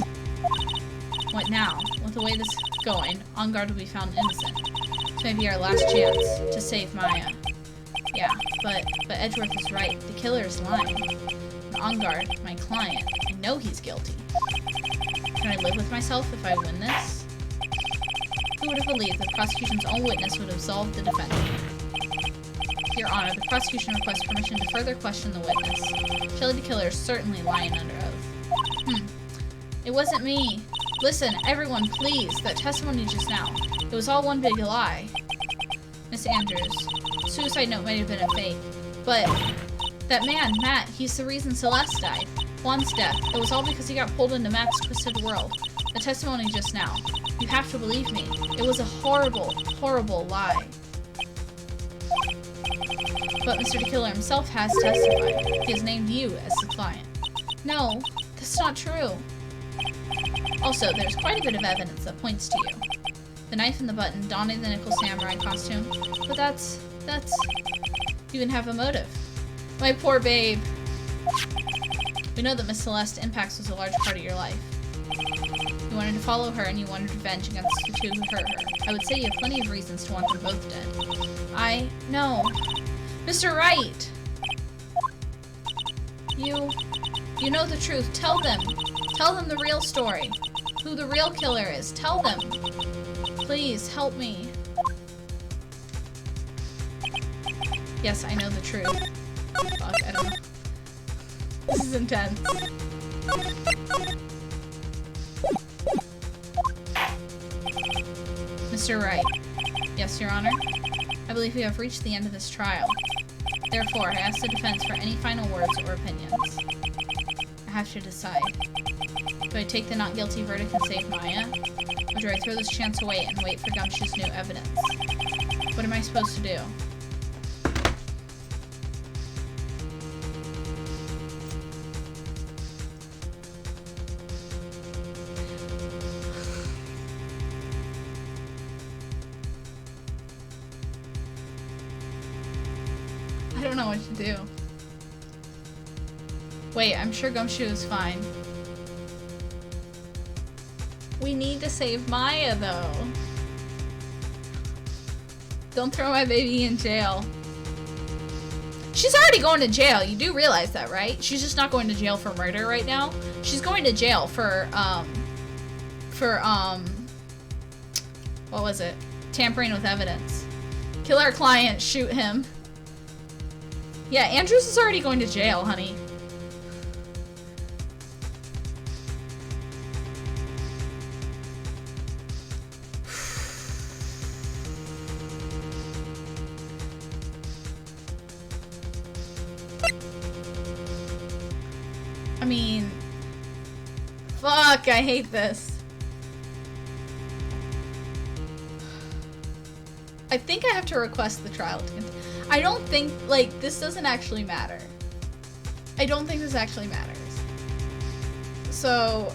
What now? With the way this is going, Ungard will be found innocent. This may be our last chance to save Maya. Yeah, but Edgeworth is right. The killer is lying. And Ungard, my client, I know he's guilty. Can I live with myself if I win this? Who would have believed the prosecution's own witness would absolve the defendant? Your Honor, the prosecution requests permission to further question the witness. Shelley the Killer is certainly lying under oath. It wasn't me. Listen, everyone, please. That testimony just now. It was all one big lie. Miss Andrews, suicide note might have been a fake, but that man, Matt, he's the reason Celeste died. Juan's death, it was all because he got pulled into Matt's twisted world. The testimony just now. You have to believe me. It was a horrible, horrible lie. But Mr. the Killer himself has testified. He has named you as the client. No, that's not true. Also, there's quite a bit of evidence that points to you. The knife and the button, donning the nickel samurai costume. But that's... You can have a motive. My poor babe. We know that Miss Celeste Impacts was a large part of your life. You wanted to follow her and you wanted revenge against the two who hurt her. I would say you have plenty of reasons to want them both dead. No. Mr. Wright! You know the truth. Tell them. Tell them the real story. Who the real killer is. Tell them. Please, help me. Yes, I know the truth. Fuck, I don't know. This is intense. Mr. Wright. Yes, Your Honor. I believe we have reached the end of this trial. Therefore, I ask the defense for any final words or opinions. I have to decide. Do I take the not guilty verdict and save Maya? Or do I throw this chance away and wait for Gumshoe's new evidence? What am I supposed to do? I don't know what to do. Wait, I'm sure Gumshoe is fine. We need to save Maya, though. Don't throw my baby in jail. She's already going to jail. You do realize that, right? She's just not going to jail for murder right now. She's going to jail for what was it? Tampering with evidence. Kill our client, shoot him. Yeah, Andrews is already going to jail, honey. I mean, fuck, I hate this. I think I have to request the trial to continue. I don't think, like, this doesn't actually matter. I don't think this actually matters. So,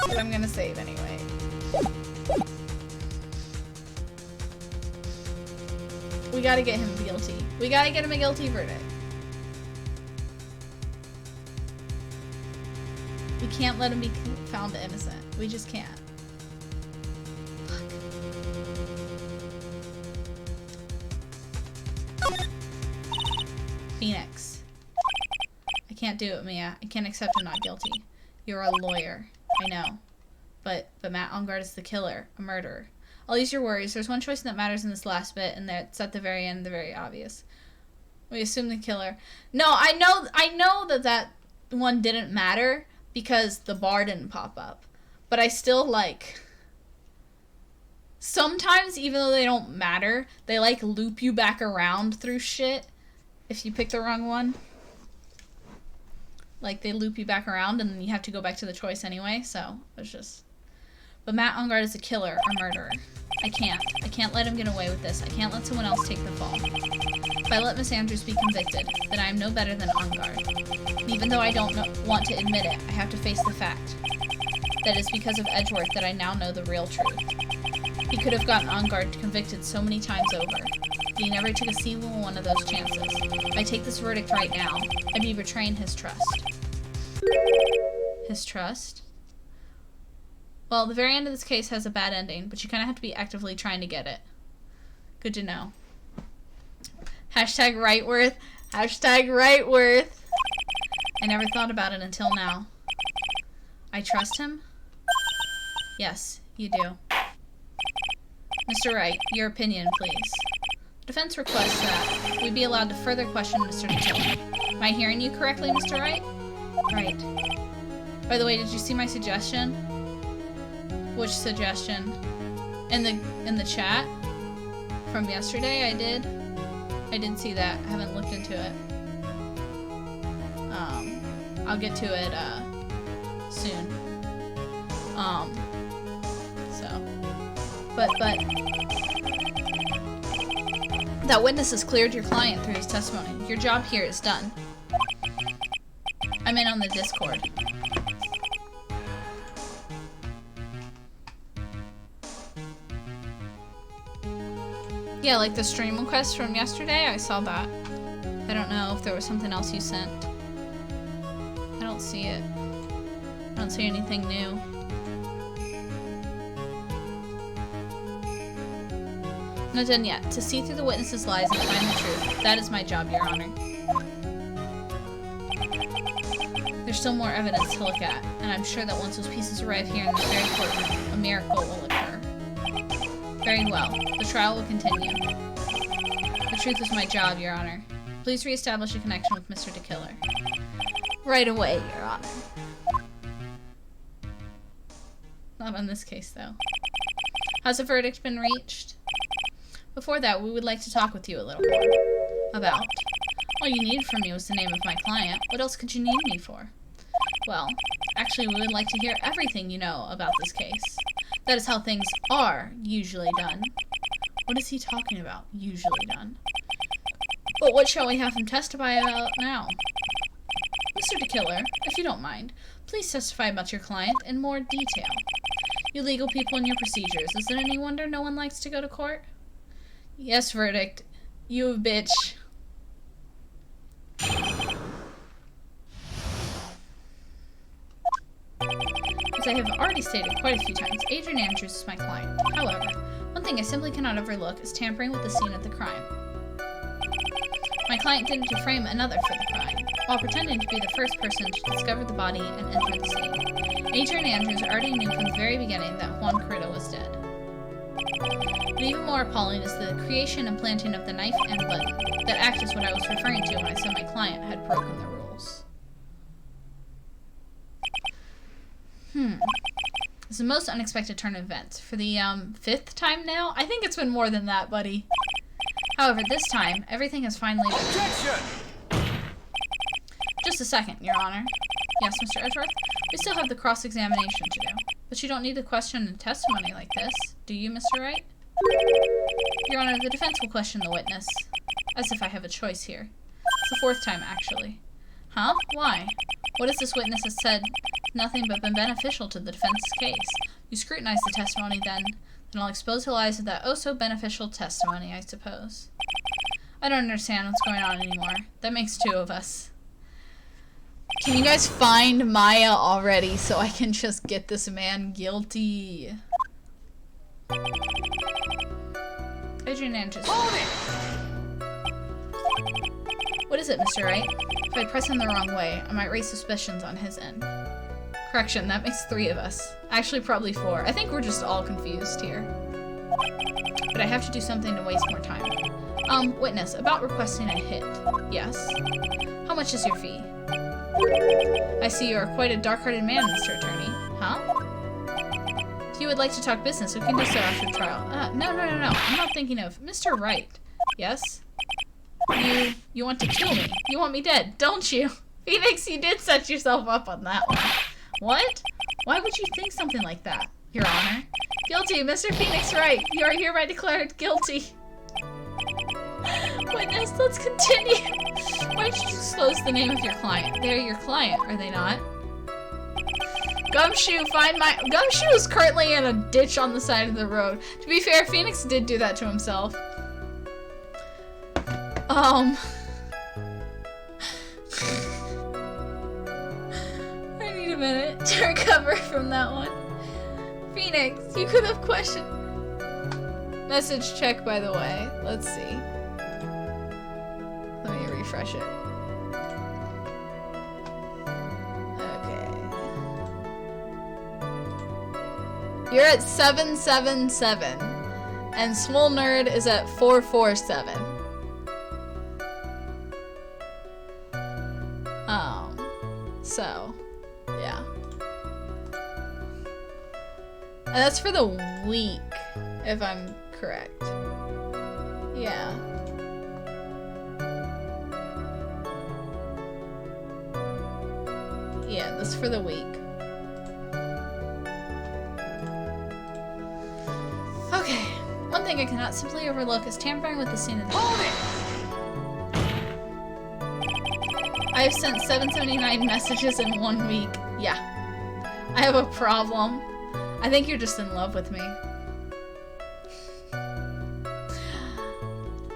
but I'm gonna save anyway. We gotta get him guilty. We gotta get him a guilty verdict. We can't let him be found innocent. We just can't. Phoenix. I can't do it, Mia. I can't accept I'm not guilty. You're a lawyer. I know. But Matt Ongard is the killer. A murderer. I'll ease your worries. There's one choice that matters in this last bit, and that's at the very end, the very obvious. We assume the killer. No, I know that one didn't matter because the bar didn't pop up. But I still, like... Sometimes, even though they don't matter, they, like, loop you back around through shit. If you pick the wrong one. Like, they loop you back around and then you have to go back to the choice anyway, so it's just... But Matt Ongard is a killer, a murderer. I can't let him get away with this. I can't let someone else take the fall. If I let Miss Andrews be convicted, then I am no better than Ongard. And even though I don't want to admit it, I have to face the fact that it's because of Edgeworth that I now know the real truth. He could have gotten Ongard convicted so many times over. He never took a single one of those chances. If I take this verdict right now, I'd be betraying his trust. His trust? Well, the very end of this case has a bad ending, but you kind of have to be actively trying to get it. Good to know. Hashtag Wrightworth. Hashtag Wrightworth. I never thought about it until now. I trust him? Yes, you do. Mr. Wright, your opinion, please. Defense requests that we be allowed to further question Mr. Detillo. Am I hearing you correctly, Mr. Wright? Right. By the way, did you see my suggestion? Which suggestion? In the chat from yesterday, I did see that. I haven't looked into it. I'll get to it soon. But that witness has cleared your client through his testimony. Your job here is done. I'm in on the Discord. Yeah, like the stream request from yesterday, I saw that. I don't know if there was something else you sent. I don't see it. I don't see anything new. Not done yet. To see through the witnesses' lies and find the truth. That is my job, Your Honor. There's still more evidence to look at, and I'm sure that once those pieces arrive here in this very courtroom, a miracle will occur. Very well. The trial will continue. The truth is my job, Your Honor. Please reestablish a connection with Mr. DeKiller. Right away, Your Honor. Not on this case, though. Has a verdict been reached? Before that, we would like to talk with you a little more. About? All you needed from me was the name of my client. What else could you need me for? Well, actually, we would like to hear everything you know about this case. That is how things are usually done. What is he talking about, usually done? But what shall we have him testify about now? Mr. DeKiller, if you don't mind, please testify about your client in more detail. You legal people and your procedures. Is it any wonder no one likes to go to court? Yes, verdict. You bitch. As I have already stated quite a few times, Adrian Andrews is my client. However, one thing I simply cannot overlook is tampering with the scene of the crime. My client didn't defame another for the crime, while pretending to be the first person to discover the body and enter the scene. Adrian Andrews already knew from the very beginning that Juan Carrito was dead. But even more appalling is the creation and planting of the knife and button. That act is what I was referring to when I said my client had broken the rules. It's the most unexpected turn of events. For the, 5th time now? I think it's been more than that, buddy. However, this time, everything has finally been... Objection! Just a second, Your Honor. Yes, Mr. Edgeworth? We still have the cross-examination to do. But you don't need to question and testimony like this, do you, Mr. Wright? Your Honor, the defense will question the witness. As if I have a choice here. It's the 4th time, actually. Huh? Why? What has this witness has said? Nothing but been beneficial to the defense's case. You scrutinize the testimony then I'll expose the lies of that oh-so-beneficial testimony, I suppose. I don't understand what's going on anymore. That makes 2 of us. Can you guys find Maya already so I can just get this man guilty? Adrian Andrews. Hold it! What is it, Mr. Wright? If I press him the wrong way, I might raise suspicions on his end. Correction, that makes 3 of us. Actually, probably 4. I think we're just all confused here. But I have to do something to waste more time. Witness, about requesting a hit. Yes. How much is your fee? I see you are quite a dark-hearted man, Mr. Attorney. Huh? If you would like to talk business, we can do so after trial. No. I'm not thinking of... Mr. Wright. Yes? You want to kill me. You want me dead, don't you? Phoenix, you did set yourself up on that one. What? Why would you think something like that, Your Honor? Guilty, Mr. Phoenix Wright. You are hereby declared guilty. Witness, let's continue. Why did you disclose the name of your client? They're your client, are they not? Gumshoe, find my... Gumshoe is currently in a ditch on the side of the road. To be fair, Phoenix did do that to himself. I need a minute to recover from that one. Phoenix, you could have questioned... Message check, by the way. Let's see. Let me refresh it. Okay. You're at 777. And Swole Nerd is at 447. So, yeah. And that's for the week, if I'm correct. Yeah. Yeah, that's for the week. Okay. One thing I cannot simply overlook is tampering with the scene of the I have sent 779 messages in 1 week. Yeah. I have a problem. I think you're just in love with me.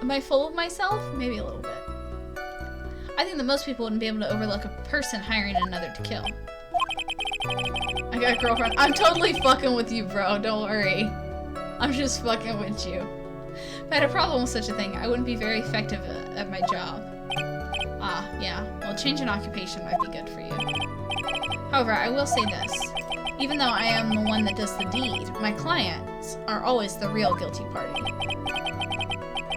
Am I full of myself? Maybe a little bit. I think that most people wouldn't be able to overlook a person hiring another to kill. I got a girlfriend. I'm totally fucking with you, bro. Don't worry. I'm just fucking with you. If I had a problem with such a thing, I wouldn't be very effective at my job. Ah, yeah. Well, change in occupation might be good for you. However, I will say this. Even though I am the one that does the deed, my clients are always the real guilty party.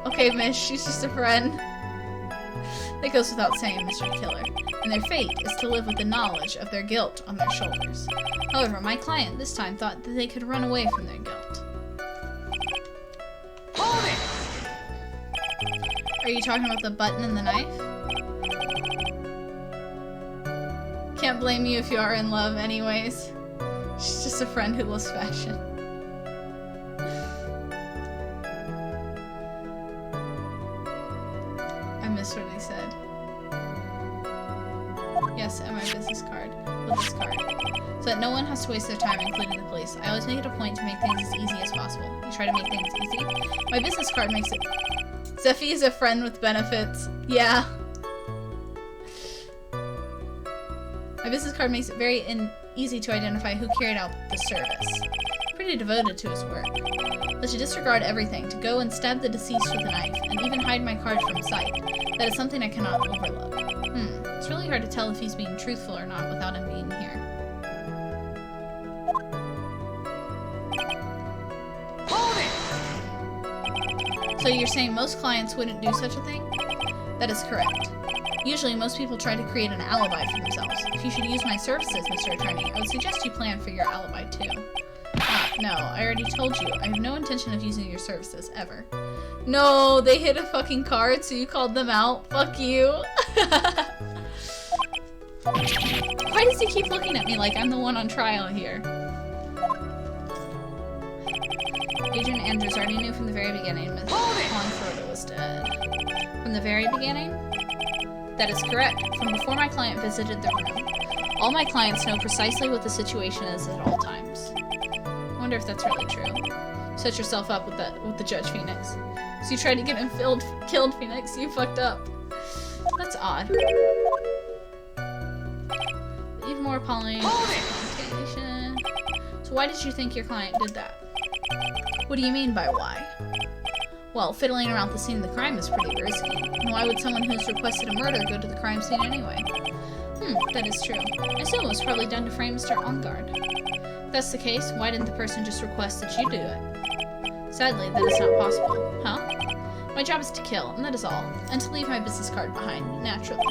Okay, miss, she's just a friend. That goes without saying, Mr. Killer. And their fate is to live with the knowledge of their guilt on their shoulders. However, my client this time thought that they could run away from their guilt. Hold it! Are you talking about the button and the knife? Can't blame you if you are in love anyways. She's just a friend who loves fashion. I missed what he said. Yes, and my business card. With this card. So that no one has to waste their time, including the police. I always make it a point to make things as easy as possible. You try to make things easy. My business card makes it... Zephy is a friend with benefits. Yeah. My business card makes it very easy to identify who carried out the service. Pretty devoted to his work. But to disregard everything, to go and stab the deceased with a knife, and even hide my card from sight, that is something I cannot overlook. It's really hard to tell if he's being truthful or not without him being here. Hold it! So you're saying most clients wouldn't do such a thing? That is correct. Usually, most people try to create an alibi for themselves. If you should use my services, Mr. Attorney, I would suggest you plan for your alibi, too. Ah, no, I already told you. I have no intention of using your services, ever. No, they hit a fucking card, so you called them out? Fuck you. Why does he keep looking at me like I'm the one on trial here? Agent Andrews already knew from the very beginning Miss Monfort was dead. From the very beginning? That is correct. From before my client visited the room. All my clients know precisely what the situation is at all times. I wonder if that's really true. Set yourself up with the Judge Phoenix. So you tried to get him killed, Phoenix. You fucked up. That's odd. Even more appalling. So why did you think your client did that? What do you mean by why? Well, fiddling around the scene of the crime is pretty risky. And why would someone who's requested a murder go to the crime scene anyway? That is true. I assume it was probably done to frame Mr. Ongard. If that's the case, why didn't the person just request that you do it? Sadly, that is not possible. Huh? My job is to kill, and that is all. And to leave my business card behind, naturally.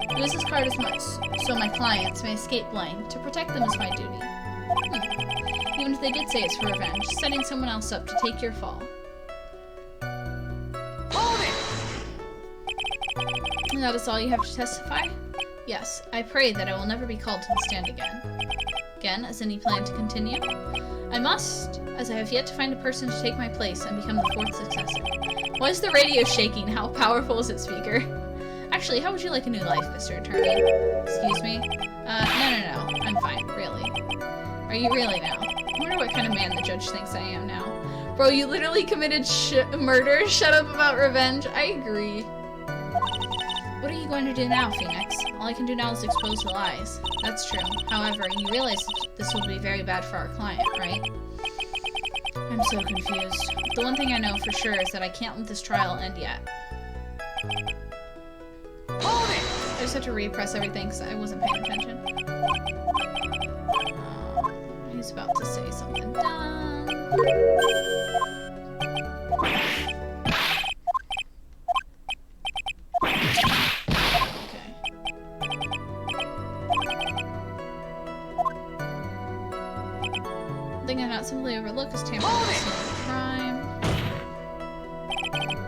The business card is much, so my clients may escape blame. To protect them is my duty. Even if they did say it's for revenge, setting someone else up to take your fall. Hold it! And that is all you have to testify? Yes, I pray that I will never be called to the stand again. Again, as any plan to continue? I must, as I have yet to find a person to take my place and become the fourth successor. Why is the radio shaking? How powerful is its speaker? Actually, how would you like a new life, Mr. Attorney? Excuse me? No. I'm fine, really. Are you really now? I wonder what kind of man the judge thinks I am now. Bro, you literally committed murder? Shut up about revenge. I agree. What are you going to do now, Phoenix? All I can do now is expose the lies. That's true. However, you realize this will be very bad for our client, right? I'm so confused. The one thing I know for sure is that I can't let this trial end yet. Hold it! I just have to repress everything because I wasn't paying attention. He's about to say something dumb. Thing I not simply overlook is tampering with the scene of the crime.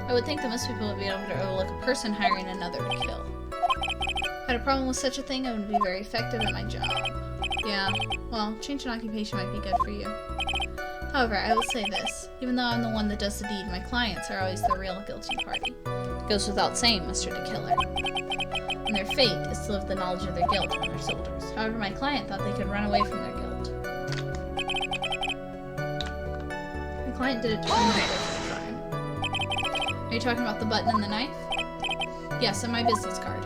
I would think that most people would be able to overlook a person hiring another to kill. If I had a problem with such a thing, I wouldn't be very effective at my job. Yeah, well, change in occupation might be good for you. However, I will say this. Even though I'm the one that does the deed, my clients are always the real guilty party. It goes without saying, Mr. the Killer. And their fate is to live with the knowledge of their guilt on their shoulders. However, my client thought they could run away from their guilt. My client did it to prevent the crime. Are you talking about the button and the knife? Yes, and my business card.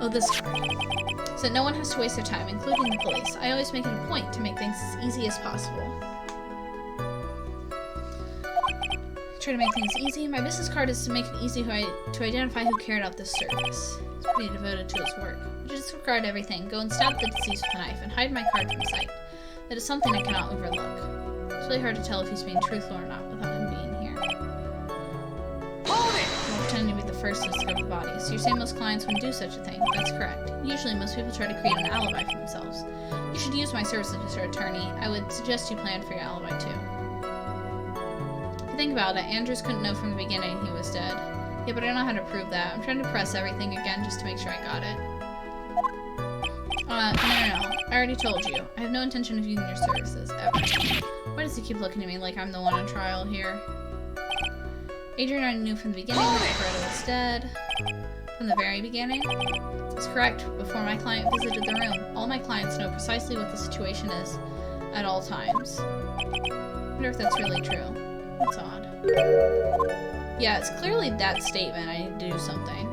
Oh, this card. So that no one has to waste their time, including the police. I always make it a point to make things as easy as possible. Try to make things easy. My business card is to make it easy to identify who carried out this service. It's pretty devoted to its work. I just disregard everything, go and stab the deceased with a knife, and hide my card from sight. That is something I cannot overlook. It's really hard to tell if he's being truthful or not without him being here. Hold it! I'm pretending to be the first to discover the body. So you're saying most clients wouldn't do such a thing? That's correct. Usually most people try to create an alibi for themselves. You should use my services, Mr. Attorney. I would suggest you plan for your alibi too. If you think about it, Andrews couldn't know from the beginning he was dead. Yeah, but I don't know how to prove that. I'm trying to press everything again just to make sure I got it. No. I already told you. I have no intention of using your services, ever. Why does he keep looking at me like I'm the one on trial here? Adrian already knew from the beginning that Coretta was dead. From the very beginning? That's correct. Before my client visited the room, all my clients know precisely what the situation is at all times. I wonder if that's really true. That's odd. Yeah, it's clearly that statement. I need to do something.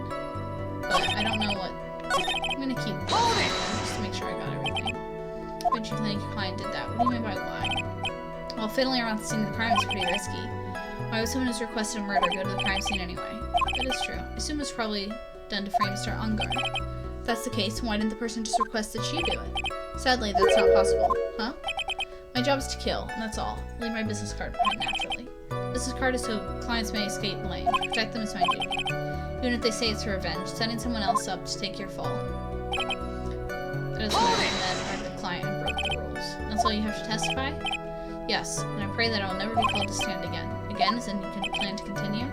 But I don't know what... I'm gonna keep going just to make sure I got everything. Why did you think your client did that? What do you mean by why? Well, fiddling around the scene of the crime is pretty risky. Why would someone who's requested a murder go to the crime scene anyway? That is true. I assume it was probably done to frame Mr. Ungar. If that's the case, why didn't the person just request that she do it? Sadly, that's not possible. Huh? My job is to kill, and that's all. Leave my business card behind naturally. Business card is so clients may escape blame. Protect them is my duty. Even if they say it's for revenge, setting someone else up to take your fall. That is what I meant by the client who broke the rules. That's all you have to testify? Yes, and I pray that I will never be called to stand again. Again, as in you can plan to continue? I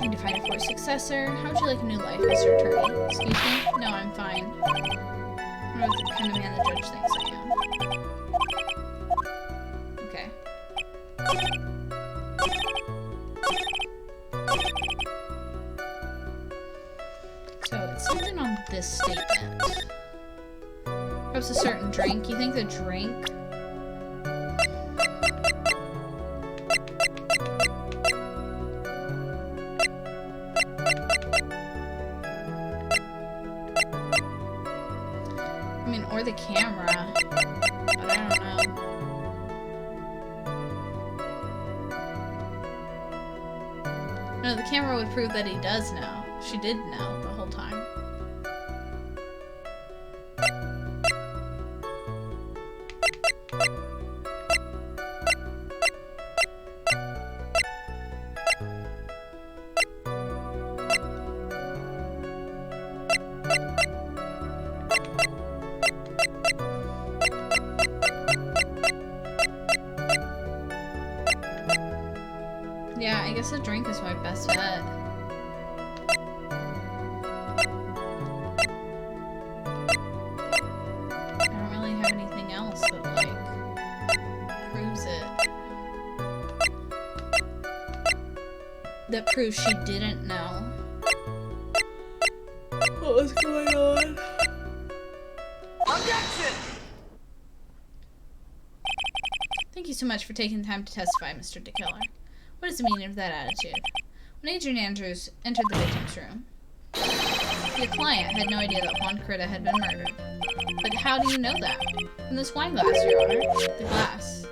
need to find a forced successor. How would you like a new life, Mr. Attorney? Excuse me? No, I'm fine. I don't know what kind of man the judge thinks I am. Okay. So, it's something on this statement. Perhaps a certain drink. You think the drink... I mean, or the camera. But I don't know. No, the camera would prove that he does know. She did know the whole time. Yeah, I guess a drink is my best bet. I don't really have anything else that, like, proves it. That proves she didn't know what was going on. Objection! Thank you so much for taking the time to testify, Mr. DeKiller. What is the meaning of that attitude? When Adrian Andrews entered the victim's room, your client had no idea that Juan Coretta had been murdered. But how do you know that? From this wine glass, Your Honor. The glass.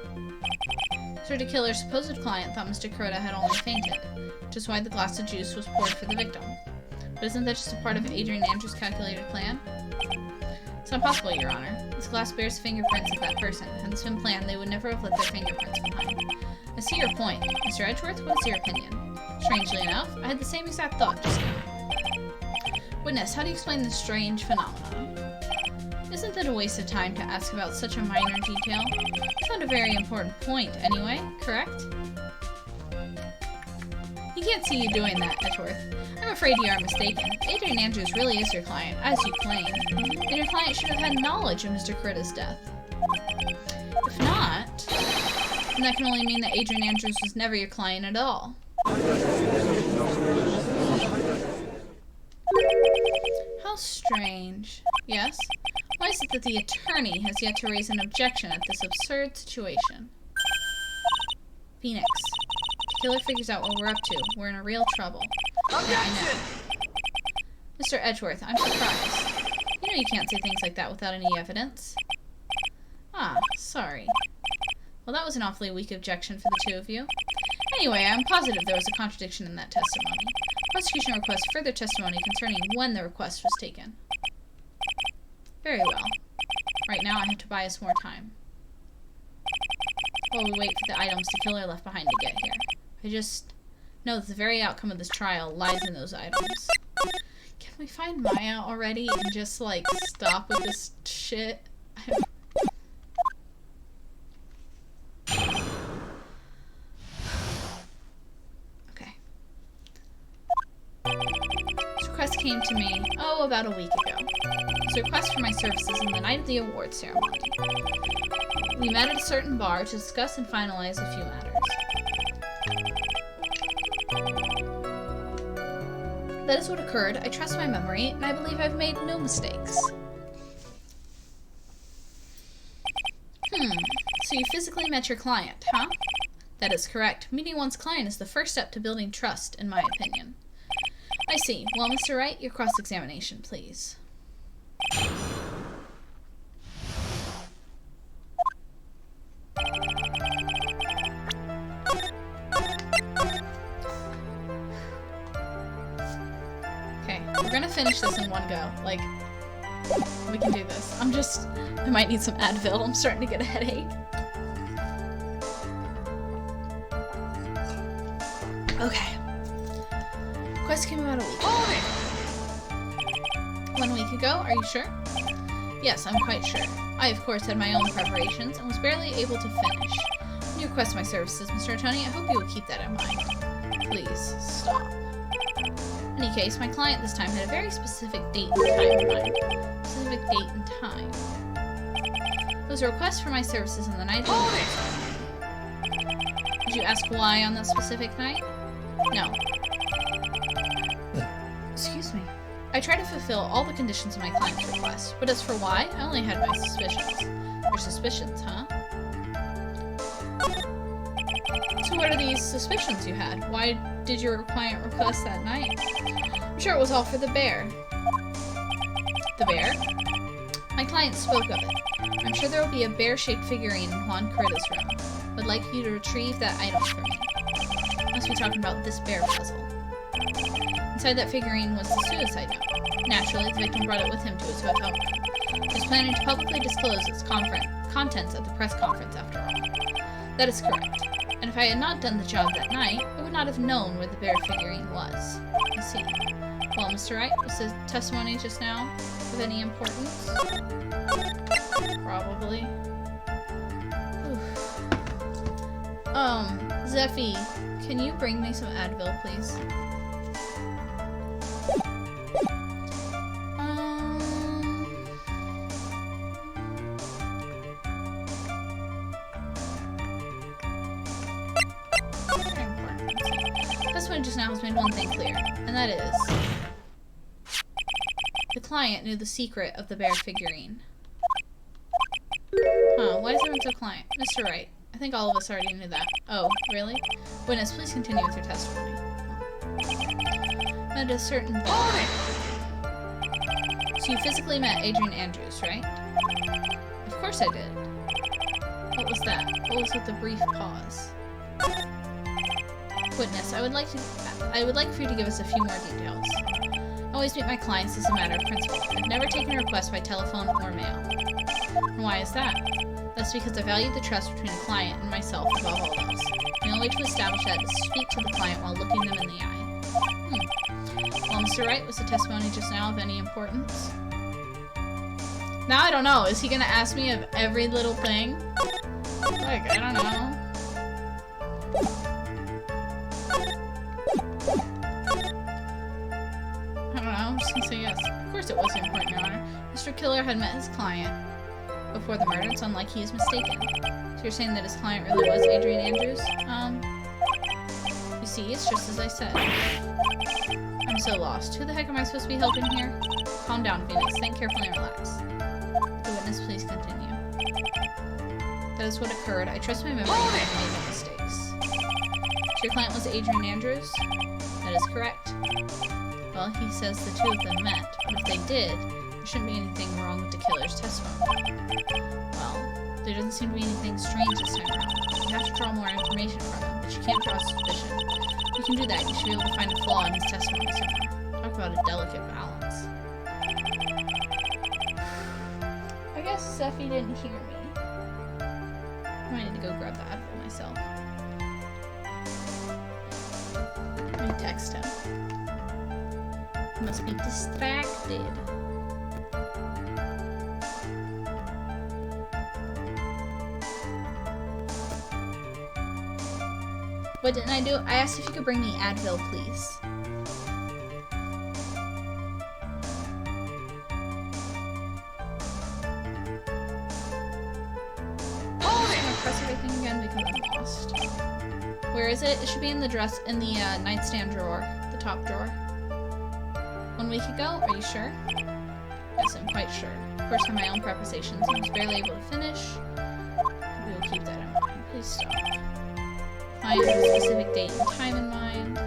Mr. DeKiller's supposed client thought Mr. Coretta had only fainted, which is why the glass of juice was poured for the victim. But isn't that just a part of Adrian Andrews' calculated plan? It's not possible, Your Honor. This glass bears fingerprints of that person. Had this been planned, they would never have left their fingerprints behind. I see your point. Mr. Edgeworth, what's your opinion? Strangely enough, I had the same exact thought just now. Witness, how do you explain this strange phenomenon? Isn't it a waste of time to ask about such a minor detail? It's not a very important point, anyway, correct? He can't see you doing that, Edgeworth. I'm afraid you are mistaken. Adrian Andrews really is your client, as you claim. And your client should have had knowledge of Mr. Coretta's death. If not, then that can only mean that Adrian Andrews was never your client at all. How strange. Yes? Why is it that the attorney has yet to raise an objection at this absurd situation? Phoenix. Killer figures out what we're up to, we're in a real trouble. Yeah, I know. Objection! Mr. Edgeworth, I'm surprised. You know you can't say things like that without any evidence. Ah, sorry. Well, that was an awfully weak objection for the two of you. Anyway, I'm positive there was a contradiction in that testimony. Prosecution requests further testimony concerning when the request was taken. Very well. Right now I have to buy us more time. While we wait for the items the killer left behind to get here. I just know that the very outcome of this trial lies in those items. Can we find Maya already and just, like, stop with this shit? Okay. This request came to me, about a week ago. It's a request for my services on the night of the award ceremony. We met at a certain bar to discuss and finalize a few matters. That is what occurred. I trust my memory, and I believe I've made no mistakes. So you physically met your client, huh? That is correct. Meeting one's client is the first step to building trust, in my opinion. I see. Well, Mr. Wright, your cross-examination, please. Okay, we're gonna finish this in one go. Like, we can do this. I might need some Advil. I'm starting to get a headache. Okay. Quest came about a week ago. 1 week ago, are you sure? Yes, I'm quite sure. I, of course, had my own preparations and was barely able to finish. When you request my services, Mr. Tony, I hope you will keep that in mind. Please, stop. In any case, my client this time had a very specific date and time in mind. Specific date and time. It was a request for my services on the night of the award ceremony. Did you ask why on that specific night? No. Excuse me. I tried to fulfill all the conditions of my client's request, but as for why, I only had my suspicions. Your suspicions, huh? So what are these suspicions you had? Why did your client request that night? I'm sure it was all for the bear. The bear? My client spoke of it. I'm sure there will be a bear-shaped figurine in Juan Corrida's room. Would like you to retrieve that item for me. Must be talking about this bear puzzle. Inside that figurine was the suicide note. Naturally, the victim brought it with him to his hotel room. He was planning to publicly disclose its contents at the press conference, after all. That is correct. And if I had not done the job that night, I would not have known where the bear figurine was. I see. Well, Mr. Wright, was the testimony just now of any importance? Probably. Oof. Zeffy, can you bring me some Advil, please? Just now has made one thing clear, and that is the client knew the secret of the bear figurine. Huh, why is everyone so quiet? Mr. Wright, I think all of us already knew that. Oh, really? Witness, please continue with your testimony. At a certain bar. So you physically met Adrian Andrews, right? Of course I did. What was that? What was with the brief pause? Witness, I would like for you to give us a few more details. I always meet my clients as a matter of principle. I've never taken a request by telephone or mail. And why is that? That's because I value the trust between a client and myself above all else. The only way to establish that is to speak to the client while looking them in the eye. Well, Mr. Wright, was the testimony just now of any importance? Now I don't know. Is he gonna ask me of every little thing? Like, I don't know. I'm just gonna say yes. Of course it was important, Your Honor. Mr. Killer had met his client before the murder. It's unlike he is mistaken. So you're saying that his client really was Adrian Andrews? You see, it's just as I said. I'm so lost. Who the heck am I supposed to be helping here? Calm down, Phoenix. Think carefully and relax. The witness, please continue. That is what occurred. I trust my memory and I made no mistakes. your client was Adrian Andrews? That is correct. Well, he says the two of them met, but if they did, there shouldn't be anything wrong with the killer's testimony. Well, there doesn't seem to be anything strange this time around. You have to draw more information from him, but you can't draw suspicion. You can do that, you should be able to find a flaw in his testimony somewhere. Talk about a delicate balance. I guess Steffi didn't hear me. I might need to go grab the Advil myself. Let me text him. He must be distracted. What didn't I do? I asked if you could bring me Advil, please. Press everything again because I'm lost. Where is it? It should be in the nightstand drawer, the top drawer. 1 week ago? Are you sure? Yes, I'm quite sure. Of course, I have my own prepositions. I was barely able to finish. We will keep that in mind. Please stop. Find a specific date and time in mind.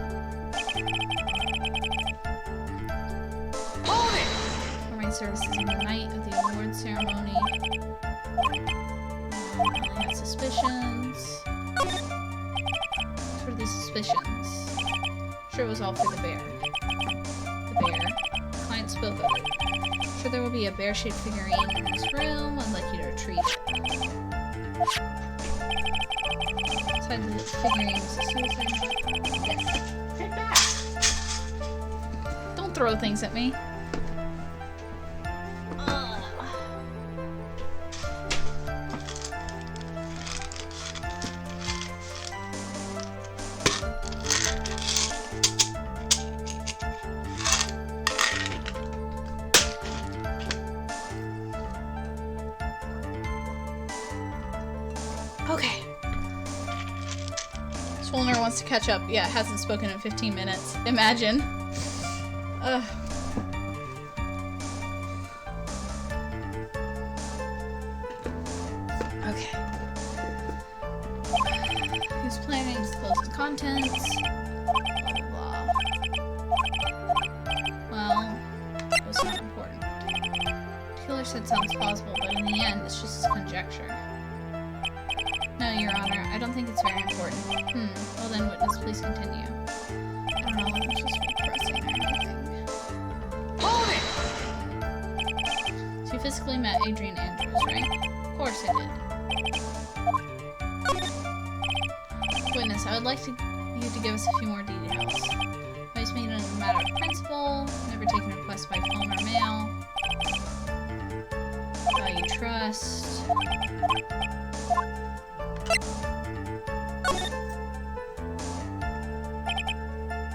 Hold it! Performing services on the night of the award ceremony. I had suspicions. What were these suspicions? Sure, it was all for the bear. The bear. The client spoke of it. Sure, there will be a bear-shaped figurine in this room. I'd like you to retrieve it. Inside the figurine is a suicide note. Yes. Take that! Don't throw things at me. Okay. Swolner wants to catch up. Yeah, hasn't spoken in 15 minutes. Imagine. Ugh. Okay. He was planning to disclose his contents. Blah, blah, blah. Well, it was not important. The killer said sounds plausible, but in the end, it's just conjecture. No, Your Honor, I don't think it's very important. Well then, witness, please continue. I don't know, I'm supposed to be pressing or anything. Hold it! So you physically met Adrian Andrews, right? Of course I did. Witness, I would like you to give us a few more details. Always made it a matter of principle, never taken a request by phone or mail. Value trust.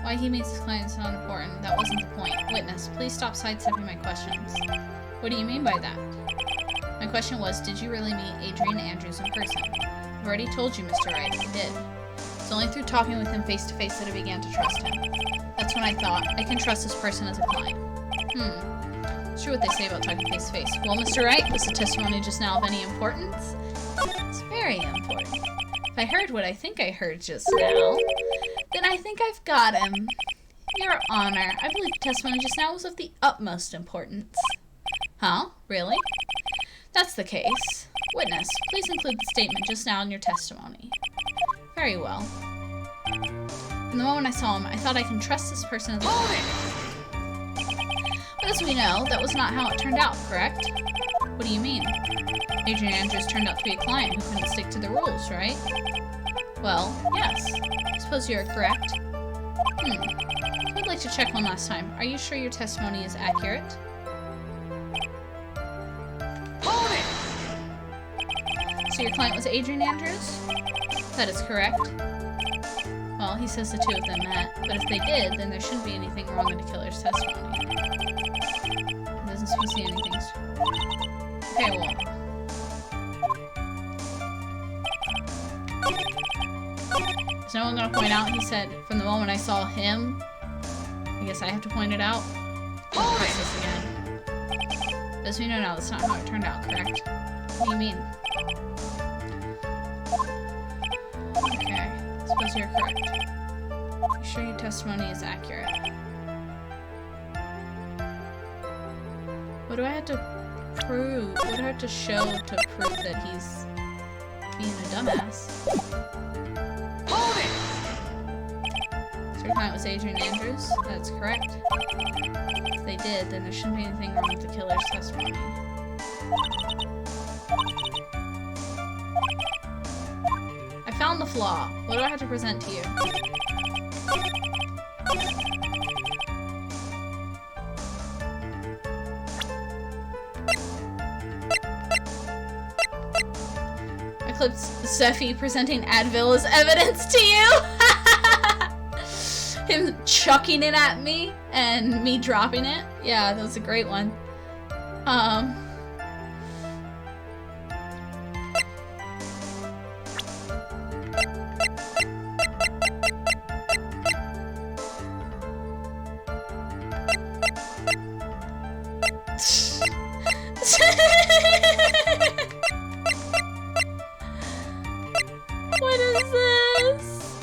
Why he meets his clients is not important. That wasn't the point. Witness, please stop sidestepping my questions. What do you mean by that? My question was, did you really meet Adrian Andrews in person? I've already told you, Mr. Wright, I did. It's only through talking with him face to face that I began to trust him. That's when I thought, I can trust this person as a client. It's true what they say about talking face to face. Well, Mr. Wright, was the testimony just now of any importance? It's very important. If I heard what I think I heard just now, then I think I've got him. Your Honor, I believe the testimony just now was of the utmost importance. Huh? Really? That's the case. Witness, please include the statement just now in your testimony. Very well. From the moment I saw him, I thought I can trust this person as a client. But as we know, that was not how it turned out, correct? What do you mean? Adrian Andrews turned out to be a client who couldn't stick to the rules, right? Well, yes. I suppose you are correct. I'd like to check one last time. Are you sure your testimony is accurate? Hold it! So your client was Adrian Andrews? That is correct. Well, he says the two of them met, but if they did, then there shouldn't be anything wrong with the killer's testimony. He doesn't seem to see anything. Okay, well. Is no one going to point out? He said, from the moment I saw him. I guess I have to point it out. I'll press this again. As we know now, that's not how it turned out, correct? What do you mean? Okay. I suppose shows you're correct. Be sure your testimony is accurate. What do I have to prove? What do I have to show to prove that he's being a dumbass? Hold it! So your client was Adrian Andrews? That's correct. If they did, then there shouldn't be anything wrong with the killer's testimony. I found the flaw. What do I have to present to you? I clipped Seffi presenting Advil as evidence to you! Him chucking it at me and me dropping it. Yeah, that was a great one. What is this?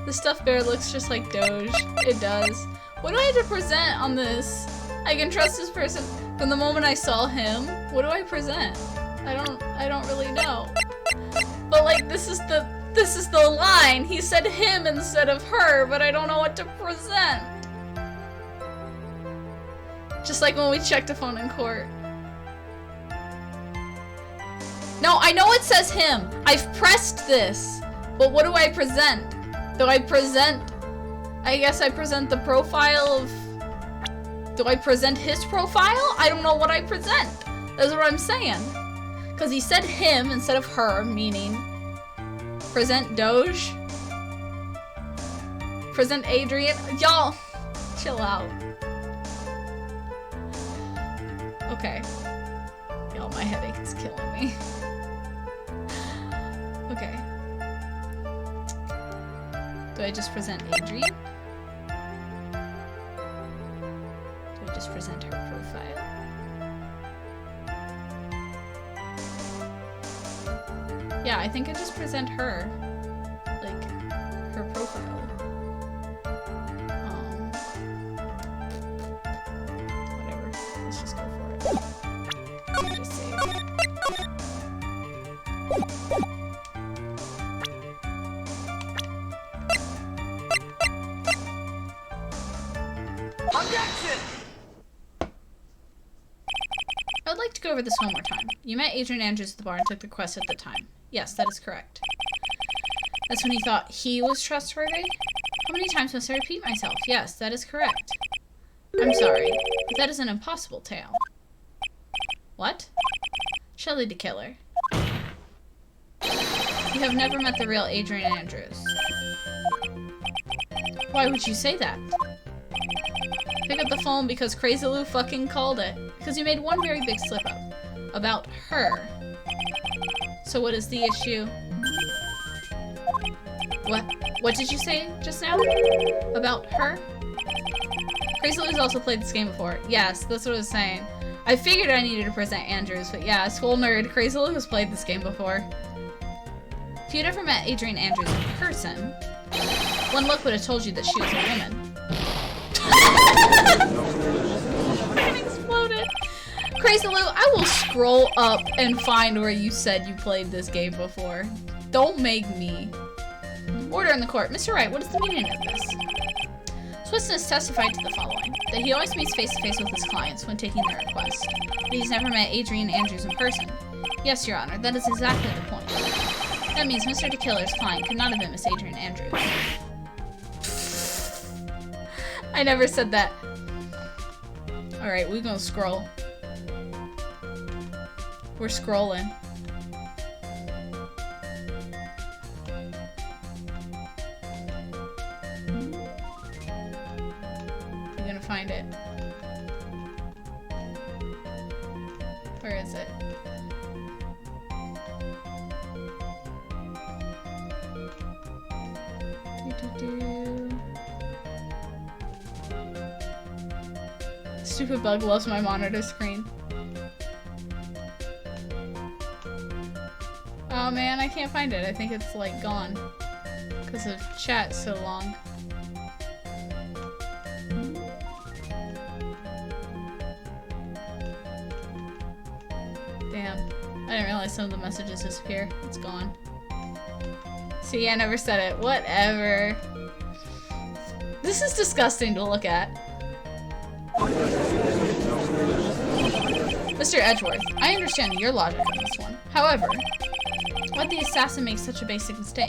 The stuffed bear looks just like Doge. It does. What do I have to present on this? I can trust this person from the moment I saw him. What do I present? I don't really know. But like this is the line. He said him instead of her, but I don't know what to present. Just like when we checked a phone in court. No, I know it says him. I've pressed this. But what do I present? Do I present... I guess I present the profile of... Do I present his profile? I don't know what I present. That's what I'm saying. Because he said him instead of her, meaning... Present Doge. Present Adrian. Y'all, chill out. Okay. Y'all, my headache is killing me. Okay. Do I just present Adrian? Do I just present her profile? Yeah, I think I just present her. Like, her profile. Whatever. Let's just go for it. Let me just save. Objection! I would like to go over this one more time. You met Adrian Andrews at the bar and took the quest at the time. Yes, that is correct. That's when you thought he was trustworthy? How many times must I repeat myself? Yes, that is correct. I'm sorry, but that is an impossible tale. What? Shelley the killer. You have never met the real Adrian Andrews. Why would you say that? Pick up the phone because Crazy Lou fucking called it. Because you made one very big slip up. About her. So what is the issue? What did you say just now? About her? Crazy Lou's also played this game before. Yes, that's what I was saying. I figured I needed to present Andrews, but yeah, school nerd, Crazy Lou has played this game before. If you'd ever met Adrian Andrews in person, one look would have told you that she was a woman. Fucking exploded. Crazy Lou, I will scroll up and find where you said you played this game before. Don't make me. Order in the court. Mr. Wright, what is the meaning of this? Witness testified to the following. That he always meets face-to-face with his clients when taking their request. But he's never met Adrian Andrews in person. Yes, Your Honor, that is exactly the point. That means Mr. DeKiller's client could not have been Miss Adrian Andrews. I never said that. Alright, we're gonna scroll. We're scrolling. We're gonna find it. Where is it? Stupid bug loves my monitor screen. Oh man, I can't find it. I think it's like gone. Because of chat so long. Damn. I didn't realize some of the messages disappear. It's gone. See, I never said it. Whatever. This is disgusting to look at. Mr. Edgeworth, I understand your logic on this one. However, why did the assassin make such a basic mistake?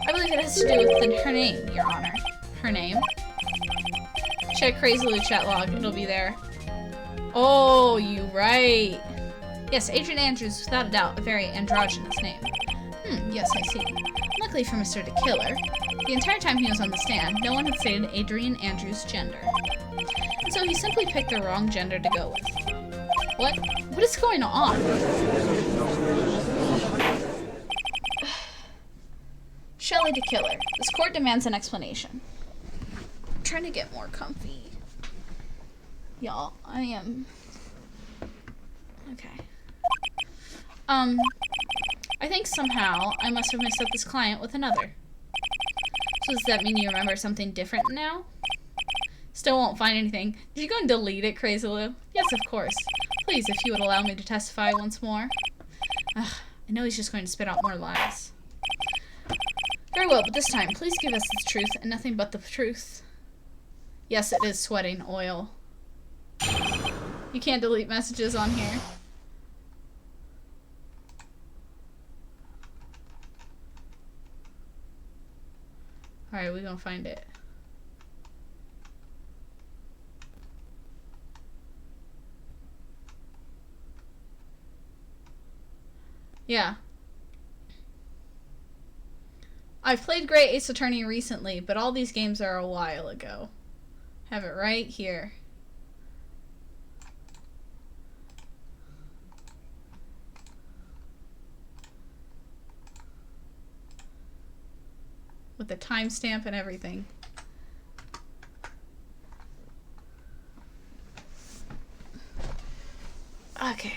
I believe it has to do with her name, Your Honor. Her name? Check Crazy Lou chat log. It'll be there. Oh, you right. Yes, Adrian Andrews is without a doubt a very androgynous name. Yes, I see. Luckily for Mr. the Killer, the entire time he was on the stand, no one had stated Adrian Andrews' gender. And so he simply picked the wrong gender to go with. What? What is going on? Shelley the Killer. This court demands an explanation. I'm trying to get more comfy. Y'all, I am... Okay. I think somehow I must have mixed up this client with another. So does that mean you remember something different now? Still won't find anything. Did you go and delete it, Crazy Lou? Yes, of course. Please, if you would allow me to testify once more. Ugh, I know he's just going to spit out more lies. Very well, but this time, please give us the truth and nothing but the truth. Yes, it is sweating oil. You can't delete messages on here. Alright, we're gonna find it. Yeah. I've played Great Ace Attorney recently, but all these games are a while ago. Have it right here. With the timestamp and everything. Okay.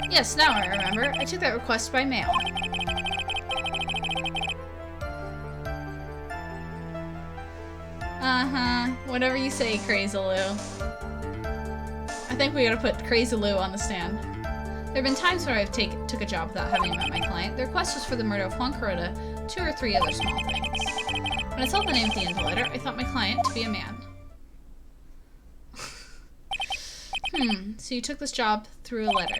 Yes, now I remember. I took that request by mail. Uh-huh. Whatever you say, Crazy Lou. I think we gotta put Crazy Lou on the stand. There have been times where I've took a job without having met my client. The request was for the murder of Juan Carota, 2 or 3 other small things. When I saw the name at the end of the letter, I thought my client to be a man. So you took this job through a letter.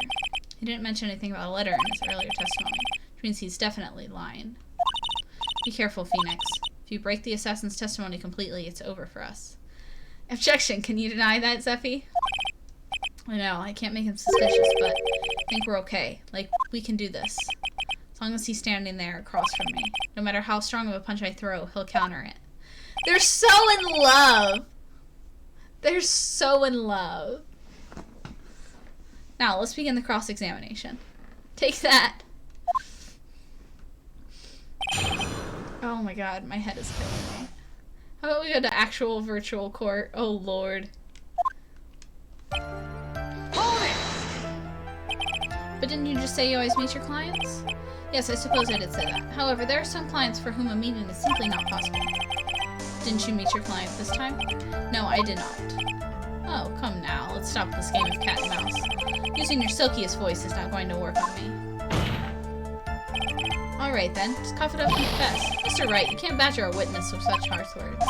He didn't mention anything about a letter in his earlier testimony, which means he's definitely lying. Be careful, Phoenix. If you break the assassin's testimony completely, it's over for us. Objection! Can you deny that, Zeffy? I know, I can't make him suspicious, but I think we're okay. Like, we can do this. As long as he's standing there across from me. No matter how strong of a punch I throw, he'll counter it. They're so in love! They're so in love. Now, let's begin the cross-examination. Take that! Oh my god, my head is killing me. How about we go to actual virtual court? Oh lord. Hold it! But didn't you just say you always meet your clients? Yes, I suppose I did say that. However, there are some clients for whom a meeting is simply not possible. Didn't you meet your client this time? No, I did not. Oh, come now. Let's stop this game of cat and mouse. Using your silkiest voice is not going to work on me. Alright then, just cough it up and confess. Mr. Wright, you can't badger a witness with such harsh words.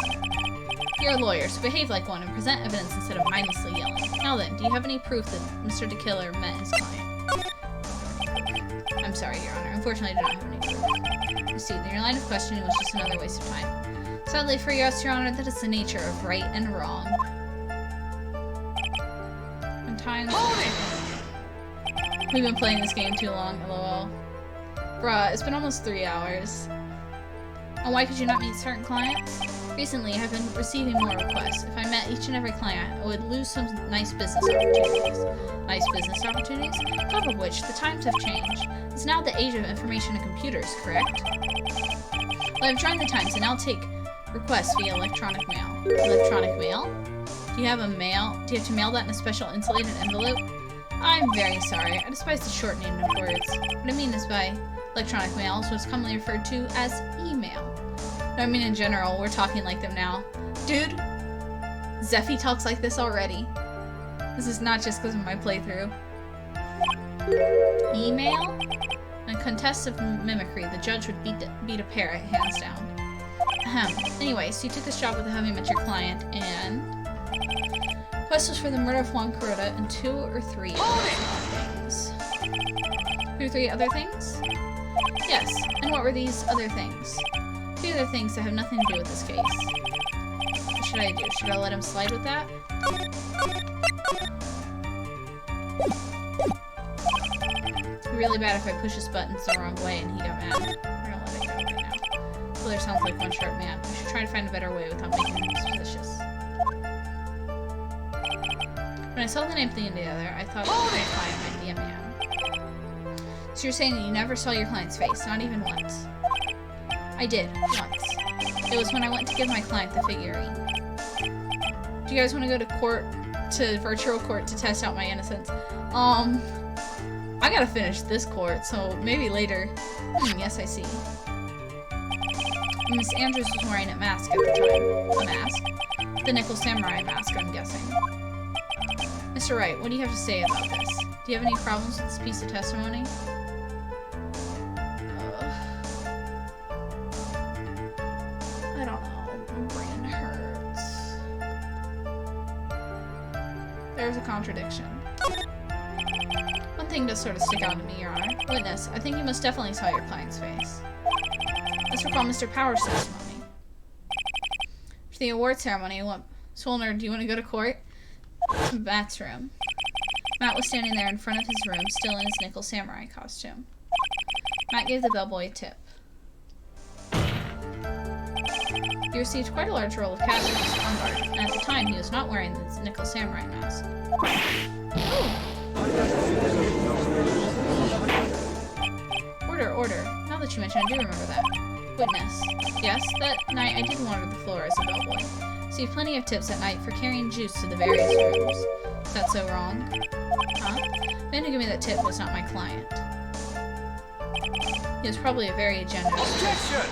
You're a lawyer, so behave like one and present evidence instead of mindlessly yelling. Now then, do you have any proof that Mr. the Killer met his client? I'm sorry, Your Honor. Unfortunately, I do not have any proof. You see, your line of questioning was just another waste of time. Sadly for us, Your Honor, that is the nature of right and wrong. And times... We've been playing this game too long, lol. Bruh, it's been almost 3 hours. And why could you not meet certain clients? Recently, I've been receiving more requests. If I met each and every client, I would lose some nice business opportunities. Nice business opportunities? Top of which, the times have changed. It's now the age of information and computers, correct? Well, I've joined the times and now take requests via electronic mail. Electronic mail? Do you have to mail that in a special insulated envelope? I'm very sorry. I despise the shortening of words. What I mean is by electronic mail is what's commonly referred to as email. No, I mean in general, we're talking like them now. Dude, Zeffy talks like this already. This is not just because of my playthrough. Email? In a contest of mimicry, the judge would beat a parrot, hands down. Ahem. Anyway, so you took this job with having met your client, and... Quest was for the murder of Juan Carota and 2 or 3 other things. 2 or 3 other things? Yes, and what were these other things? 3 other things that have nothing to do with this case. What should I do? Should I let him slide with that? It'd be really bad if I push his buttons the wrong way and he got mad. We're gonna let it go right now. Killer sounds like one sharp man. We should try to find a better way without making him suspicious. When I saw the name thing together, I thought my client might be a man. So you're saying that you never saw your client's face, not even once? I did, once. It was when I went to give my client the figurine. Do you guys want to go to court, to virtual court, to test out my innocence? I gotta finish this court, so maybe later. Yes, I see. Miss Andrews was wearing a mask at the time. A mask? The Nickel Samurai mask, I'm guessing. Mr. Wright, what do you have to say about this? Do you have any problems with this piece of testimony? I don't know. My brain hurts. There's a contradiction. One thing does sort of stick out to me, Your Honor. Witness, I think you most definitely saw your client's face. Let's recall Mr. Power's testimony. For the award ceremony, Swolner, do you want to go to court? To Matt's room. Matt was standing there in front of his room, still in his Nickel Samurai costume. Matt gave the bellboy a tip. He received quite a large roll of cash from his armbar, and at the time he was not wearing his Nickel Samurai mask. Ooh. Order. Now that you mention, I do remember that. Witness. Yes, that night I did wander the floor as a bellboy. Received plenty of tips at night for carrying juice to the various rooms. Is that so wrong? Huh? The man who gave me that tip was not my client. He was probably a very generous. Objection!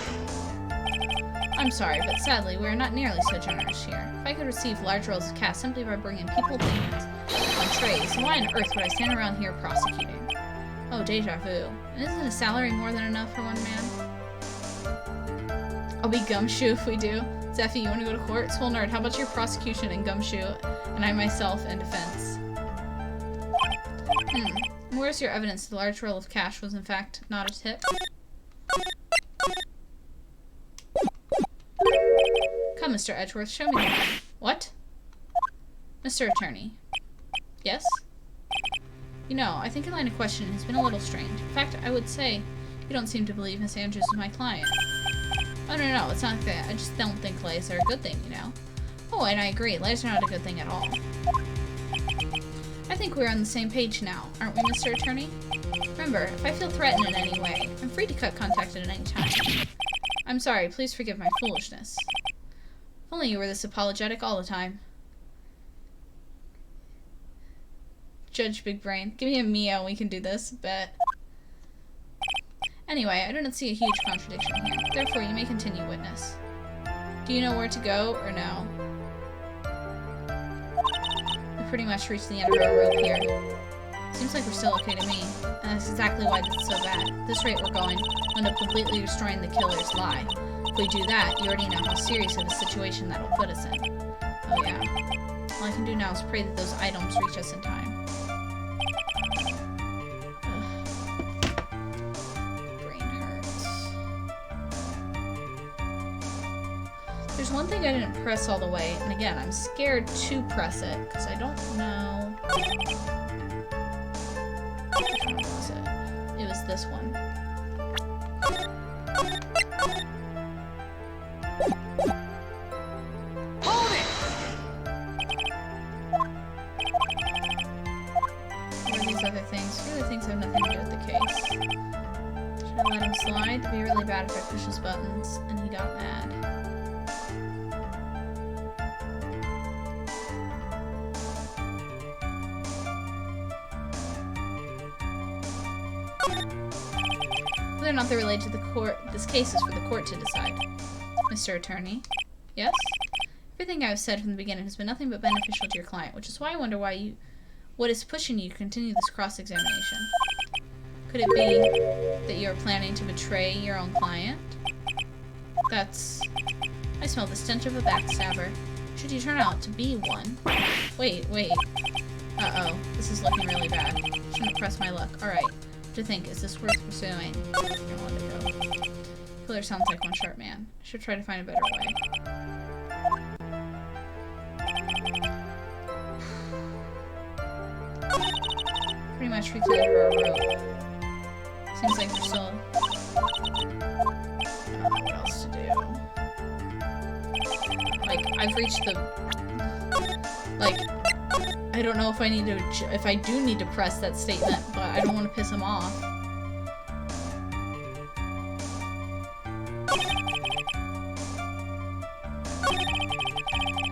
I'm sorry, but sadly, we are not nearly so generous here. If I could receive large rolls of cash simply by bringing people things on trays, why on earth would I stand around here prosecuting? Oh, deja vu. And isn't a salary more than enough for one man? I'll be Gumshoe if we do. Zeffy, you want to go to court? Swole Nerd, how about your prosecution and Gumshoe, and I myself in defense? Where's your evidence the large roll of cash was in fact not a tip? Come, Mr. Edgeworth, show me the money. What? Mr. Attorney. Yes? You know, I think your line of questioning has been a little strange. In fact, I would say you don't seem to believe Miss Andrews is my client. Oh, no, it's not like that. I just don't think lies are a good thing, you know? Oh, and I agree. Lies are not a good thing at all. I think we're on the same page now, aren't we, Mr. Attorney? Remember, if I feel threatened in any way, I'm free to cut contact at any time. I'm sorry. Please forgive my foolishness. If only you were this apologetic all the time. Judge Big Brain. Give me a Mio and we can do this. Bet. Anyway, I don't see a huge contradiction here. Therefore, you may continue, witness. Do you know where to go, or no? We pretty much reached the end of our rope here. Seems like we're still okay to me, and that's exactly why this is so bad. At this rate we're going, we'll end up completely destroying the killer's lie. If we do that, you already know how serious of a situation that'll put us in. Oh yeah. All I can do now is pray that those items reach us in time. There's one thing I didn't press all the way, and again, I'm scared to press it, because I don't know... Which one was it? It was this one. Hold it! What are these other things? Really things have nothing to do with the case. Should I let him slide? It'd be really bad if I push his buttons, and he got mad. Whether or not they're related to the court, this case is for the court to decide. Mr. Attorney? Yes? Everything I've said from the beginning has been nothing but beneficial to your client, which is why I wonder what is pushing you to continue this cross-examination. Could it be that you are planning to betray your own client? I smell the stench of a backstabber. Should you turn out to be one? Wait. Uh-oh. This is looking really bad. Shouldn't press my luck. Alright. What do you think? Is this worth pursuing? You're gonna let it go. Killer sounds like one sharp man. Should try to find a better way. Pretty much freaked out over a rope. Seems like we're still... I don't know what else to do. Like, I've reached the... Like, I don't know if I need to... If I do need to press that statement, but I don't want to piss him off.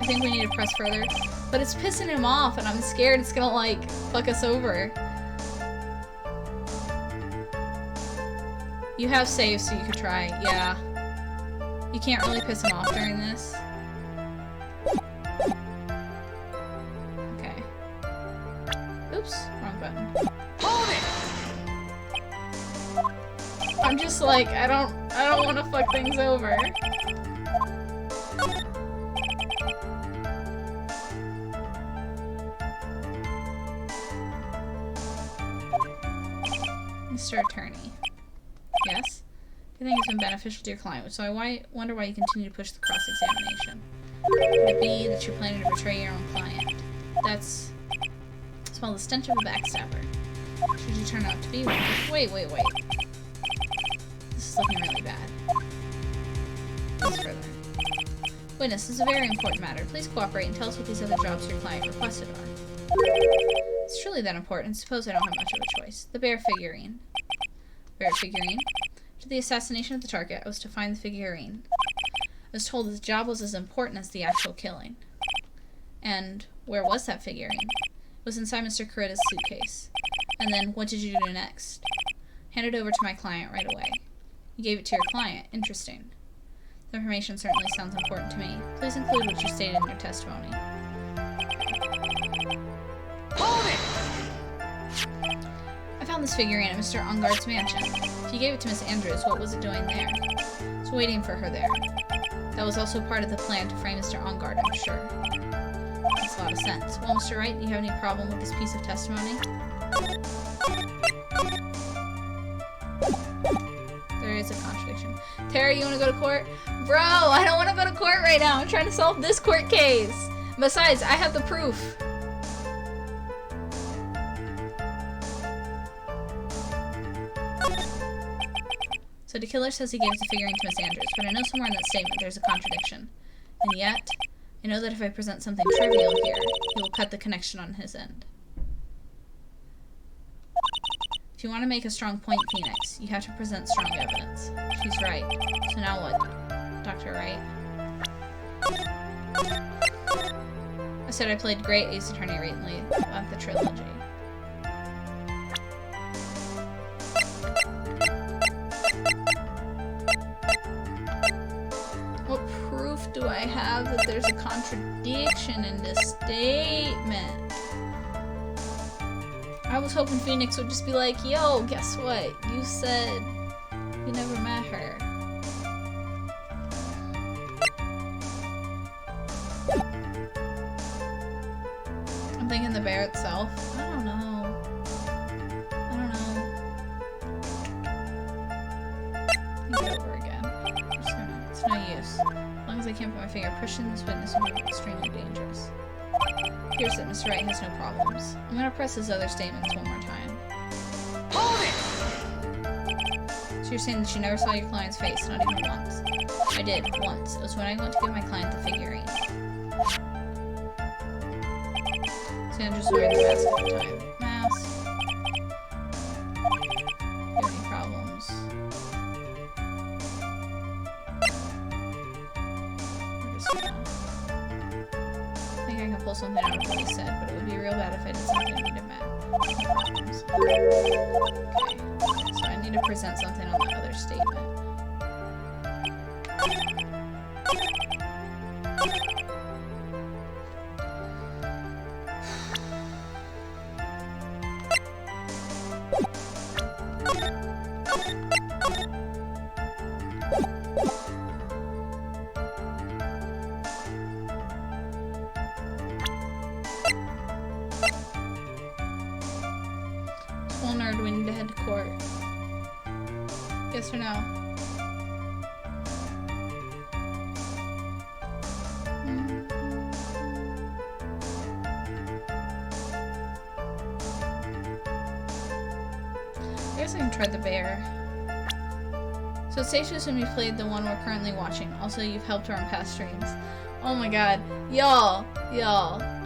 I think we need to press further. But it's pissing him off, and I'm scared it's gonna, like, fuck us over. You have saves, so you could try. Yeah. You can't really piss him off during this. Okay. Oops, wrong button. Hold it! I'm just like, I don't want to fuck things over. Mr. Attorney. Yes? I think it's been beneficial to your client, so I wonder why you continue to push the cross-examination. Could it be that you're planning to betray your own client? That's... smell the stench of a backstabber. Should you turn out to be one? Wait. This is looking really bad. Please further. Witness, this is a very important matter. Please cooperate and tell us what these other jobs your client requested are. It's truly that important. Suppose I don't have much of a choice. The bear figurine. Bear figurine? After the assassination of the target, I was to find the figurine. I was told that the job was as important as the actual killing. And where was that figurine? It was inside Mr. Corrida's suitcase. And then, what did you do next? Hand it over to my client right away. You gave it to your client. Interesting. The information certainly sounds important to me. Please include what you stated in your testimony. Hold it! I found this figurine at Mr. Ungard's mansion. If you gave it to Miss Andrews, what was it doing there? It was waiting for her there. That was also part of the plan to frame Mr. Ungard, I'm sure. Makes a lot of sense. Well, Mr. Wright, do you have any problem with this piece of testimony? There is a contradiction. Terry, you want to go to court? Bro, I don't want to go to court right now. I'm trying to solve this court case. Besides, I have the proof. So the killer says he gave the figurine to Miss Andrews, but I know somewhere in that statement there's a contradiction. And yet, I know that if I present something trivial here, he will cut the connection on his end. If you want to make a strong point, Phoenix, you have to present strong evidence. She's right. So now what, Dr. Wright? I said I played great Ace Attorney recently about the trilogy. What proof do I have that there's a contradiction in this statement? I was hoping Phoenix would just be like, yo, guess what? You said you never met her. I'm thinking the bear itself. I don't know. Think it over again. It's no use. As long as I can't put my finger, pushing this witness would be extremely dangerous. It appears that Miss Wright has no problems. I'm gonna press his other statements one more time. Hold it! So you're saying that you never saw your client's face, not even once? I did, once. It was when I went to give my client the figurine. Sandra's wearing the mask all the time. Mask. Do you have any problems? We're just gonna... I think I can pull something out of what he said, but it would be real bad if I did something needed math. Okay. So I need to present something on the other understatement. Small nerd, we need to head to court. Yes or no? I guess I can try the bear. So Stacia's when we played the one we're currently watching. Also, you've helped her on past streams. Oh my god. Y'all,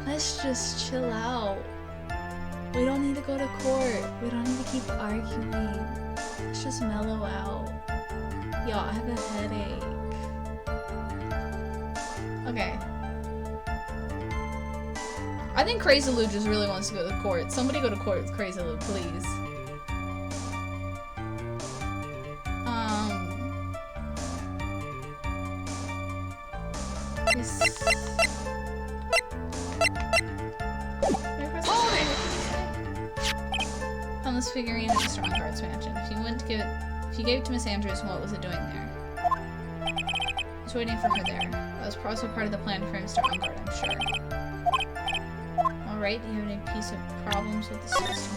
let's just chill out. We don't need to go to court. We don't need to keep arguing. Let's just mellow out. Y'all, I have a headache. Okay. I think Crazy Lou just really wants to go to court. Somebody go to court with Crazy Lou, please. Found this figurine at Mr. Engarde's mansion. If you gave it to Miss Andrews, what was it doing there? I was waiting for her there. That was also part of the plan for Mr. Engarde, I'm sure. Alright, do you have any piece of problems with the system?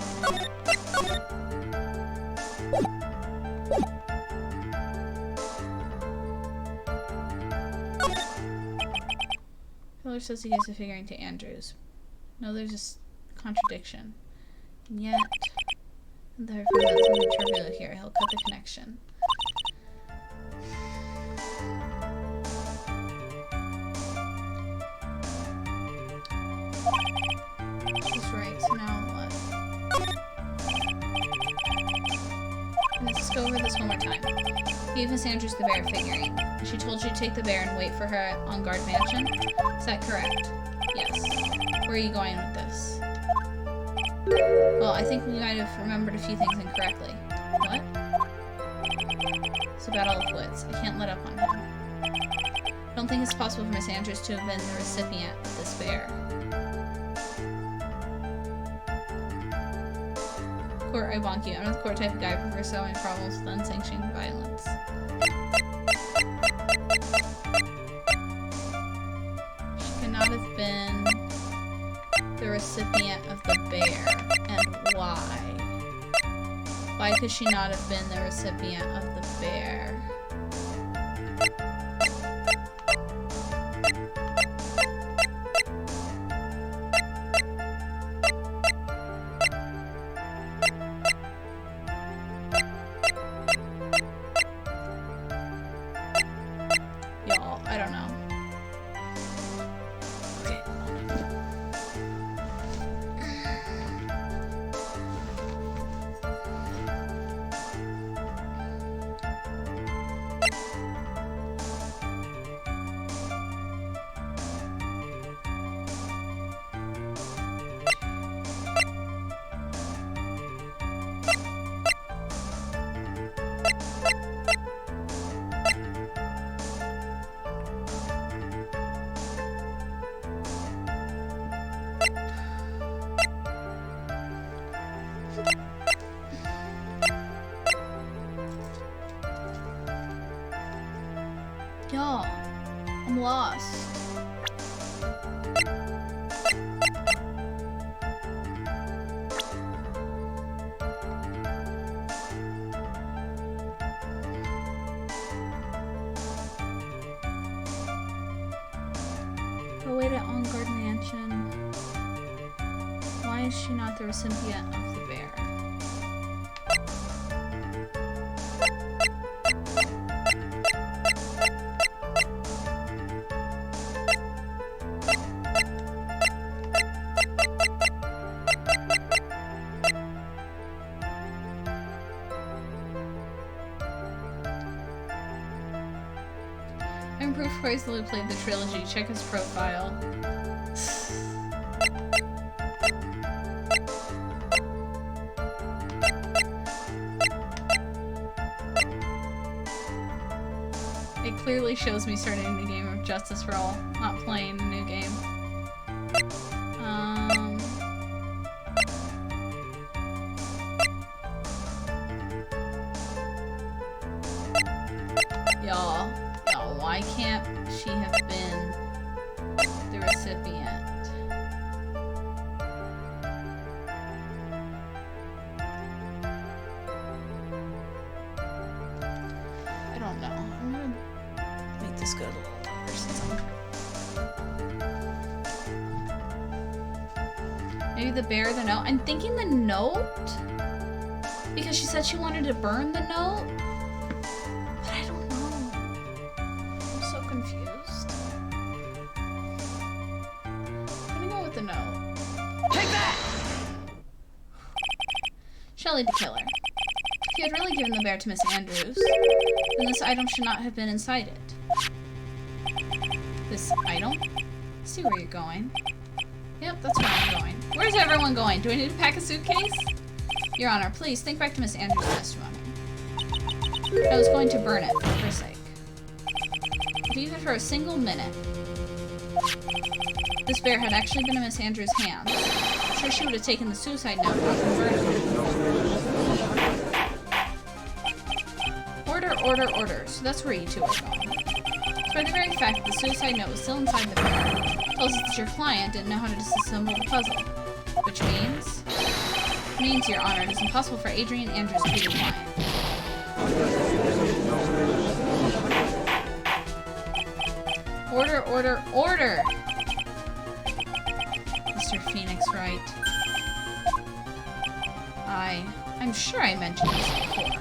Miller says he gives the figurine to Andrews. No, there's a contradiction. And yet, therefore, that's something turbulent here. He'll cut the connection. That's right. So now what? And let's just go over this one more time. He gave Miss Andrews the bear figurine. She told you to take the bear and wait for her at On Guard Mansion. Is that correct? Yes. Where are you going with this? Well, I think we might have remembered a few things incorrectly. What? It's a battle of wits. I can't let up on him. I don't think it's possible for Miss Andrews to have been the recipient of this bear. Court, I bonk you. I'm not the court type of guy who prefers solving problems with unsanctioned violence. She cannot have been the recipient of the bear. And why? Why could she not have been the recipient of the bear? Y'all, I don't know. Okay. Y'all, I'm lost. Go wait at On Guard Mansion. Why is she not the recipient of the bear? And proof Price Lou played the trilogy. Check his profile. It clearly shows me starting a new game of Justice for All, not playing a new game. Y'all, why can't she have been the recipient? I don't know. I'm gonna make this go a little longer since maybe the bear, the note. I'm thinking the note? Because she said she wanted to burn the note? But I don't know. I'm so confused. I'm gonna go with the note. Take that! Shelley the killer. If you had really given the bear to Miss Andrews, then this item should not have been inside it. This item? See where you're going. Yep, that's where I'm going. Where's everyone going? Do I need to pack a suitcase? Your Honor, please think back to Miss Andrews' testimony. I was going to burn it for her sake. If even for a single minute, this bear had actually been in Miss Andrews' hands, I'm sure she would have taken the suicide note out and burned it. Order. So that's where you two are going. So by the very fact that the suicide note was still inside the bear, tells us that your client didn't know how to disassemble the puzzle. Which means, Your Honor, it is impossible for Adrian Andrews to be the client. Order! Mr. Phoenix Wright. I'm sure I mentioned this before.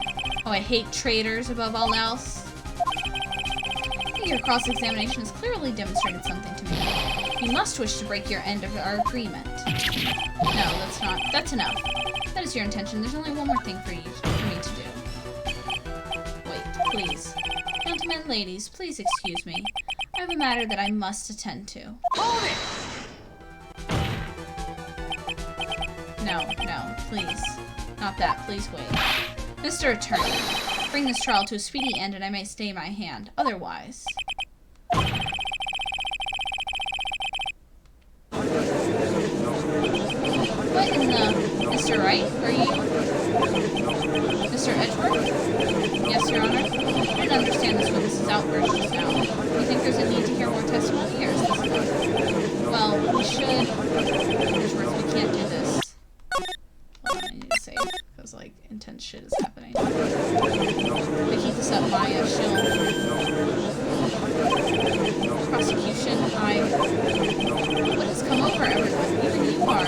Oh, I hate traitors above all else. I think your cross-examination has clearly demonstrated something to me. You must wish to break your end of our agreement. No, that's enough. That is your intention. There's only one more thing for me to do. Wait, please. Gentlemen, ladies, please excuse me. I have a matter that I must attend to. Hold it! No, please. Not that. Please wait. Mr. Attorney, bring this trial to a speedy end and I may stay my hand. Otherwise... What in the... Mr. Wright? Are you... Mr. Edgeworth? Yes, Your Honor? I didn't understand this witness's outburst just now. Do you think there's a need to hear more testimony, or is this enough? Well, we should... Edgeworth, we can't do this. Hold on, I need to save, because, like, intense shit is happening. If we keep this up, Maya, she'll... Prosecution, What has come over everyone? Even you are.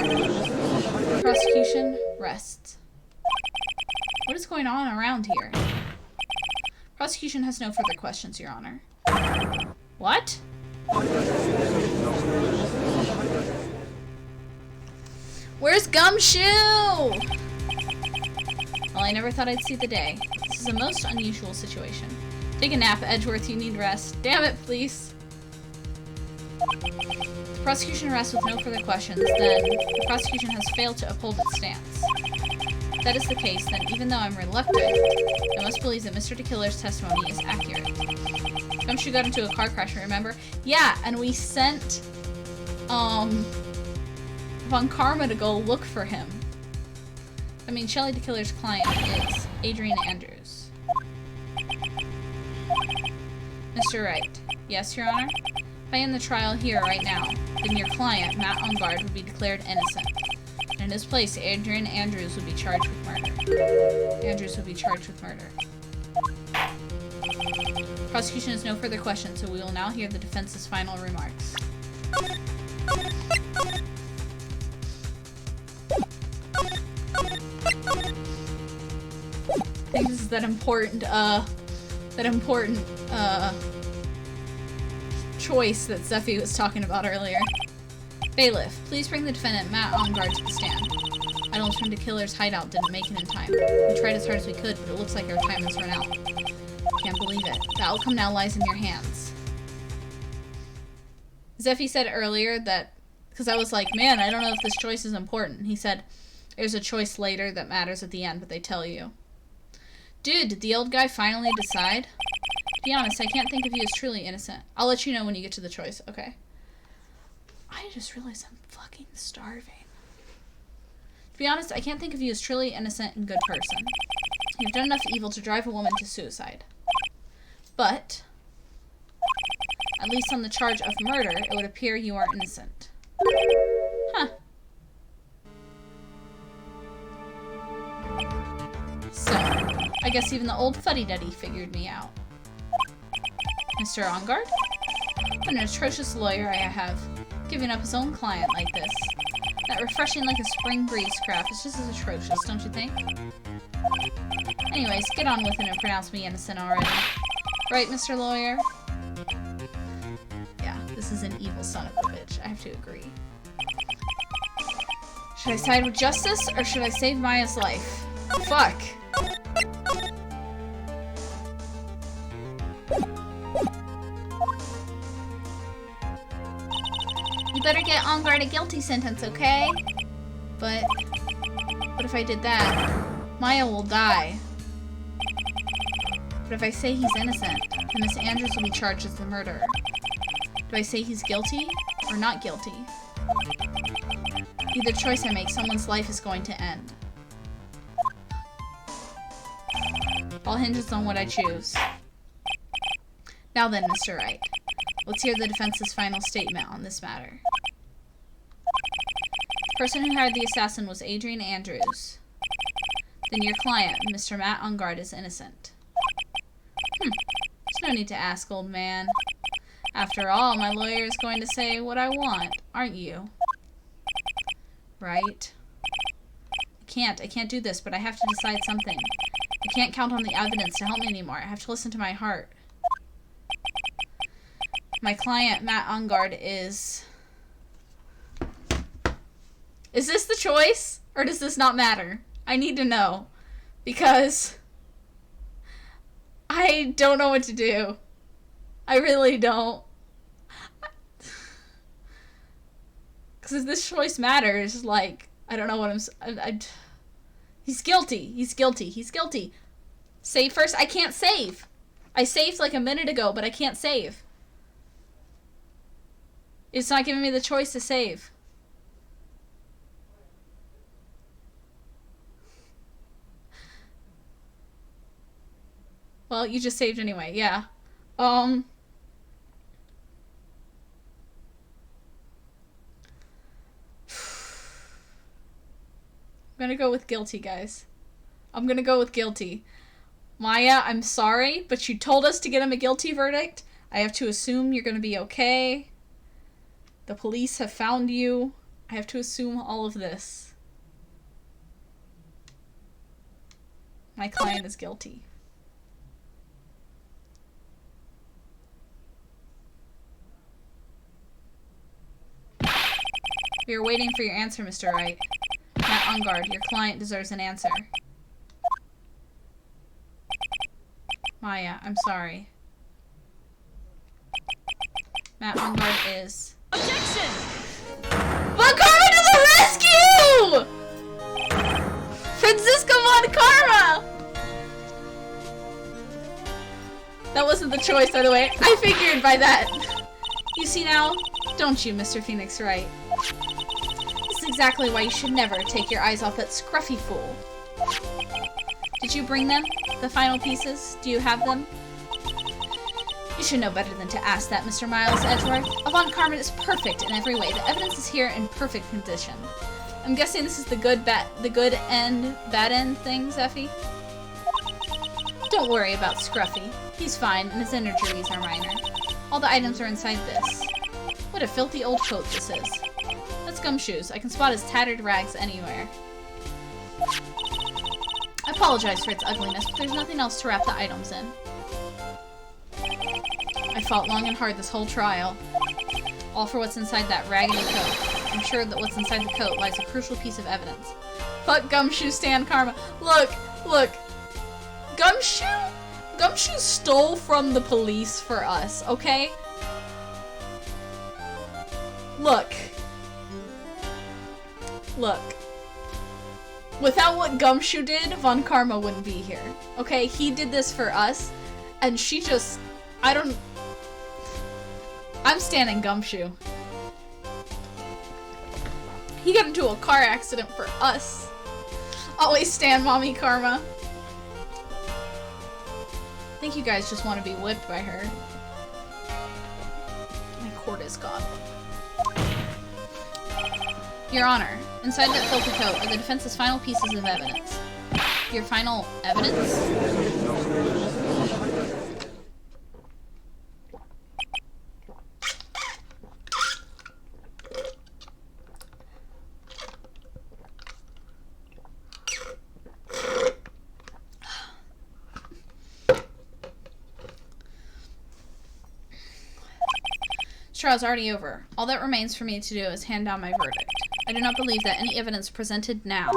Prosecution, rest. What is going on around here? Prosecution has no further questions, Your Honor. What? Where's Gumshoe? Well, I never thought I'd see the day. This is a most unusual situation. Take a nap, Edgeworth. You need rest. Damn it, please. The prosecution rests with no further questions, then the prosecution has failed to uphold its stance. If that is the case, then even though I'm reluctant, I must believe that Mr. DeKiller's testimony is accurate. Gumshoe got into a car crash, remember? Yeah, and we sent, Von Karma to go look for him. I mean, Shelley DeKiller's client is Adrian Andrews. Mr. Wright. Yes, Your Honor? If I end the trial here right now, then your client, Matt Ongard, would be declared innocent. And in his place, Adrian Andrews would be charged with murder. Prosecution has no further questions, so we will now hear the defense's final remarks. I think this is that important choice that Zeffy was talking about earlier. Bailiff, please bring the defendant Matt Ongard to the stand. Items from DeKiller's hideout didn't make it in time. We tried as hard as we could, but it looks like our time has run out. Can't believe it. The outcome now lies in your hands. Zeffy said earlier that, because I was like, man, I don't know if this choice is important. He said, there's a choice later that matters at the end, but they tell you. Dude, did the old guy finally decide? be honest, I can't think of you as truly innocent. I'll let you know when you get to the choice, okay? I just realized I'm fucking starving. To be honest, I can't think of you as truly innocent and good person. You've done enough evil to drive a woman to suicide. But, at least on the charge of murder, it would appear you are innocent. Huh. So, I guess even the old fuddy-duddy figured me out. Mr. Engard? What an atrocious lawyer I have, giving up his own client like this. That refreshing like a spring breeze crap is just as atrocious, don't you think? Anyways, get on with it and pronounce me innocent already. Right, Mr. Lawyer? Yeah, this is an evil son of a bitch. I have to agree. Should I side with justice, or should I save Maya's life? Fuck. You better get Engard a guilty sentence, okay? But what if I did that? Maya will die. But if I say he's innocent, then Miss Andrews will be charged as the murderer. Do I say he's guilty or not guilty? Either choice I make, someone's life is going to end. All hinges on what I choose. Now then, Mr. Wright, let's hear the defense's final statement on this matter. The person who hired the assassin was Adrian Andrews. Then your client, Mr. Matt Engard, is innocent. There's no need to ask, old man. After all, my lawyer is going to say what I want, aren't you? Right? I can't do this, but I have to decide something. I can't count on the evidence to help me anymore. I have to listen to my heart. My client, Matt Engard, is... Is this the choice? Or does this not matter? I need to know. Because... I don't know what to do. I really don't. Because if this choice matters, like, I don't know what he's guilty. He's guilty. He's guilty. Save first? I can't save. I saved like a minute ago, but I can't save. It's not giving me the choice to save. Well, you just saved anyway, yeah. I'm gonna go with guilty, guys. I'm gonna go with guilty. Maya, I'm sorry, but you told us to get him a guilty verdict. I have to assume you're gonna be okay. The police have found you. I have to assume all of this. My client is guilty. We are waiting for your answer, Mr. Wright. Matt Engard, your client deserves an answer. Maya, I'm sorry. Matt Engard is... Objection! Von Karma to the rescue! Francisco Von Karma! That wasn't the choice, by the way. I figured by that. You see now, don't you, Mr. Phoenix Wright? This is exactly why you should never take your eyes off that scruffy fool. Did you bring them? The final pieces? Do you have them? You should know better than to ask that, Mr. Miles Edgeworth. Avant Carmen is perfect in every way. The evidence is here in perfect condition. I'm guessing this is the good end, bad end thing, Zeffy? Don't worry about Scruffy. He's fine, and his injuries are minor. All the items are inside this. What a filthy old coat this is. That's Gumshoes. I can spot his tattered rags anywhere. I apologize for its ugliness, but there's nothing else to wrap the items in. I fought long and hard this whole trial. All for what's inside that raggedy coat. I'm sure that what's inside the coat lies a crucial piece of evidence. Fuck Gumshoe Stan Karma. Look! Gumshoe stole from the police for us, okay? Look. Without what Gumshoe did, Von Karma wouldn't be here. Okay? He did this for us, and she just I'm standing Gumshoe. He got into a car accident for us. Always stand Mommy Karma. I think you guys just want to be whipped by her. My cord is gone. Your Honor, inside that filthy coat are the defense's final pieces of evidence. Your final evidence? Trial is already over. All that remains for me to do is hand down my verdict. I do not believe that any evidence presented now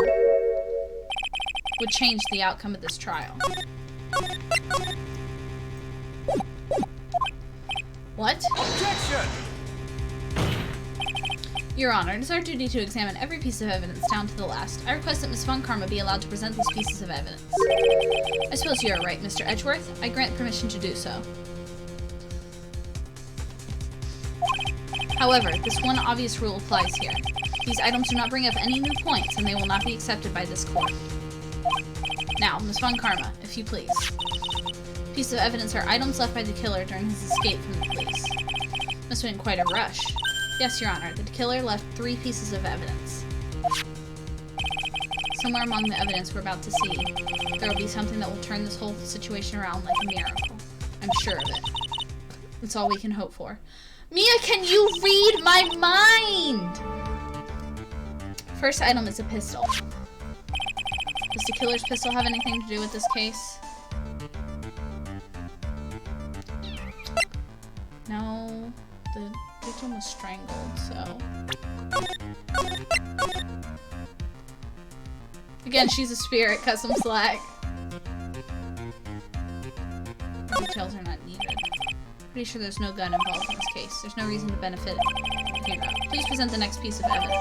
would change the outcome of this trial. What? Objection! Your Honor, it is our duty to examine every piece of evidence down to the last. I request that Miss Von Karma be allowed to present these pieces of evidence. I suppose you are right, Mr. Edgeworth. I grant permission to do so. However, this one obvious rule applies here. These items do not bring up any new points, and they will not be accepted by this court. Now, Miss Von Karma, if you please. Pieces of evidence are items left by the killer during his escape from the police. Must have been quite a rush. Yes, Your Honor, the killer left 3 pieces of evidence. Somewhere among the evidence we're about to see, there will be something that will turn this whole situation around like a miracle. I'm sure of it. That's all we can hope for. Mia, can you read my mind? First item is a pistol. Does the killer's pistol have anything to do with this case? No. The victim was strangled, so... Again, she's a spirit. Cut some slack. Details are not needed. Pretty sure there's no gun involved in this case. There's no reason to benefit Hero. Please present the next piece of evidence.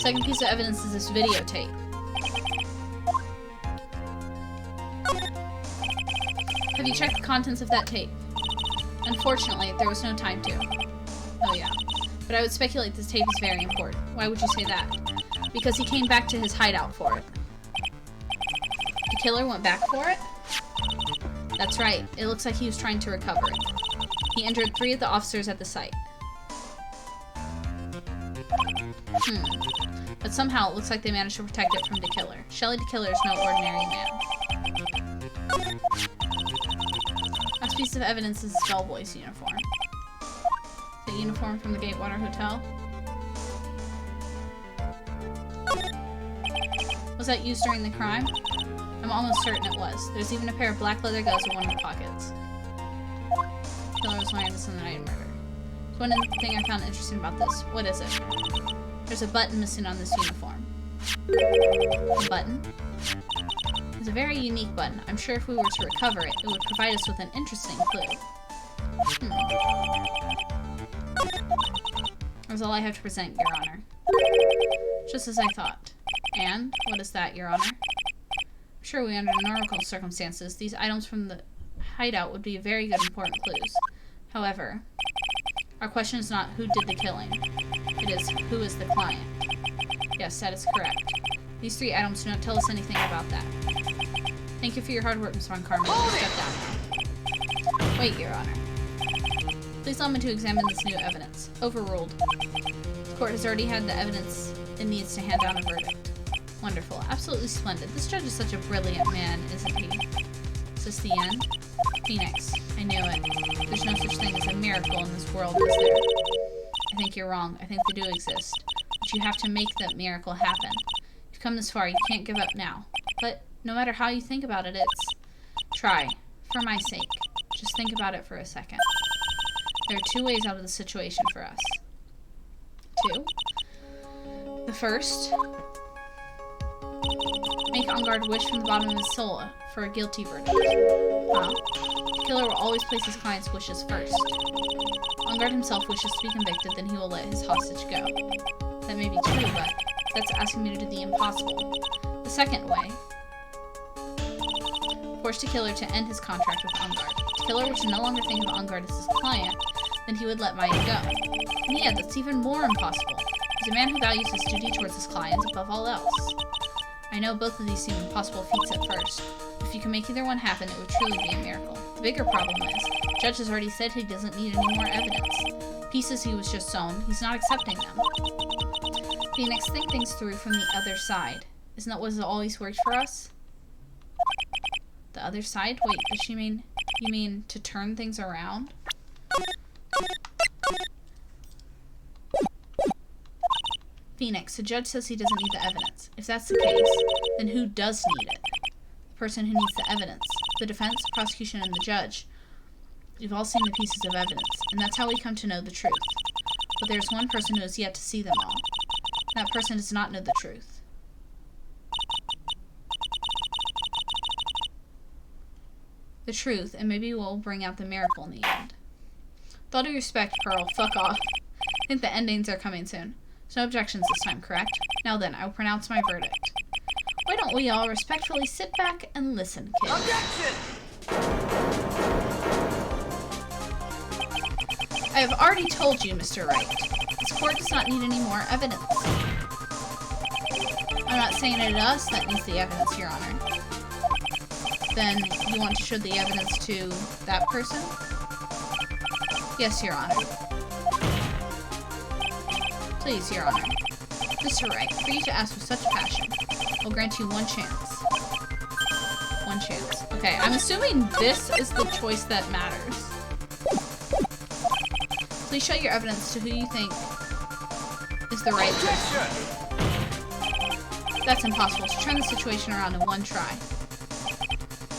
Second piece of evidence is this videotape. Have you checked the contents of that tape? Unfortunately, there was no time to. Oh yeah. But I would speculate this tape is very important. Why would you say that? Because he came back to his hideout for it. The killer went back for it? That's right. It looks like he was trying to recover it. He injured 3 of the officers at the site. But somehow it looks like they managed to protect it from the killer. Shelley the killer is no ordinary man. Last piece of evidence is his bellboy's uniform. The uniform from the Gatewater Hotel. Was that used during the crime? I'm almost certain it was. There's even a pair of black leather gloves in one of the pockets. The killer was wearing this on the night of murder. There's one thing I found interesting about this. What is it? There's a button missing on this uniform. A button? It's a very unique button. I'm sure if we were to recover it, it would provide us with an interesting clue. That's all I have to present, Your Honor. Just as I thought. And? What is that, Your Honor? Surely, under normal circumstances, these items from the hideout would be very good important clues. However, our question is not who did the killing. It is who is the client. Yes, that is correct. These 3 items do not tell us anything about that. Thank you for your hard work, Ms. Von Karma. Step down now. Wait, Your Honor. Please allow me to examine this new evidence. Overruled. The court has already had the evidence it needs to hand down a verdict. Wonderful. Absolutely splendid. This judge is such a brilliant man, isn't he? Is this the end? Phoenix. I knew it. There's no such thing as a miracle in this world, is there? I think you're wrong. I think they do exist. But you have to make that miracle happen. You've come this far. You can't give up now. But no matter how you think about it, it's... Try. For my sake. Just think about it for a second. There are 2 ways out of the situation for us. 2. The first... Make Engard wish from the bottom of his soul for a guilty verdict. Huh? The killer will always place his client's wishes first. Engard himself wishes to be convicted, then he will let his hostage go. That may be true, but that's asking me to do the impossible. The second way. forced the killer to end his contract with Ungard. If the killer were to no longer think of Ungard as his client, then he would let Maya go. And yet, that's even more impossible. He's a man who values his duty towards his clients above all else. I know both of these seem impossible feats at first. If you can make either one happen, it would truly be a miracle. The bigger problem is, the judge has already said he doesn't need any more evidence. Pieces he was just sown, he's not accepting them. Phoenix, think things through from the other side. Isn't that what has always worked for us? The other side? Wait, does she mean... You mean to turn things around? Phoenix, the judge says he doesn't need the evidence. If that's the case, then who does need it? The person who needs the evidence. The defense, prosecution, and the judge. We've all seen the pieces of evidence, and that's how we come to know the truth. But there's one person who has yet to see them all. That person does not know the truth. The truth, and maybe we'll bring out the miracle in the end. With all due respect, Pearl, fuck off. I think the endings are coming soon. So no objections this time, correct? Now then, I will pronounce my verdict. Why don't we all respectfully sit back and listen, kids? Objection! I have already told you, Mr. Wright. This court does not need any more evidence. I'm not saying it is us that needs the evidence, Your Honor. Then you want to show the evidence to that person? Yes, Your Honor. Please, Your Honor. Mr. Wright, for you to ask with such passion, I'll grant you one chance. One chance. Okay, I'm assuming this is the choice that matters. Please show your evidence to who you think is the right choice. That's impossible. To turn the situation around in one try.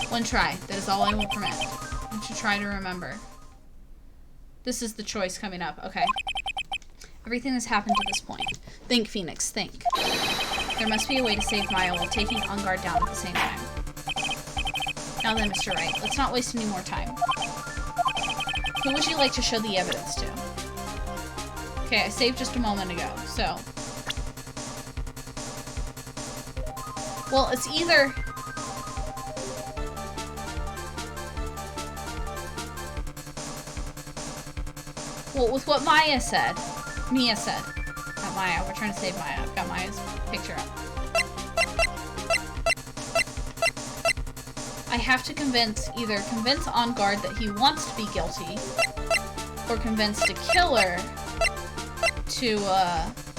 One try. That is all I will permit. I should try to remember. This is the choice coming up. Okay. Everything has happened to this point. Think, Phoenix, think. There must be a way to save Maya while taking Ungard down at the same time. Now then, Mr. Wright, let's not waste any more time. Who would you like to show the evidence to? Okay, I saved just a moment ago, so... Well, it's either... Well, with what Mia said. Not Maya, we're trying to save Maya. I've got Maya's picture up. I have to either convince Ungard that he wants to be guilty, or convince the killer to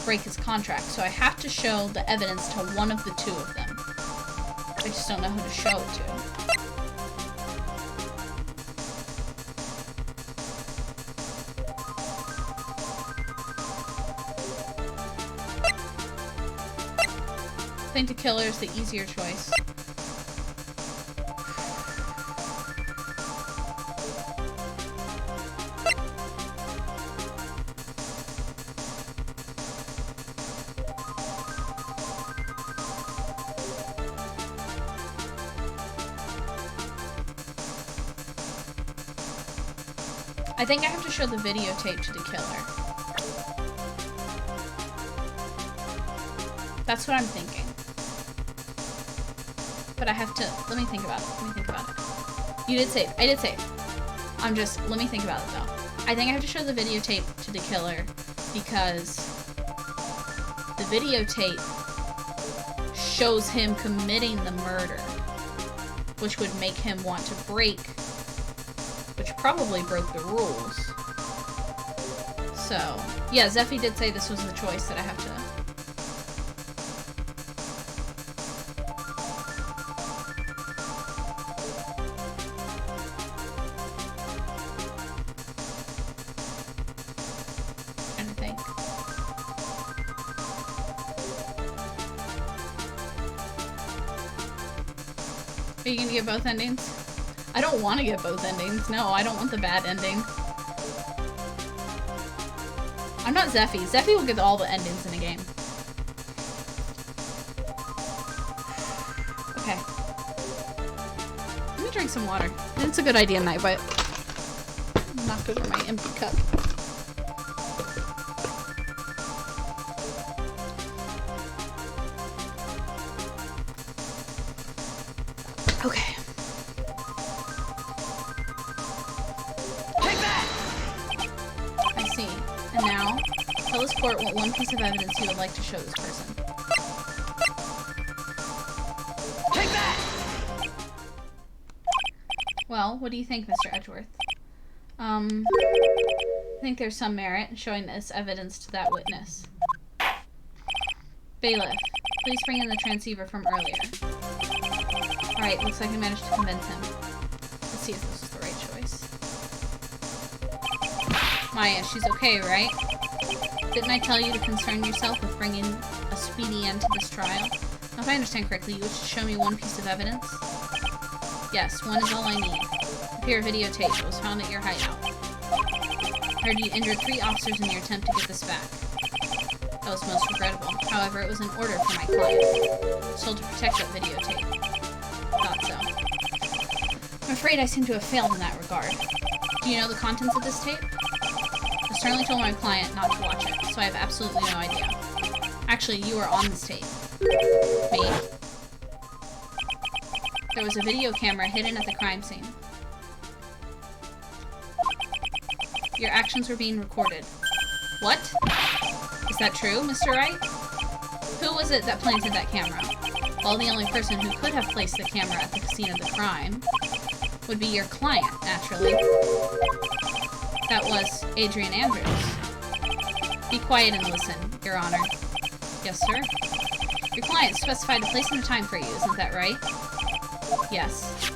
break his contract. So I have to show the evidence to one of the two of them. I just don't know who to show it to. I think the killer is the easier choice. I think I have to show the videotape to the killer. That's what I'm thinking. But I have to... Let me think about it. You did save. I did save. Let me think about it, though. I think I have to show the videotape to the killer because the videotape shows him committing the murder, which would make him want to break, which probably broke the rules. So, yeah, Zeffy did say this was the choice that I have to... Are you gonna get both endings? I don't want to get both endings. No, I don't want the bad ending. I'm not Zeffy. Zeffy will get all the endings in a game. Okay. Let me drink some water. It's a good idea tonight, but knocked over my empty cup. Okay. report what one piece of evidence you would like to show this person. Take that! Well, what do you think, Mr. Edgeworth? I think there's some merit in showing this evidence to that witness. Bailiff, please bring in the transceiver from earlier. Alright, looks like I managed to convince him. Let's see if this is the right choice. Maya, she's okay, right? Didn't I tell you to concern yourself with bringing a speedy end to this trial? Now, if I understand correctly, you wish to show me one piece of evidence? Yes, one is all I need. A pair of videotape that was found at your hideout. I heard you injured 3 officers in your attempt to get this back. That was most regrettable. However, it was an order for my client. Told to protect that videotape. Thought so. I'm afraid I seem to have failed in that regard. Do you know the contents of this tape? I certainly told my client not to watch it, so I have absolutely no idea. Actually, you were on this tape. Me? There was a video camera hidden at the crime scene. Your actions were being recorded. What? Is that true, Mr. Wright? Who was it that planted that camera? Well, the only person who could have placed the camera at the scene of the crime would be your client, naturally. That was Adrian Andrews. Be quiet and listen, Your Honor. Yes, sir? Your client specified a place and a time for you, isn't that right? Yes.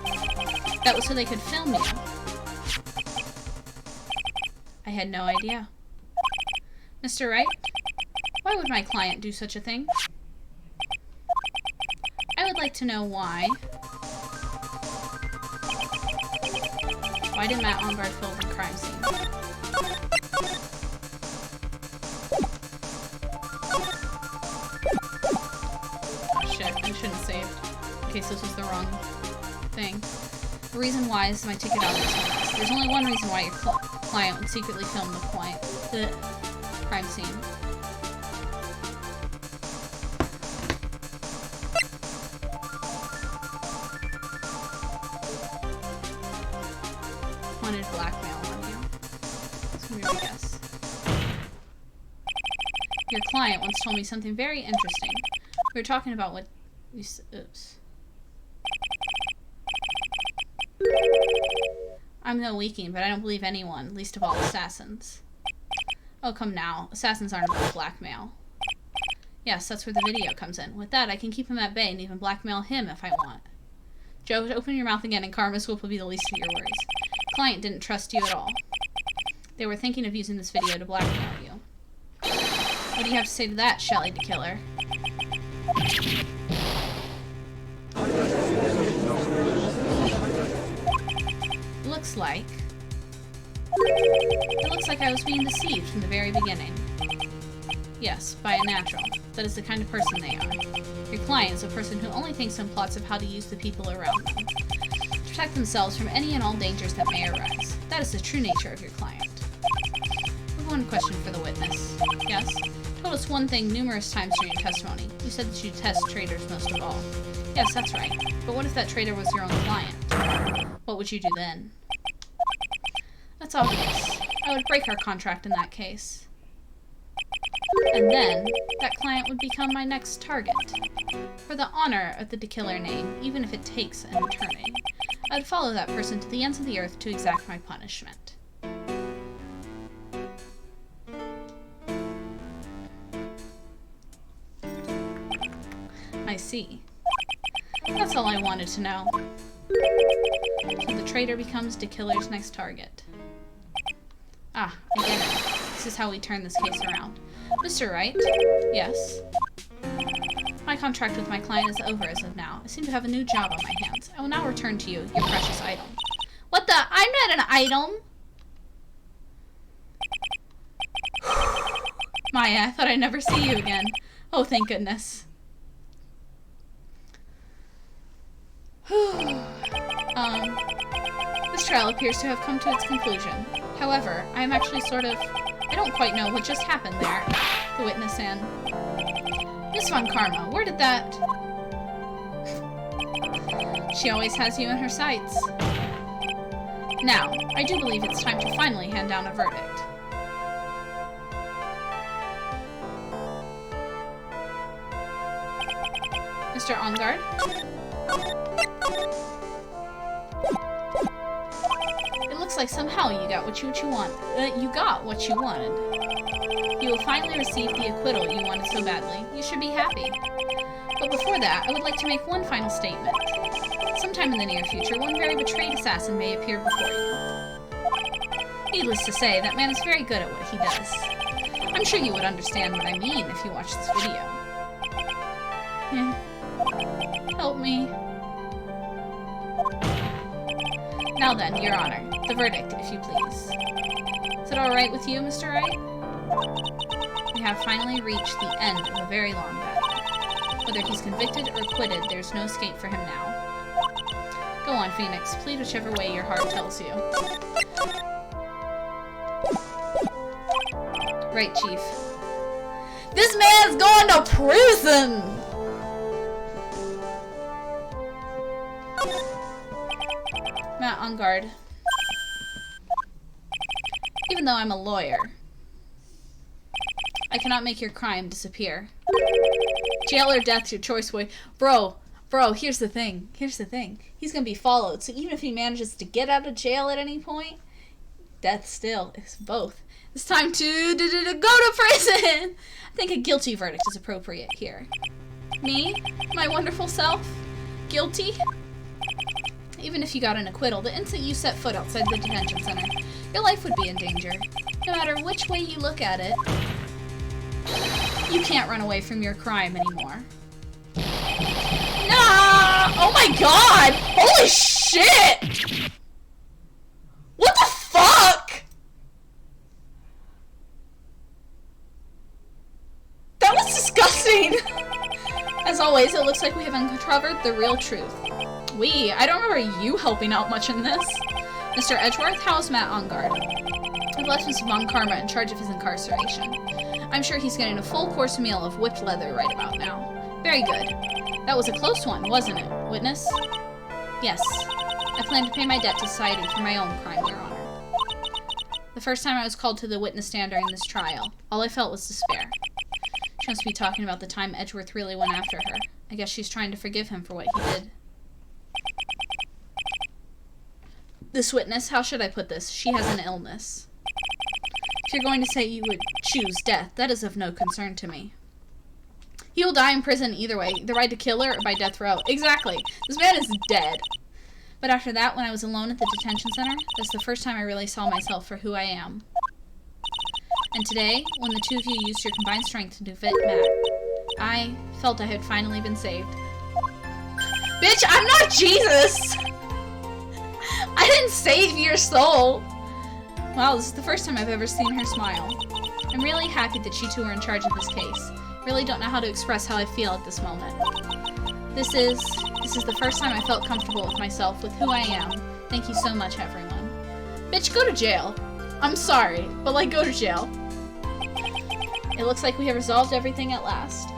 That was so they could film you. I had no idea. Mr. Wright, why would my client do such a thing? I would like to know why. Why did Matt on guard film the crime scene? Oh shit, I shouldn't have saved. In case this was the wrong thing. The reason why is my ticket out of this one. There's only one reason why your client would secretly film the crime scene. Wanted blackmail on you. That's gonna be my guess. Your client once told me something very interesting. We were talking about what you oops. I'm no weaking, but I don't believe anyone, least of all assassins. Oh, come now. Assassins aren't about blackmail. Yes, that's where the video comes in. With that, I can keep him at bay and even blackmail him if I want. Joe, open your mouth again and karma's will be the least of your worries. Client didn't trust you at all. They were thinking of using this video to blackmail you. What do you have to say to that, Shelley the Killer? It looks like I was being deceived from the very beginning. Yes, by a natural. That is the kind of person they are. Your client is a person who only thinks and plots of how to use the people around them to protect themselves from any and all dangers that may arise. That is the true nature of your client. We have one question for the witness. Yes? Told us one thing numerous times during your testimony. You said that you test traitors most of all. Yes, that's right. But what if that traitor was your own client? What would you do then? That's obvious. I would break our contract in that case. And then, that client would become my next target. For the honor of the Killer name, even if it takes an eternity, I would follow that person to the ends of the earth to exact my punishment. I see. That's all I wanted to know. So the traitor becomes the Killer's next target. Ah, I get it. This is how we turn this case around. Mr. Wright? Yes? My contract with my client is over as of now. I seem to have a new job on my hands. I will now return to you, your precious item. What the? I'm not an item! Maya, I thought I'd never see you again. Oh, thank goodness. This trial appears to have come to its conclusion. However, I am actually I don't quite know what just happened there. The witness and... Miss Von Karma, where did that... She always has you in her sights. Now, I do believe it's time to finally hand down a verdict. Mr. On Guard? It looks like somehow you got what you wanted. You will finally receive the acquittal you wanted so badly. You should be happy. But before that, I would like to make one final statement. Sometime in the near future, one very betrayed assassin may appear before you. Needless to say, that man is very good at what he does. I'm sure you would understand what I mean if you watch this video. Help me. Now then, Your Honor, the verdict, if you please. Is it alright with you, Mr. Wright? We have finally reached the end of a very long battle. Whether he's convicted or acquitted, there's no escape for him now. Go on, Phoenix. Plead whichever way your heart tells you. Right, Chief. This man's going to prison! Matt on guard. Even though I'm a lawyer, I cannot make your crime disappear. Jail or death, your choice, boy. Bro, here's the thing. He's gonna be followed, so even if he manages to get out of jail at any point, death still is both. It's time to go to prison! I think a guilty verdict is appropriate here. Me? My wonderful self? Guilty? Even if you got an acquittal, the instant you set foot outside the detention center, your life would be in danger. No matter which way you look at it, you can't run away from your crime anymore. Nah! Oh my god! Holy shit! What the fuck? That was disgusting! As always, it looks like we have uncovered the real truth. I don't remember you helping out much in this. Mr. Edgeworth, how's Matt on guard? I've left Mr. Von Karma in charge of his incarceration. I'm sure he's getting a full course meal of whipped leather right about now. Very good. That was a close one, wasn't it, witness? Yes. I plan to pay my debt to society for my own crime, Your Honor. The first time I was called to the witness stand during this trial, all I felt was despair. She must be talking about the time Edgeworth really went after her. I guess she's trying to forgive him for what he did. This witness, how should I put this? She has an illness. If you're going to say you would choose death, that is of no concern to me. He will die in prison either way, either by to kill her or by death row. Exactly. This man is dead. But after that, when I was alone at the detention center, that's the first time I really saw myself for who I am. And today, when the two of you used your combined strength to defeat Matt, I felt I had finally been saved. Bitch, I'm not Jesus! I didn't save your soul! Wow, this is the first time I've ever seen her smile. I'm really happy that you two are in charge of this case. Really don't know how to express how I feel at this moment. This is the first time I felt comfortable with myself, with who I am. Thank you so much, everyone. Bitch, go to jail. I'm sorry, but like, go to jail. It looks like we have resolved everything at last.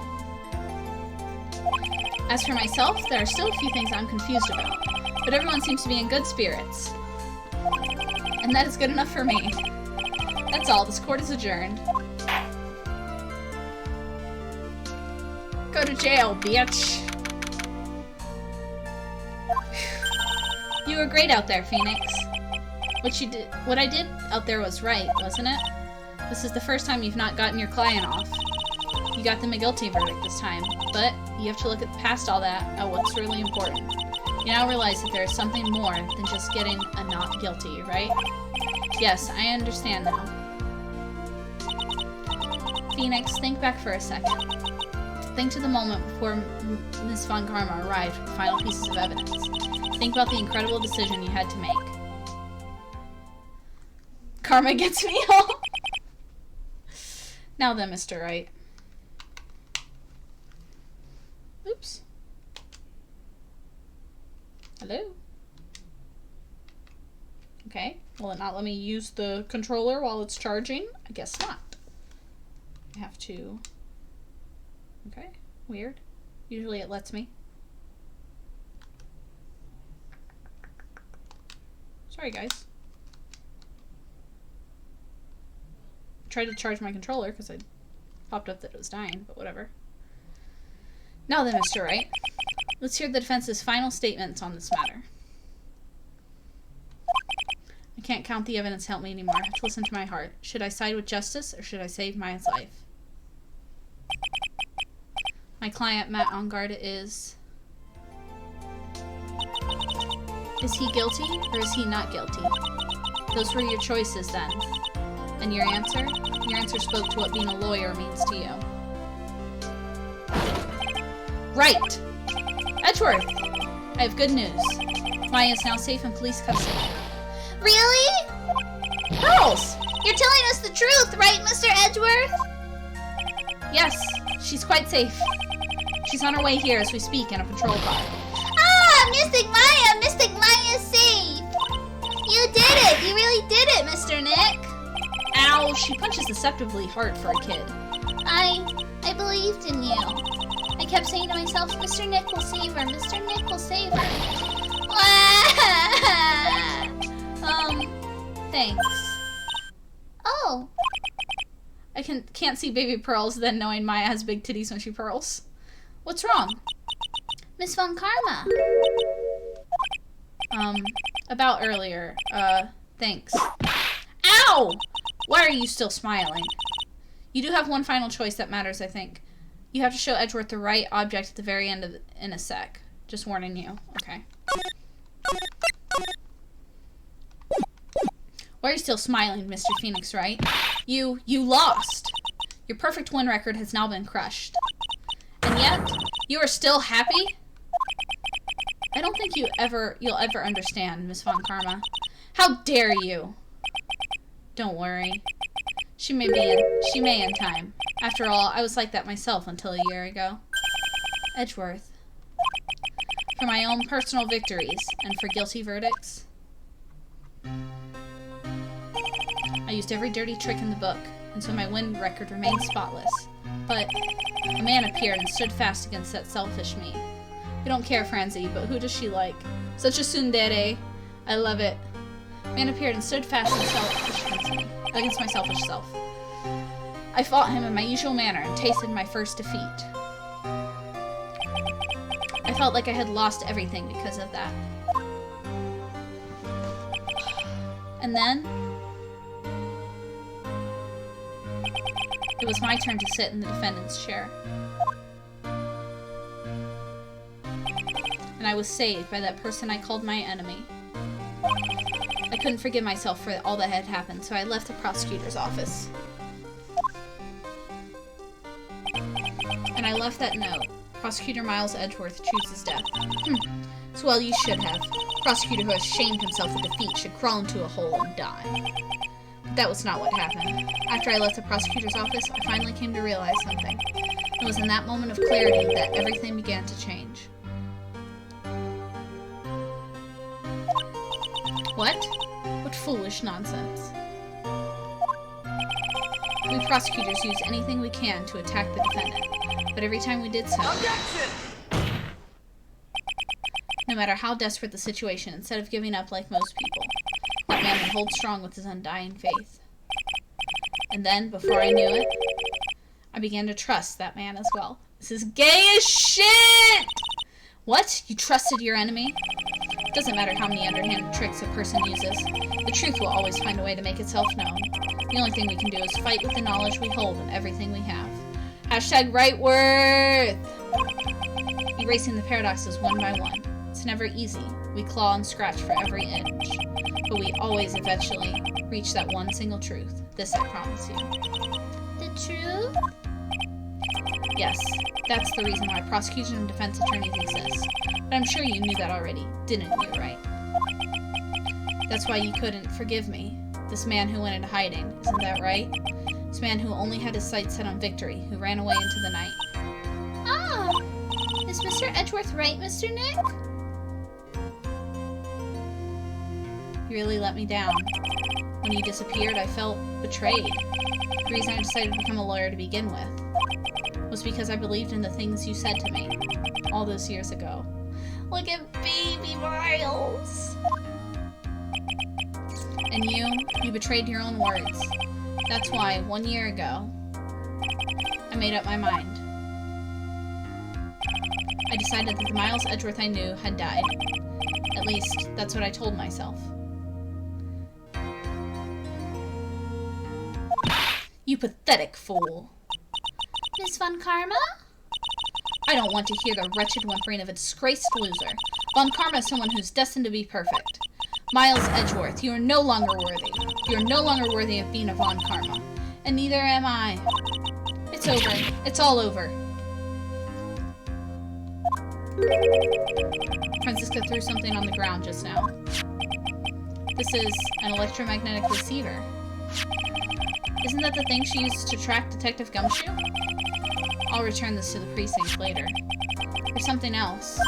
As for myself, there are still a few things I'm confused about, but everyone seems to be in good spirits. And that is good enough for me. That's all. This court is adjourned. Go to jail, bitch. You were great out there, Phoenix. What I did out there was right, wasn't it? This is the first time you've not gotten your client off. You got them a guilty verdict this time, but you have to look past all that at what's really important. You now realize that there is something more than just getting a not guilty, right? Yes, I understand now. Phoenix, think back for a second. Think to the moment before Ms. Von Karma arrived with the final pieces of evidence. Think about the incredible decision you had to make. Karma gets me all. Now then, Mr. Wright. Oops. Hello? Okay. Will it not let me use the controller while it's charging? I guess not. I have to... Okay. Weird. Usually it lets me. Sorry, guys. I tried to charge my controller because I popped up that it was dying, but whatever. Now then, Mr. Wright. Let's hear the defense's final statements on this matter. I can't count the evidence to help me anymore. I have to listen to my heart. Should I side with justice, or should I save Maya's life? My client, Matt Ongarda, is he guilty, or is he not guilty? Those were your choices, then. And your answer? Your answer spoke to what being a lawyer means to you. Right! Edgeworth! I have good news. Maya is now safe in police custody. Really? Pearls! You're telling us the truth, right, Mr. Edgeworth? Yes, she's quite safe. She's on her way here as we speak in a patrol car. Ah, Mystic Maya! Mystic Maya is safe! You did it! You really did it, Mr. Nick! Ow, she punches deceptively hard for a kid. I believed in you. I kept saying to myself, Mr. Nick will save her, Mr. Nick will save her. Thanks. Oh. I can't see baby pearls then knowing Maya has big titties when she pearls. What's wrong? Miss Von Karma. About earlier. Thanks. Ow! Why are you still smiling? You do have one final choice that matters, I think. You have to show Edgeworth the right object at the very end in a sec. Just warning you. Okay. Why are you still smiling, Mr. Phoenix Wright? You lost! Your perfect win record has now been crushed. And yet, you are still happy? I don't think you'll ever understand, Miss Von Karma. How dare you? Don't worry. She may in time. After all, I was like that myself until a year ago. Edgeworth. For my own personal victories and for guilty verdicts, I used every dirty trick in the book, and so my win record remained spotless. But a man appeared and stood fast against that selfish me. We don't care, Franzi, but who does she like? Such a tsundere. I love it. A man appeared and stood fast and selfish against my selfish self. I fought him in my usual manner and tasted my first defeat. I felt like I had lost everything because of that. And then it was my turn to sit in the defendant's chair. And I was saved by that person I called my enemy. I couldn't forgive myself for all that had happened, so I left the prosecutor's office. And I left that note. Prosecutor Miles Edgeworth chooses death. So well you should have. A prosecutor who has shamed himself with defeat should crawl into a hole and die. But that was not what happened. After I left the prosecutor's office, I finally came to realize something. It was in that moment of clarity that everything began to change. What? What foolish nonsense. We prosecutors use anything we can to attack the defendant, but every time we did so, no matter how desperate the situation, instead of giving up like most people, that man would hold strong with his undying faith. And then, before I knew it, I began to trust that man as well. This is gay as shit! What? You trusted your enemy? It doesn't matter how many underhanded tricks a person uses. The truth will always find a way to make itself known. The only thing we can do is fight with the knowledge we hold and everything we have. Hashtag Wrightworth! Erasing the paradoxes one by one. It's never easy. We claw and scratch for every inch. But we always eventually reach that one single truth. This I promise you. The truth? Yes, that's the reason why prosecution and defense attorneys exist. But I'm sure you knew that already, didn't you, right? That's why you couldn't forgive me. This man who went into hiding, isn't that right? This man who only had his sights set on victory, who ran away into the night. Ah! Is Mr. Edgeworth right, Mr. Nick? You really let me down. When you disappeared, I felt betrayed. The reason I decided to become a lawyer to begin with was because I believed in the things you said to me all those years ago. Look at baby Miles. And you betrayed your own words. That's why, 1 year ago, I made up my mind. I decided that the Miles Edgeworth I knew had died. At least, that's what I told myself. You pathetic fool. Miss Von Karma? I don't want to hear the wretched whimpering of a disgraced loser. Von Karma is someone who's destined to be perfect. Miles Edgeworth, you are no longer worthy. You are no longer worthy of being a Von Karma. And neither am I. It's over. It's all over. Francisca threw something on the ground just now. This is an electromagnetic receiver. Isn't that the thing she used to track Detective Gumshoe? I'll return this to the precinct later. There's something else.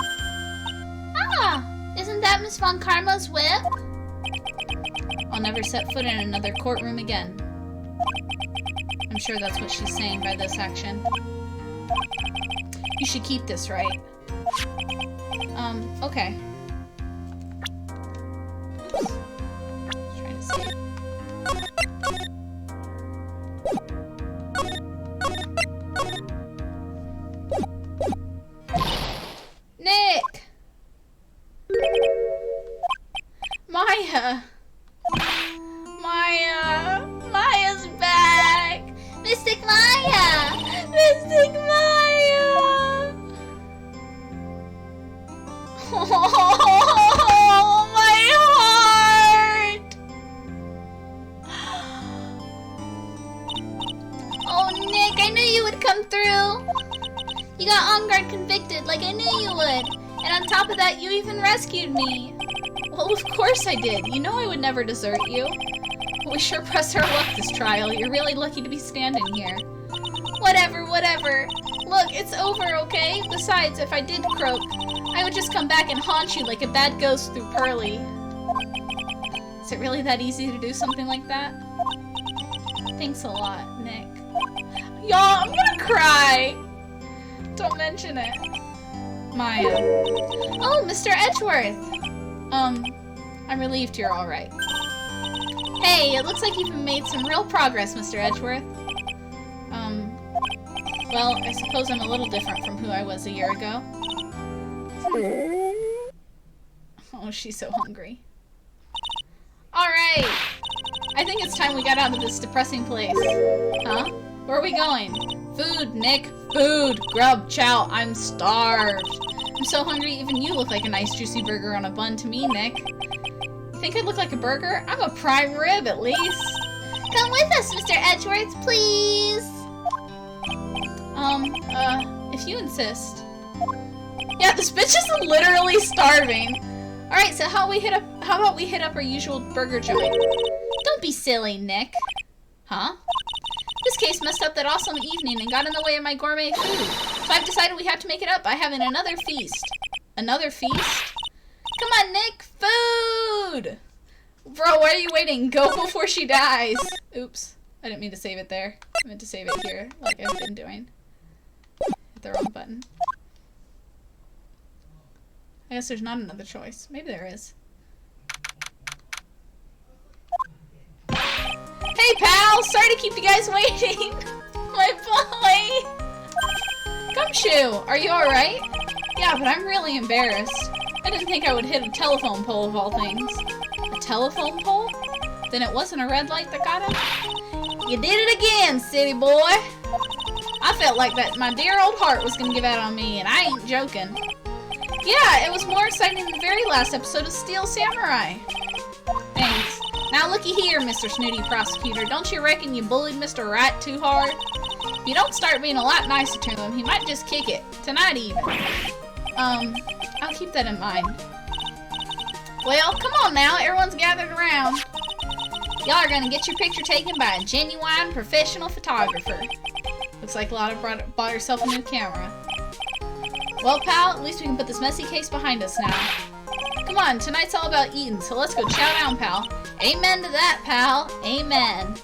Ah! Isn't that Miss Von Karma's whip? I'll never set foot in another courtroom again. I'm sure that's what she's saying by this action. You should keep this, right? Okay. Oops. Trying to see. Nick! Maya! Maya's back! Mystic Maya! Mystic Maya! Oh, my heart! Oh, Nick, I knew you would come through. You got on guard convicted like I knew you would. And on top of that, you even rescued me. Well, of course I did. You know I would never desert you. We sure pressed our luck this trial. You're really lucky to be standing here. Whatever, whatever. Look, it's over, okay? Besides, if I did croak, I would just come back and haunt you like a bad ghost through Pearly. Is it really that easy to do something like that? Thanks a lot, Nick. Y'all, I'm gonna cry! Don't mention it. Maya. Oh, Mr. Edgeworth! I'm relieved you're alright. Hey, it looks like you've made some real progress, Mr. Edgeworth. Well, I suppose I'm a little different from who I was a year ago. Oh, she's so hungry. Alright! I think it's time we got out of this depressing place. Huh? Where are we going? Food, Nick. Food. Grub, chow. I'm starved. I'm so hungry, even you look like a nice juicy burger on a bun to me, Nick. You think I'd look like a burger? I'm a prime rib, at least. Come with us, Mr. Edgeworth, please. If you insist. Yeah, this bitch is literally starving. Alright, so how about we hit up our usual burger joint? Don't be silly, Nick. Huh? This case messed up that awesome evening and got in the way of my gourmet food. So I've decided we have to make it up by having another feast. Another feast? Come on, Nick! Food! Bro, why are you waiting? Go before she dies. Oops. I didn't mean to save it there. I meant to save it here, like I've been doing. Hit the wrong button. I guess there's not another choice. Maybe there is. Hey, pal! Sorry to keep you guys waiting! My boy! Gumshoe, are you alright? Yeah, but I'm really embarrassed. I didn't think I would hit a telephone pole of all things. A telephone pole? Then it wasn't a red light that got him? You did it again, city boy! I felt like that my dear old heart was gonna give out on me, and I ain't joking. Yeah, it was more exciting than the very last episode of Steel Samurai. Thanks. Now looky here, Mr. Snooty Prosecutor. Don't you reckon you bullied Mr. Wright too hard? If you don't start being a lot nicer to him, he might just kick it. Tonight even. I'll keep that in mind. Well, come on now. Everyone's gathered around. Y'all are gonna get your picture taken by a genuine professional photographer. Looks like Lotta bought herself a new camera. Well, pal, at least we can put this messy case behind us now. Come on, tonight's all about eating, so let's go chow down, pal. Amen to that, pal. Amen.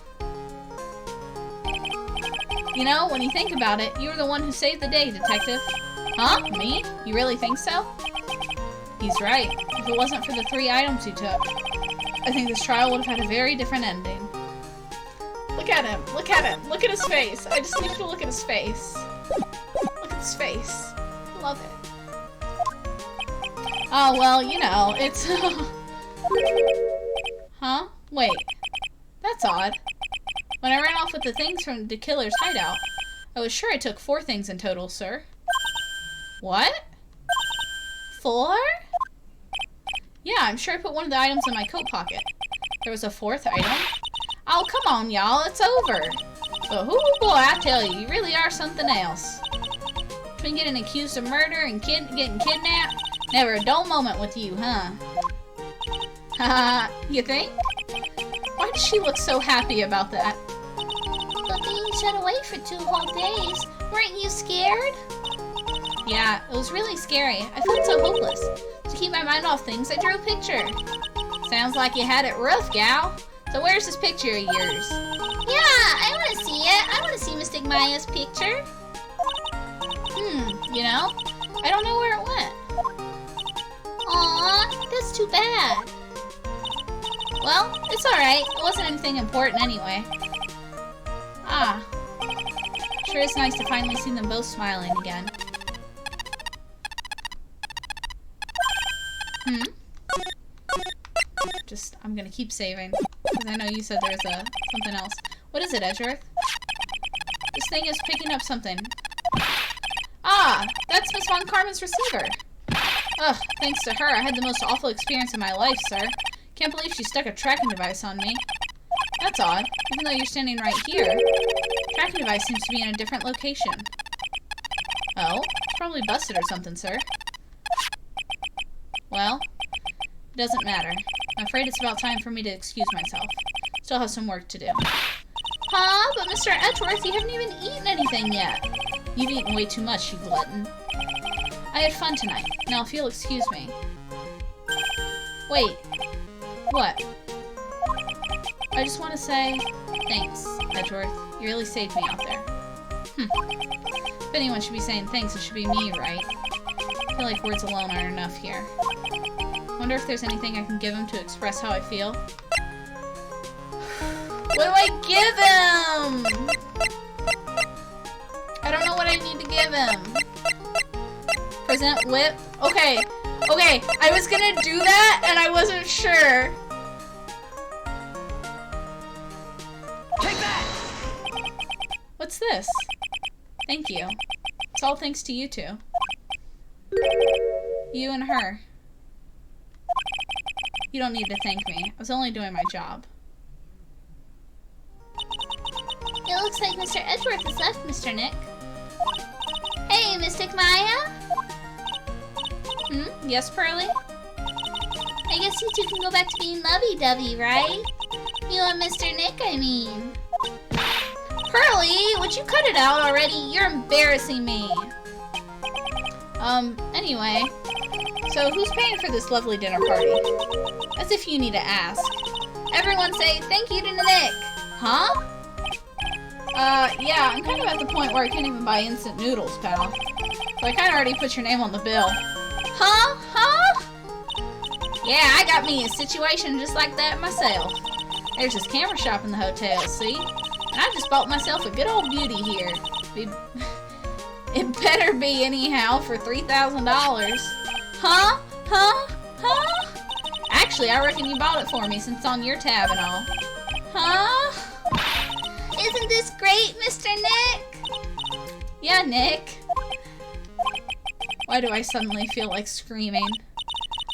You know, when you think about it, you were the one who saved the day, Detective. Huh? Me? You really think so? He's right. If it wasn't for the 3 items you took, I think this trial would have had a very different ending. Look at him. Look at him. Look at his face. I just need you to look at his face. Look at his face. Love it. Oh, well, you know, it's... Huh? Wait. That's odd. When I ran off with the things from the killer's hideout, I was sure I took 4 things in total, sir. What? 4? Yeah, I'm sure I put one of the items in my coat pocket. There was a 4th item. Oh, come on, y'all. It's over. But hoo boy, I tell you, you really are something else. Between getting accused of murder and getting kidnapped, never a dull moment with you, huh? Haha, you think? Why does she look so happy about that? But being shut away for 2 whole days, weren't you scared? Yeah, it was really scary. I felt so hopeless. To keep my mind off things, I drew a picture. Sounds like you had it rough, gal. So where's this picture of yours? Yeah, I want to see it. I want to see Mystic Maya's picture. You know, I don't know where it went. Aw, that's too bad. Well, it's alright. It wasn't anything important anyway. Ah. Sure is nice to finally see them both smiling again. I'm gonna keep saving. Because I know you said there's something else. What is it, Edgeworth? This thing is picking up something. Ah! That's Miss Von Carmen's receiver! Ugh, thanks to her, I had the most awful experience of my life, sir. Can't believe she stuck a tracking device on me. That's odd. Even though you're standing right here, tracking device seems to be in a different location. Oh? It's probably busted or something, sir. Well, it doesn't matter. I'm afraid it's about time for me to excuse myself. Still have some work to do. Huh? But Mr. Edgeworth, you haven't even eaten anything yet. You've eaten way too much, you glutton. I had fun tonight. Now, if you'll excuse me. Wait. What? I just want to say thanks, Edgeworth. You really saved me out there. If anyone should be saying thanks, it should be me, right? I feel like words alone aren't enough here. Wonder if there's anything I can give him to express how I feel. What do I give him? I don't know what I need to give him. Present whip? Okay. Okay, I was gonna do that and I wasn't sure. Take that! What's this? Thank you. It's all thanks to you two. You and her. You don't need to thank me. I was only doing my job. It looks like Mr. Edgeworth has left, Mr. Nick. Hey, Mystic Maya? Yes, Pearly? I guess you two can go back to being lovey-dovey, right? You and Mr. Nick, I mean. Pearly, would you cut it out already? You're embarrassing me. Anyway. So, who's paying for this lovely dinner party? As if you need to ask. Everyone say thank you to Nick. Huh? Yeah, I'm kind of at the point where I can't even buy instant noodles, pal. So I kind of already put your name on the bill. Huh? Huh? Yeah, I got me a situation just like that myself. There's this camera shop in the hotel, see? And I just bought myself a good old beauty here. It better be anyhow for $3,000. Huh? Huh? Huh? Actually, I reckon you bought it for me since it's on your tab and all. Huh? Isn't this great, Mr. Nick? Yeah, Nick. Why do I suddenly feel like screaming?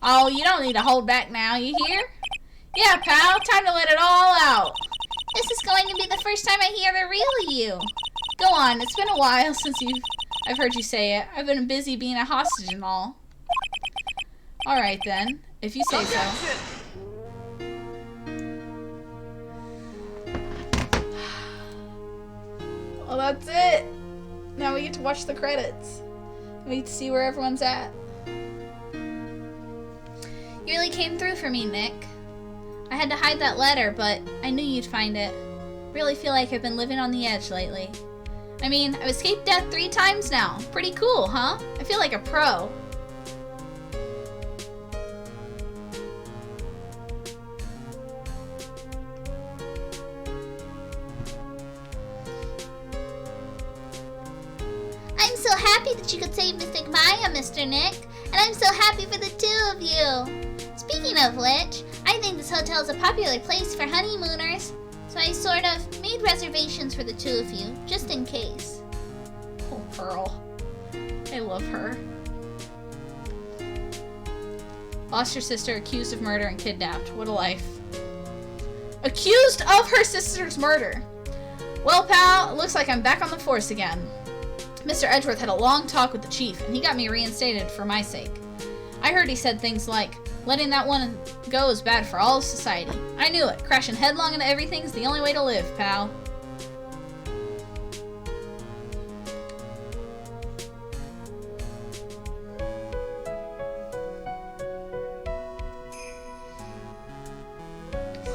Oh, you don't need to hold back now, you hear? Yeah, pal, time to let it all out. This is going to be the first time I hear the real you. Go on, it's been a while since I've heard you say it. I've been busy being a hostage and all. Alright then, if you say so. Well, that's it. Now we get to watch the credits. We get to see where everyone's at. You really came through for me, Nick. I had to hide that letter, but I knew you'd find it. Really feel like I've been living on the edge lately. I mean, I've escaped death 3 times now. Pretty cool, huh? I feel like a pro. I'm so happy that you could save Mystic Maya, Mr. Nick. And I'm so happy for the two of you. Speaking of which, I think this hotel is a popular place for honeymooners. So I sort of made reservations for the two of you, just in case. Oh, Pearl. I love her. Lost your sister, accused of murder and kidnapped. What a life. Accused of her sister's murder. Well, pal, it looks like I'm back on the force again. Mr. Edgeworth had a long talk with the chief, and he got me reinstated for my sake. I heard he said things like, letting that one go is bad for all of society. I knew it. Crashing headlong into everything's the only way to live, pal.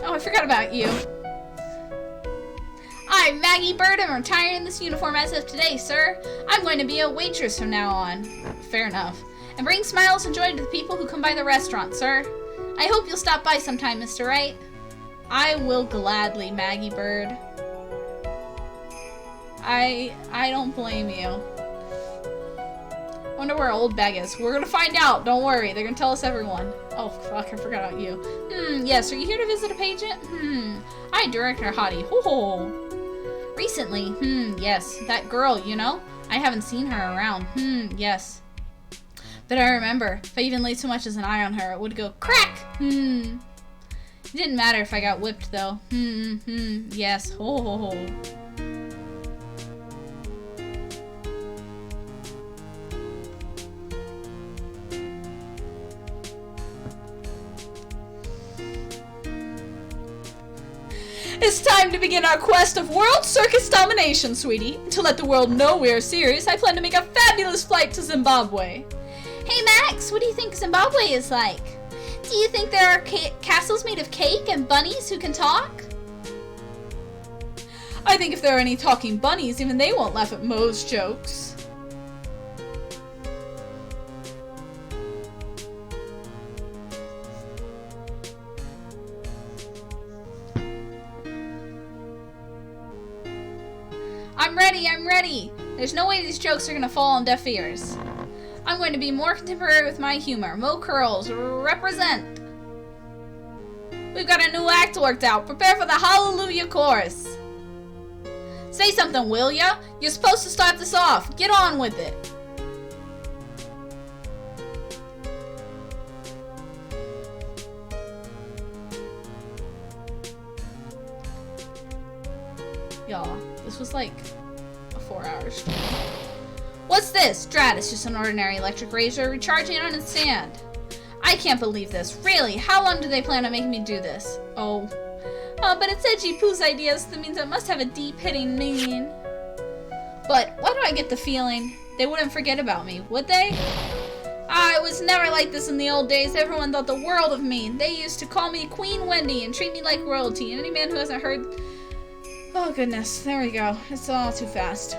Oh, I forgot about you. I'm Maggie Bird. I'm retiring this uniform as of today, sir. I'm going to be a waitress from now on. Fair enough. And bring smiles and joy to the people who come by the restaurant, sir. I hope you'll stop by sometime, Mr. Wright. I will gladly, Maggie Bird. I don't blame you. Wonder where old Bag is. We're gonna find out. Don't worry. They're gonna tell us everyone. Oh, fuck. I forgot about you. Yes. Are you here to visit a patient? Hi, Director Hottie. Ho ho. Recently? Yes. That girl, you know? I haven't seen her around. Yes. But I remember, if I even laid so much as an eye on her, it would go crack! It didn't matter if I got whipped, though. Yes. Ho ho ho. It's time to begin our quest of world circus domination, sweetie. To let the world know we're serious, I plan to make a fabulous flight to Zimbabwe. Hey Max, what do you think Zimbabwe is like? Do you think there are castles made of cake and bunnies who can talk? I think if there are any talking bunnies, even they won't laugh at Moe's jokes. I'm ready! There's no way these jokes are gonna fall on deaf ears. I'm going to be more contemporary with my humor. Mo Curls, represent! We've got a new act worked out. Prepare for the Hallelujah chorus. Say something, will ya? You're supposed to start this off. Get on with it. Y'all, this was like a 4-hour stream. What's this? Drat, it's just an ordinary electric razor recharging on its stand. I can't believe this. Really, how long do they plan on making me do this? Oh, but it's Edgy Poo's idea, so that means it must have a deep-hitting meaning. But why do I get the feeling they wouldn't forget about me, would they? It was never like this in the old days. Everyone thought the world of me. They used to call me Queen Wendy and treat me like royalty. And any man who hasn't heard... Oh, goodness. There we go. It's all too fast.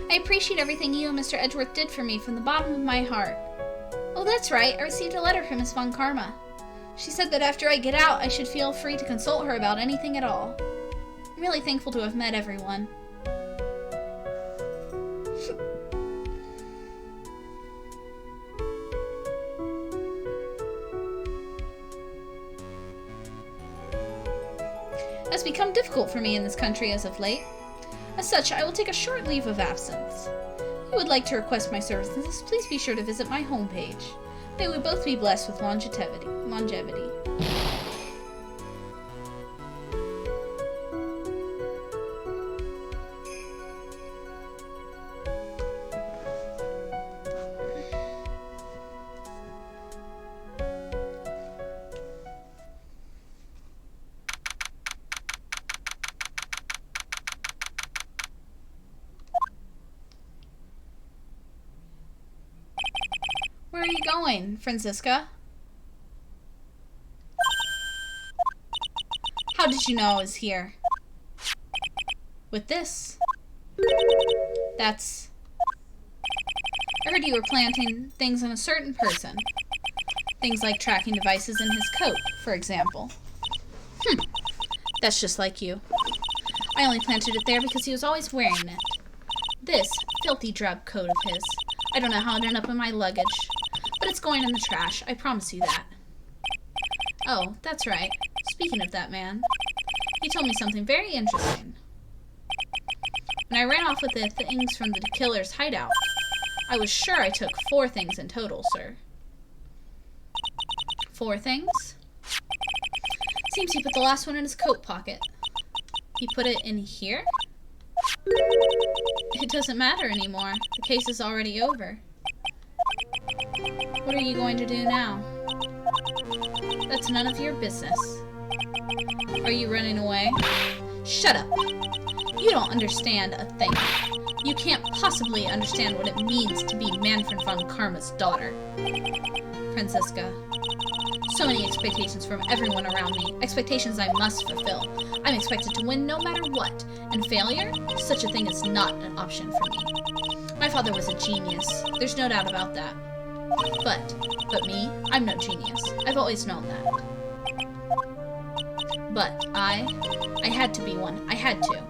I appreciate everything you and Mr. Edgeworth did for me from the bottom of my heart. Oh, that's right. I received a letter from Miss Von Karma. She said that after I get out, I should feel free to consult her about anything at all. I'm really thankful to have met everyone. It has become difficult for me in this country as of late. As such, I will take a short leave of absence. If you would like to request my services, please be sure to visit my homepage. May we both be blessed with longevity. Where are you going, Francisca? How did you know I was here? With this? That's... I heard you were planting things on a certain person. Things like tracking devices in his coat, for example. That's just like you. I only planted it there because he was always wearing it. This filthy drab coat of his. I don't know how it ended up in my luggage, but it's going in the trash, I promise you that. Oh, that's right. Speaking of that man, he told me something very interesting. When I ran off with the things from the killer's hideout, I was sure I took 4 things in total, sir. 4 things? Seems he put the last one in his coat pocket. He put it in here? It doesn't matter anymore. The case is already over. What are you going to do now? That's none of your business. Are you running away? Shut up! You don't understand a thing. You can't possibly understand what it means to be Manfred von Karma's daughter. Franziska. So many expectations from everyone around me. Expectations I must fulfill. I'm expected to win no matter what. And failure? Such a thing is not an option for me. My father was a genius. There's no doubt about that. But me? I'm no genius. I've always known that. But I had to be one. I had to.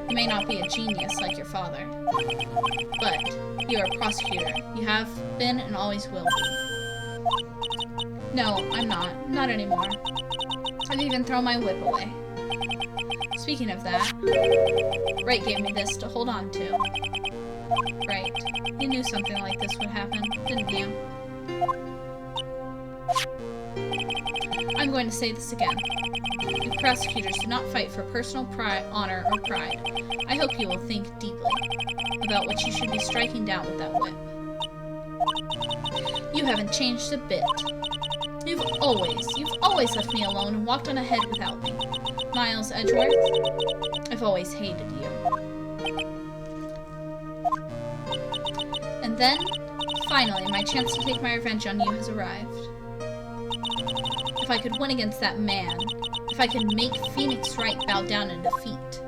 You may not be a genius like your father. But you're a prosecutor. You have been and always will be. No, I'm not. Not anymore. I've even thrown my whip away. Speaking of that, Wright gave me this to hold on to. Right. You knew something like this would happen, didn't you? I'm going to say this again. You prosecutors do not fight for personal pride, honor, or pride. I hope you will think deeply about what you should be striking down with that whip. You haven't changed a bit. You've always left me alone and walked on ahead without me. Miles Edgeworth, I've always hated you. And then, finally, my chance to take my revenge on you has arrived. If I could win against that man, if I could make Phoenix Wright bow down in defeat,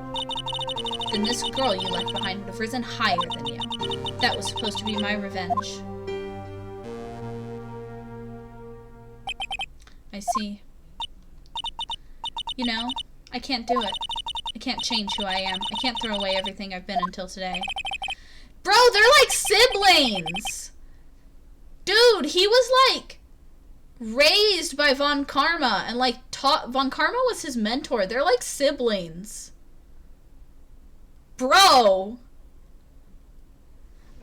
then this girl you left behind would have risen higher than you. That was supposed to be my revenge. I see. You know, I can't do it. I can't change who I am. I can't throw away everything I've been until today. Bro, they're like siblings! Dude, he was like raised by Von Karma and like taught. Von Karma was his mentor. They're like siblings. Bro!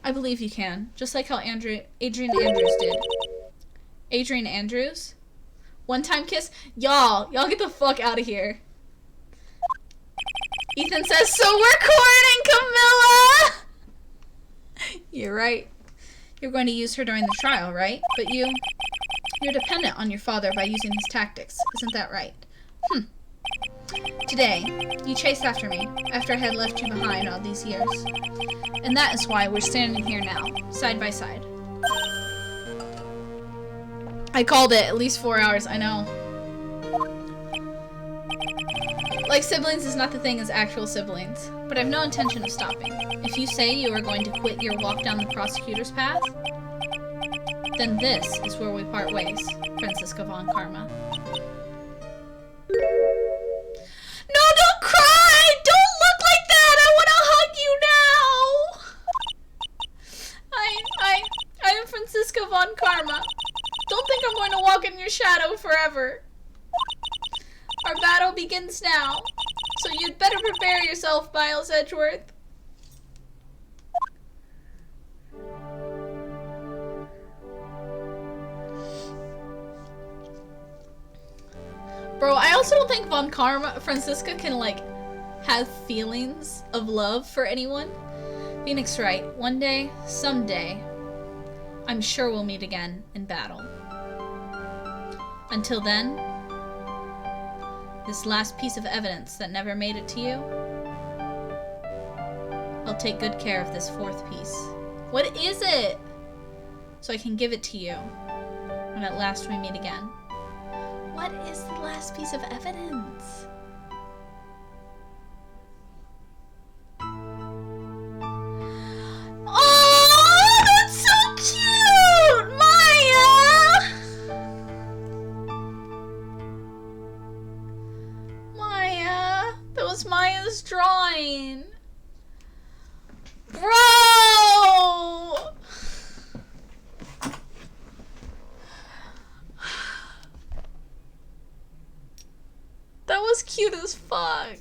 I believe you can. Just like how Adrian Andrews did. Adrian Andrews? One-time kiss? Y'all get the fuck out of here. Ethan says, so we're courting Camilla! You're right. You're going to use her during the trial, right? But you're dependent on your father by using his tactics. Isn't that right? Today, you chased after me, after I had left you behind all these years. And that is why we're standing here now, side by side. I called it at least 4 hours, I know. Like siblings is not the thing as actual siblings, but I have no intention of stopping. If you say you are going to quit your walk down the prosecutor's path, then this is where we part ways, Franziska von Karma. No, don't cry! Don't look like that! I want to hug you now! I am Franziska von Karma. Don't think I'm going to walk in your shadow forever. Our battle begins now, so you'd better prepare yourself, Miles Edgeworth. Bro, I also don't think Franziska can, like, have feelings of love for anyone. Phoenix Wright, one day, someday, I'm sure we'll meet again in battle. Until then, this last piece of evidence that never made it to you, I'll take good care of this 4th piece. What is it? So I can give it to you when at last we meet again. What is the last piece of evidence? Oh! Fuck.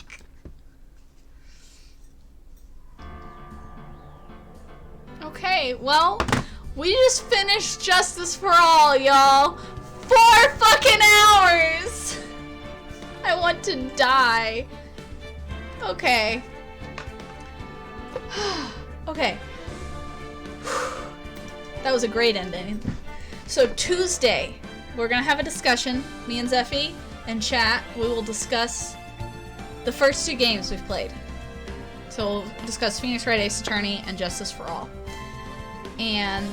Okay, well, we just finished Justice for All, y'all. 4 fucking hours! I want to die. Okay. Okay. That was a great ending. So Tuesday, we're gonna have a discussion. Me and Zeffy and chat. We will discuss the first 2 games we've played. So we'll discuss Phoenix Wright Ace Attorney and Justice for All. And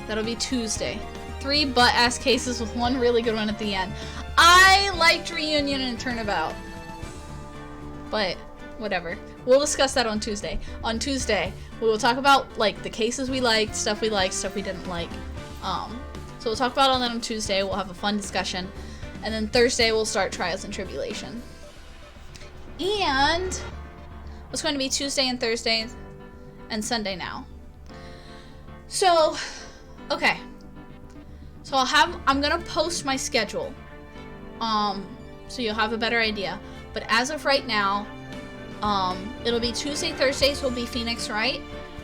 that'll be Tuesday. 3 butt-ass cases with 1 really good one at the end. I liked Reunion and Turnabout. But, whatever. We'll discuss that on Tuesday. On Tuesday, we will talk about, like, the cases we liked, stuff we didn't like. So we'll talk about all that on Tuesday. We'll have a fun discussion. And then Thursday, we'll start Trials and Tribulation. And it's going to be Tuesday and Thursday and Sunday now. So, okay. So I'm gonna post my schedule. So you'll have a better idea. But as of right now, it'll be Tuesday, Thursdays will be Phoenix Wright,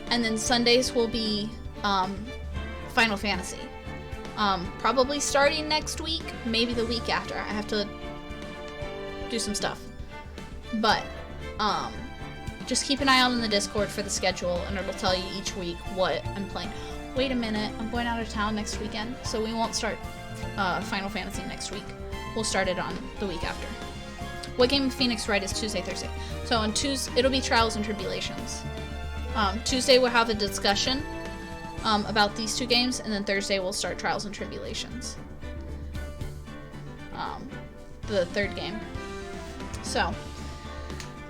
and then Sundays will be Final Fantasy. Probably starting next week, maybe the week after. I have to do some stuff. But just keep an eye out on the Discord for the schedule, and it'll tell you each week what I'm playing. Wait a minute, I'm going out of town next weekend, so we won't start Final Fantasy next week. We'll start it on the week after. What game of Phoenix Wright is Tuesday, Thursday? So on Tuesday, it'll be Trials and Tribulations. Tuesday we'll have a discussion about these 2 games, and then Thursday we'll start Trials and Tribulations. The 3rd game. So,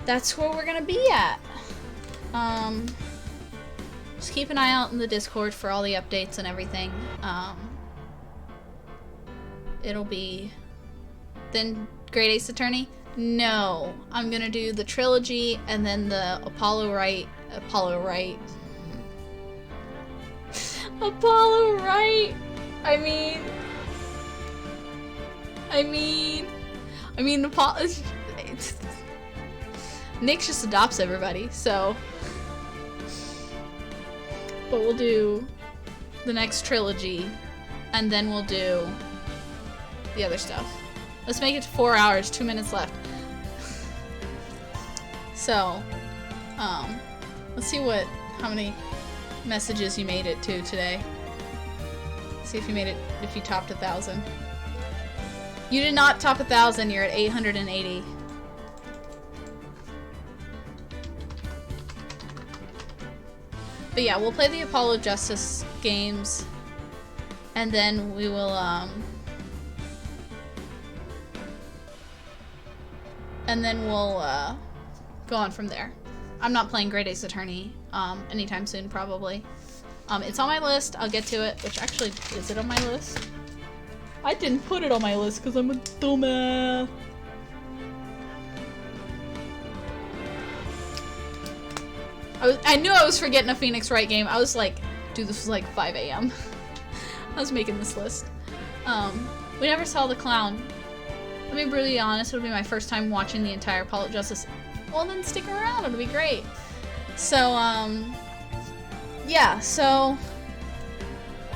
that's where we're gonna be at. Just keep an eye out in the Discord for all the updates and everything. It'll be... Then Great Ace Attorney? No. I'm gonna do the trilogy and then the Apollo Wright. Apollo Wright. I mean, Apollo... Nick just adopts everybody, so... But we'll do the next trilogy, and then we'll do the other stuff. Let's make it to 4 hours, 2 minutes left. So, let's see how many messages you made it to today. See if you made it, if you topped 1,000. You did not top 1,000, you're at 880. But yeah, we'll play the Apollo Justice games, and then we will, go on from there. I'm not playing Great Ace Attorney, anytime soon, probably. It's on my list, I'll get to it, which actually, is it on my list? I didn't put it on my list because I'm a dumbass. I knew I was forgetting a Phoenix Wright game. I was like, dude, this was like 5 a.m. I was making this list. We never saw The Clown. Let me be really honest, it'll be my first time watching the entire Apollo Justice. Well, then stick around, it'll be great. So, yeah, so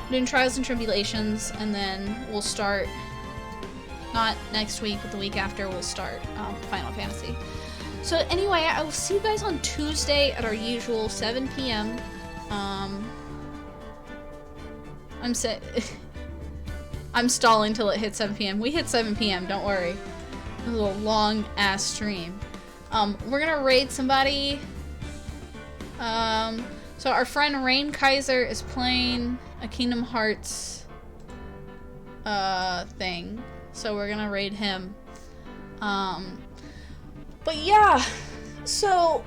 doing Trials and Tribulations, and then we'll start, not next week, but the week after, we'll start Final Fantasy. So anyway, I will see you guys on Tuesday at our usual 7 p.m. I'm stalling till it hits 7 p.m. We hit 7 p.m., don't worry. It was a long-ass stream. We're gonna raid somebody. So our friend Rain Kaiser is playing a Kingdom Hearts thing. So we're gonna raid him. But yeah, so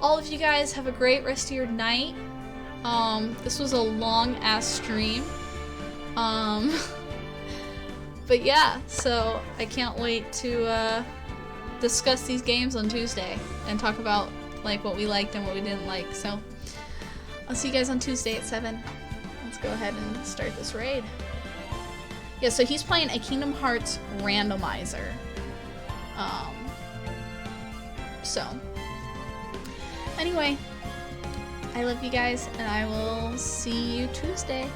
all of you guys have a great rest of your night. This was a long-ass stream. But yeah, so I can't wait to discuss these games on Tuesday and talk about like what we liked and what we didn't like. So I'll see you guys on Tuesday at 7. Let's go ahead and start this raid. Yeah, so he's playing a Kingdom Hearts randomizer. So, anyway, I love you guys, and I will see you Tuesday.